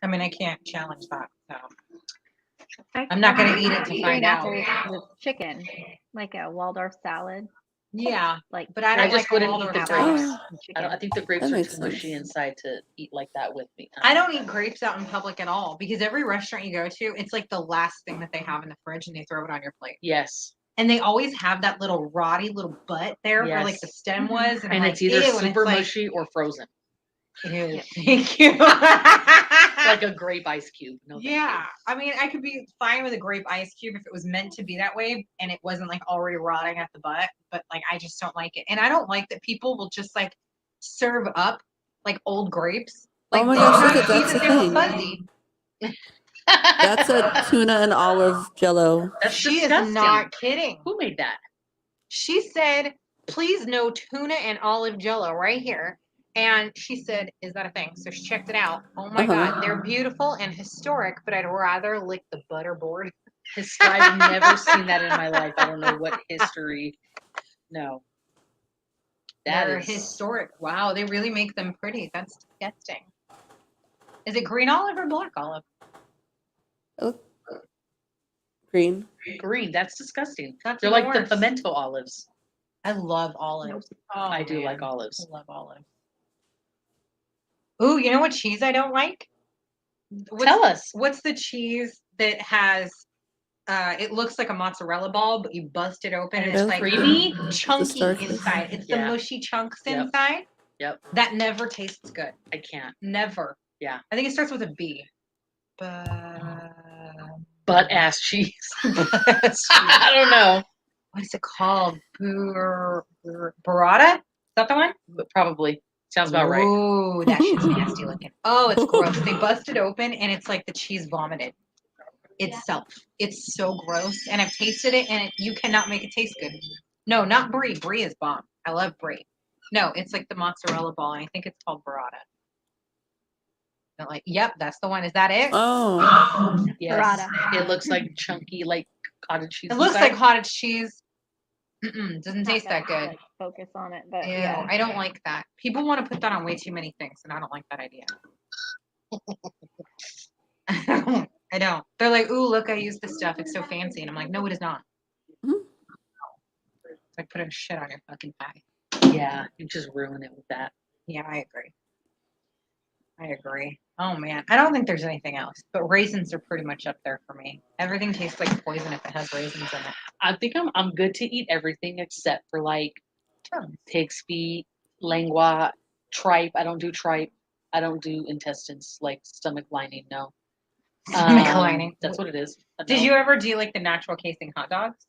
I mean, I can't challenge that. So. I- I'm not gonna I eat it to green find out. apples with chicken, like a Waldorf salad. Yeah, Like, but I I don't just like wouldn't all eat the the grapes. grapes. I think the grapes That are makes too mushy sense. inside to eat like that with me. I don't eat grapes out in public at all because every restaurant you go to, it's like the last thing that they have in the fridge and they throw it on your plate. Yes. And they always have that little rotty little butt there where like the Yes. stem was. And, And I'm it's like, either ew, and super it's like, mushy or frozen. ew, thank you. Like a grape ice cube. No, thank you. Yeah, I mean, I could be fine with a grape ice cube if it was meant to be that way and it wasn't like already rotting at the butt, but like I just don't like it. And I don't like that people will just like serve up like old grapes. Like Oh my they gosh, did look not at see that's that the they were thing. fuzzy. That's a tuna and olive jello. That's She disgusting. is not kidding. Who made that? She said, please no tuna and olive jello right here. And she said, is that a thing? So she checked it out. Oh my God, they're beautiful and historic, but I'd rather lick the butterboard. I've never seen that in my life. I don't know what history. No. They're That is historic. Wow, they really make them pretty. That's disgusting. Is it green olive or black olive? Green. green. That's disgusting. That's They're even like the worse. pimento olives. I love olives. Oh, I do like man. olives. I love olives. Ooh, you know what cheese I don't like? Tell us. What's the cheese that has it looks like a mozzarella ball, but you bust it open and it's It's like creamy? chunky starfish. inside. It's the Yeah. mushy chunks Yep. inside. Yep. That never tastes good. I can't. Never. Yeah. I think it starts with a B. Butt ass cheese. I don't know. What is it called? Burrata? Is that the one? But probably. Sounds about right. Ooh, that shit's nasty looking. Oh, it's gross. They bust it open and it's like the cheese vomited itself. It's so gross. And I've tasted it and you cannot make it taste good. No, not brie. Brie is bomb. I love brie. No, it's like the mozzarella ball and I think it's called burrata. I'm like, yep, that's the one. Is that it? Oh, Yes. Burrata. It looks like chunky, like cottage cheese. It looks inside. like cottage cheese. Doesn't Not taste that gonna, good. like, focus on it, but Ew, yeah. I don't like that. People want to put that on way too many things, and I don't like that idea. I don't. They're like, ooh, look, I used this stuff. It's so fancy. And I'm like, no, it is not. Mhm. It's like putting shit on your fucking pie. Yeah, you just ruin it with that. Yeah, I agree. I agree. Oh, man. I don't think there's anything else, but raisins are pretty much up there for me. Everything tastes like poison if it has raisins in it. I think I'm good to eat everything except for like pig's feet, lingua, tripe. I don't do tripe. I don't do intestines, like stomach lining. No. Stomach lining. That's what it is. Did No. you ever do like the natural casing hot dogs?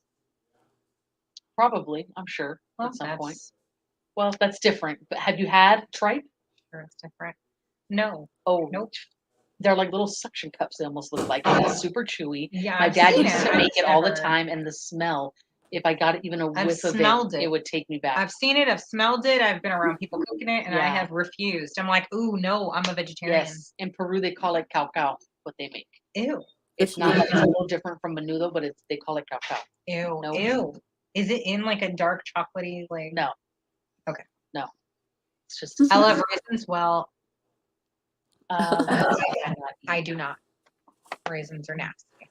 Probably. I'm sure Well, at some point. that's Well, that's different. But have you had tripe? sure it's different. No. Oh, Nope. They're like little suction cups. They almost look like. And it's super chewy. Yeah, My I've dad seen used to I've make it all the never- time, and the smell. If I got even a I've whiff of smelled it, it. it would take me back. I've seen it. I've smelled it. I've been around people cooking it, and I Yeah. have refused. I'm like, ooh, no, I'm a vegetarian. Yes, in Peru they call it cacao. What they make. Ew, It's not. It's a little different from menudo, but it's they call it cacao. ew, No. ew. Is it in like a dark chocolatey like? No. Okay. No. It's just. I love raisins. Well, Uh, I do not. Raisins are nasty.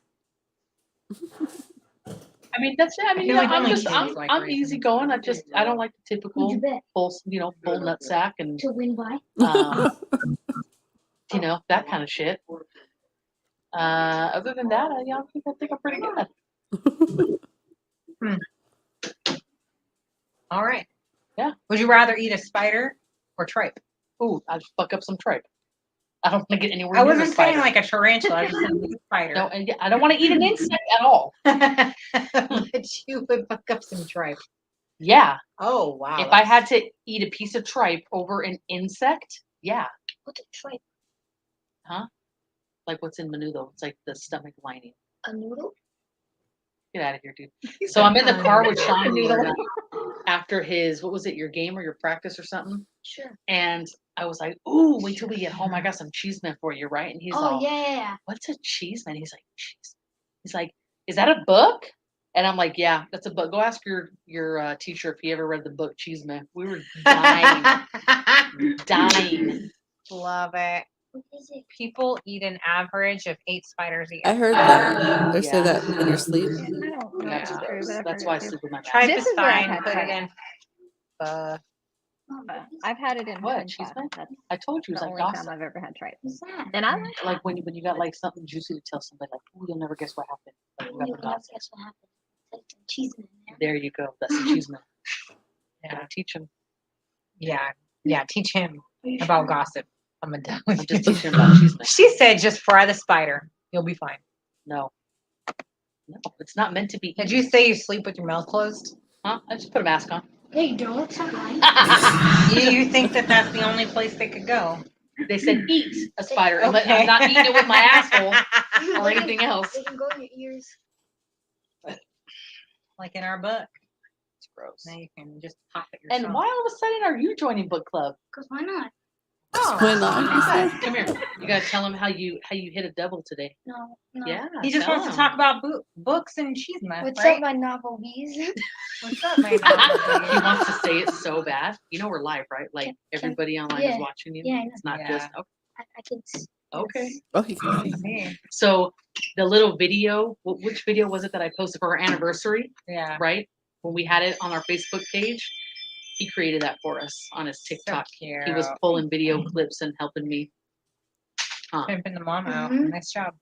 I mean that's it. I mean feel like I'm only just kids I'm like I'm raisins. easy going. I don't like the typical Who'd you bet? full nut sack and To win by? that kind of shit. Other than that, I think I'm pretty good. All right. Yeah. Would you rather eat a spider or tripe? Ooh, I'd fuck up some tripe. I don't want to get anywhere I near wasn't a spider. saying like a tarantula. I just said like a spider. No, and I don't want to eat an insect at all. But you would fuck up some tripe. Yeah. Oh wow. If I had to eat a piece of tripe over an insect, yeah. What's a tripe? Like what's in menudo? It's like the stomach lining. A noodle? Get out of here, dude. So I'm in the car with Sean Noodle. after his, what was it, your game or your practice or something? Sure. And I was like, ooh, wait till we get home. I got some cheese man for you, right? And he's all, yeah. what's a cheese man? He's like, cheese. He's like, is that a book? And I'm like, yeah, that's a book. Go ask your teacher if he ever read the book Cheese Man. We were dying. Dying. Love it. People eat an average of 8 spiders a year. I heard that. They say Yeah. that in your sleep. I don't know if That's that's true, gross. but I've That's heard why I it too. sleep with my mask. Tripe This is is where I've fine. had Put tripe. it in. I've had it in What, punch cheese class. man? That's I told you, the it's like only time gossip. I've ever had tripe. And I like Like when you got like something juicy to tell somebody, like, oh, you'll never guess what happened. Like, you got the gossip. There you go. That's the cheese man. Yeah. Gotta teach him. Yeah. Teach him about gossip. I'm done I'm with you. just teaching him about cheese man. She said, just fry the spider. You'll be fine. No. No, it's not meant to be Did eaten. you say you sleep with your mouth closed? Huh? I just put a mask on. They don't. Stop lying. You think that that's the only place they could go? They said eat a spider. I'm not eating it with my asshole or anything else. They can go in your ears. Like in our book. It's gross. Now you can just pop it yourself. And why all of a sudden are you joining book club? Cause why not? Oh, Why not? You said? Come here. You gotta tell him how you hit a double today. No. Yeah. he just tell wants to him. talk about books and cheese mess, What's right? up, my novel bees? What's up, my He dog? wants to say it so bad. You know we're live, right? Like everybody online is yeah. watching you. Yeah, I know. It's not Yeah. just I can. okay. Oh, he can see. See? So the little video, which video was it that I posted for our anniversary? Yeah. Right when we had it on our Facebook page, he created that for us on his TikTok. cute. He was pulling video clips and helping me. Pimping the mom out. Mhm. Nice job.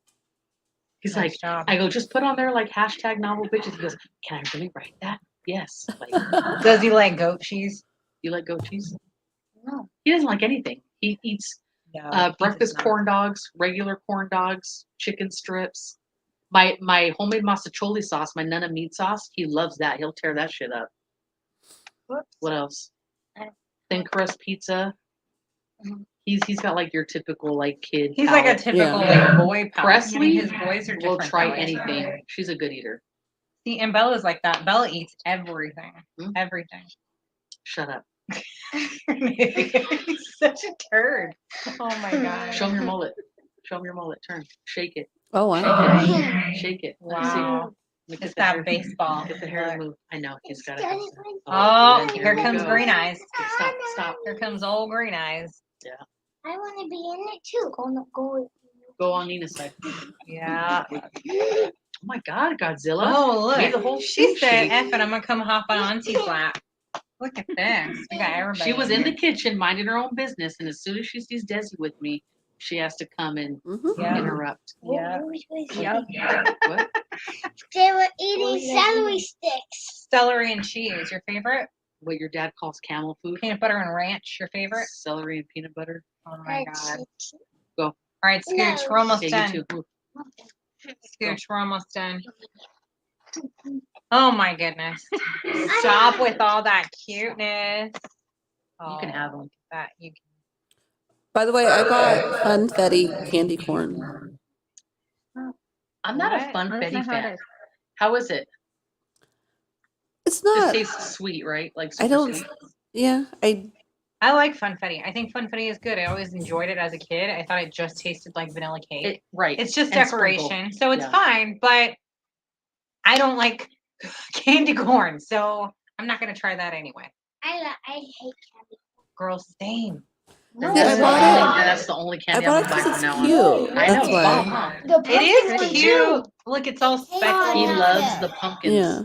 He's Nice like, job. I go, just put on there like hashtag novel bitches. He goes, can I really write that? Yes. Like, Does he like goat cheese? you like goat cheese? No. He doesn't like anything. He eats No. he does breakfast not. corn dogs, regular corn dogs, chicken strips. My homemade masticholi sauce, my Nana meat sauce, he loves that. He'll tear that shit up. Whoops. What else? I- Thin crust pizza. Mhm. He's got like your typical like kid. He's like a palate. typical Yeah. like boy palate. Presley His boys are will different. try though, isn't anything. She's a good eater. See, and Bella's like that. Bella eats everything. Hmm? Everything. Shut up. He's such a turd. Oh my god. Show him your mullet. Show him your mullet. Turn. Shake it. Oh, wow. Shake it. Let me see. Wow. Let me It's get the that hair- baseball. Get the hair to Look. move. I know he's got Daddy, it. Oh, here here we comes go. Green Eyes. Stop. Stop. Here comes old Green Eyes. I want to be in it too. Go. Go on Nina's side. Yeah. Oh my God, Godzilla. Oh, Made the look. whole She thing said, shake. F it, I'm going to come hop on Auntie's lap. Look at this. We got everybody. She was in the here. kitchen minding her own business, and as soon as she sees Desi with me, she has to come and Mhm. Yeah. interrupt. Yeah. What? They were eating celery sticks. Celery and cheese, your favorite? What your dad calls camel food? Peanut butter and ranch, your favorite? Celery and peanut butter. Oh my god. Go. All right, Scooch, No. we're almost Yeah, done. you too. Move. Scooch, we're almost done. Oh my goodness. Stop with all that cuteness. You can have Oh, them. that you can. By the way, I got Funfetti candy corn. I'm not a What? Funfetti Let us know how it fan. is. How is it? It's It not. tastes sweet, right? Like I super don't. sweet. Yeah, I like Funfetti. I think Funfetti is good. I always enjoyed it as a kid. I thought it just tasted like vanilla cake. Right. It's just And sprinkle. decoration, so it's Yeah. fine. But I don't like candy corn, so I'm not gonna try that anyway. I hate candy. Girl, same. Then Yeah, that's, I the bought only, it. then that's the only I candy bought I'm it gonna buy because from it's now cute. on. I That's know, why. bomb, huh? The It is pumpkin one, cute. Look, it's all He speckly. He Yeah. loves the pumpkins. Yeah.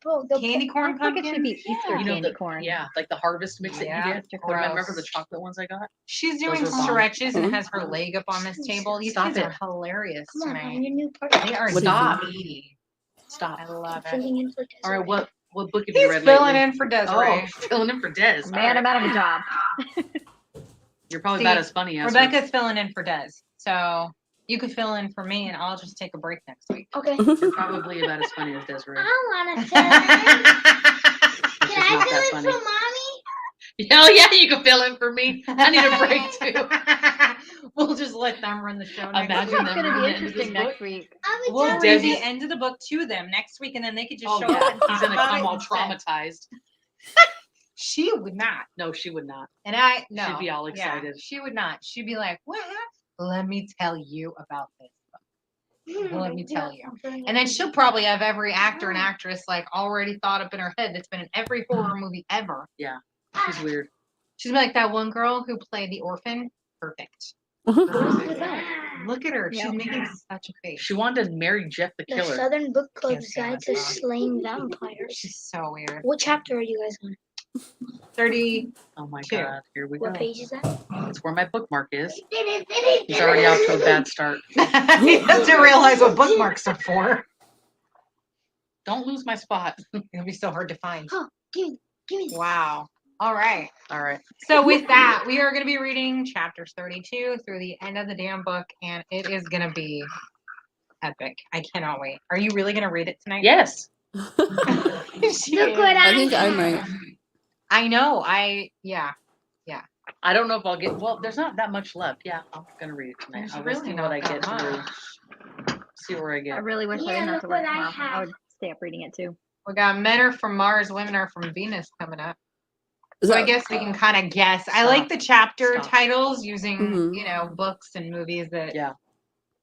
Bro, the Candy corn I think it should be pumpkins. Easter You know candy the corn. yeah, like the harvest mix that Yeah, you get. Remember gross. the chocolate ones I got? She's Those doing are bomb. stretches and Mhm. has her leg up on this table. These Stop kids it. are hilarious Come on, tonight. I'm your new partner. They are What do you not think? eating. Stop. I love it. Filling in for All right, Desiree. what book have you He's read filling lately? in for Desiree. Oh, filling in for Des. Man, All I'm right. out of a job. You're probably See, about as funny as her. Rebecca's filling in for Des. So you could fill in for me and I'll just take a break next week. Okay. You're probably about as funny as Desiree. I want to fill in. Which Can is I not fill that in funny. for mommy? Hell yeah, you can fill in for me. I need a break too. We'll just let them run the show. Next Imagine week. It's them gonna reading be the end of this interesting book. next week. I'm We'll a do Desi- the end of the book to them next week, and then they could just Oh show up yeah, and he's talk gonna about come it all instead. traumatized. She would not, No, she would not. and I no. She'd be all Yeah, excited. she would not. She'd be like, "What? Let me tell you about this book." Let me tell you. And then she'll probably have every actor and actress like already thought up in her head that's been in every horror movie ever. She's weird. She's like that one girl who played the orphan. Perfect. What was that? Look at her. She's Yep. making such a face. She wanted to marry Jeff the The Killer. Southern Book Can't Club's stand Guide that to dog. Slaying Vampires. She's so weird. What chapter are you guys on? 30. Oh my Two. god, here we go. What page is that? That's where my bookmark is. He's already off to a bad start. He doesn't realize what bookmarks are for. Don't lose my spot. It'll be so hard to find. Oh, give me. Wow. All right. All right. So with that, we are going to be reading chapters 32 through the end of the damn book, and it is going to be epic. I cannot wait. Are you really going to read it tonight? Yes. She Look is. what I think I'm have. right. I know. Yeah. I don't know if I'll get. Well, there's not that much left. Yeah, I'm gonna read it tonight. There's I'll really see not what I that get through. much. See where I I get. really wish I Yeah, didn't have look to work what I tomorrow. have. I would stay up reading it too. We got men are from Mars, women are from Venus coming up. Is So I that- guess we can kind of guess. I Stop. like the chapter Stop. titles using, Mhm. books and movies that Yeah.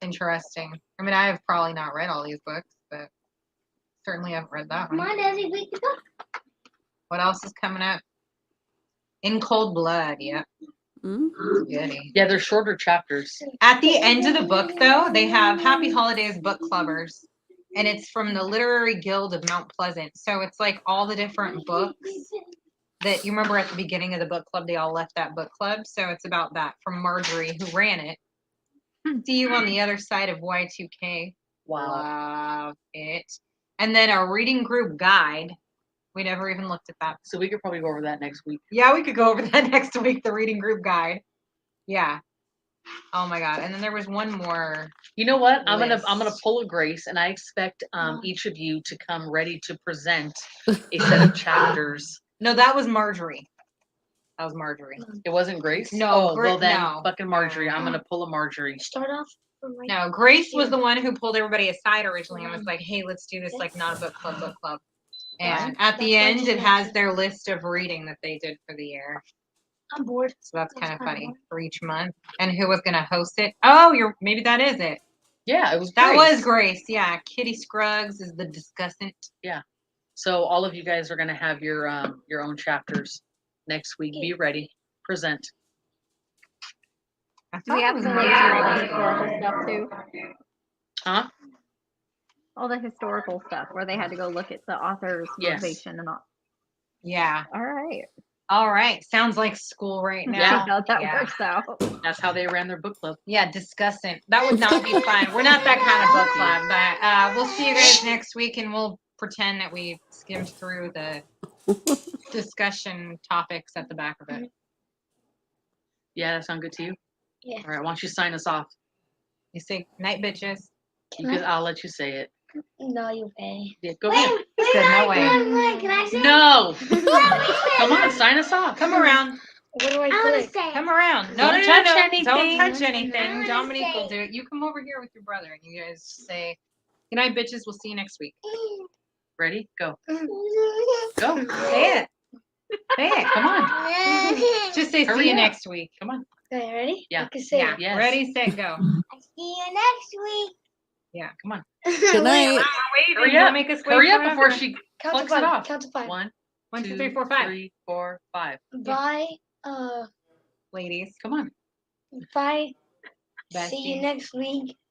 interesting. I mean, I have probably not read all these books, but certainly haven't read that Come one. on, Desi, wake up. What else is coming up? In Cold Blood, yeah. Mm? Goody. Yeah, they're shorter chapters. At the end of the book, though, they have Happy Holidays Book Clubbers, and it's from the Literary Guild of Mount Pleasant. So it's like all the different books that you remember at the beginning of the book club, they all left that book club. So it's about that from Marjorie, who ran it. See you on the other side of Y2K. Wow. Love it. And then a reading group guide. We never even looked at that. So we could probably go over that next week. Yeah, we could go over that next week, the reading group guide. Yeah. Oh my god. And then there was one more. You know what? I'm gonna List. pull a Grace, and I expect each of you to come ready to present a set of chapters. No, that was Marjorie. That was Marjorie. It wasn't Grace. No, Oh, well then, no. fucking Marjorie. I'm gonna pull a Marjorie. Start off from right No, Grace was the one who pulled everybody aside originally and was like, hey, let's do this like not a book club, book club. And at the That's end, what it she has said. their list of reading that they did for the year. I'm bored. So that's That's kind of kinda funny boring. for each month. And who was going to host it? Oh, maybe that is it. Yeah, it was. That Grace. was Grace. Yeah. Kitty Scruggs is the discussant. So all of you guys are gonna have your own chapters next week. Be ready. Present. I Do thought we it have was to Grace. like read the historical stuff too? Huh? All the historical stuff where they had to go look at the author's Yes. motivation and all. Yeah. All right. All right. Sounds like school right See now. how that Yeah. works out. That's how they ran their book club. Yeah, discussant. That would not be fun. We're not that kind of book club, but we'll see you guys next week, and we'll pretend that we skimmed through the discussion topics at the back of it. Yeah, that sound good to you? Yeah. All right. Why don't you sign us off? You say night, bitches. I'll let you say it. No, you pay. Yeah, go ahead. Good, no way. Can I say? No. Come on, sign us off. Come around. What do I I want click? to say. Come around. No, Don't no, touch no, no. anything. Don't touch I anything. wanna Dominique will say. do it. You come over here with your brother, and you guys say, "Good night, bitches. We'll see you next week." Ready? Go. Go. Say it. Say it. Come on. Just say, Hurry "See you up. next week." Come on. Okay, ready? Yeah. I can say Yeah. it. Yes. Ready, set, go. I see you next week. Yeah. Come on. Good night. Wait, Hurry don't up. make us wait Hurry up forever. before she Count plucks to it five. off. Count to five. 1, 1, 2, 2, 3, 4, 5. 3, 4, 5. Bye. Ladies, Come on. Bye. besties. See you next week.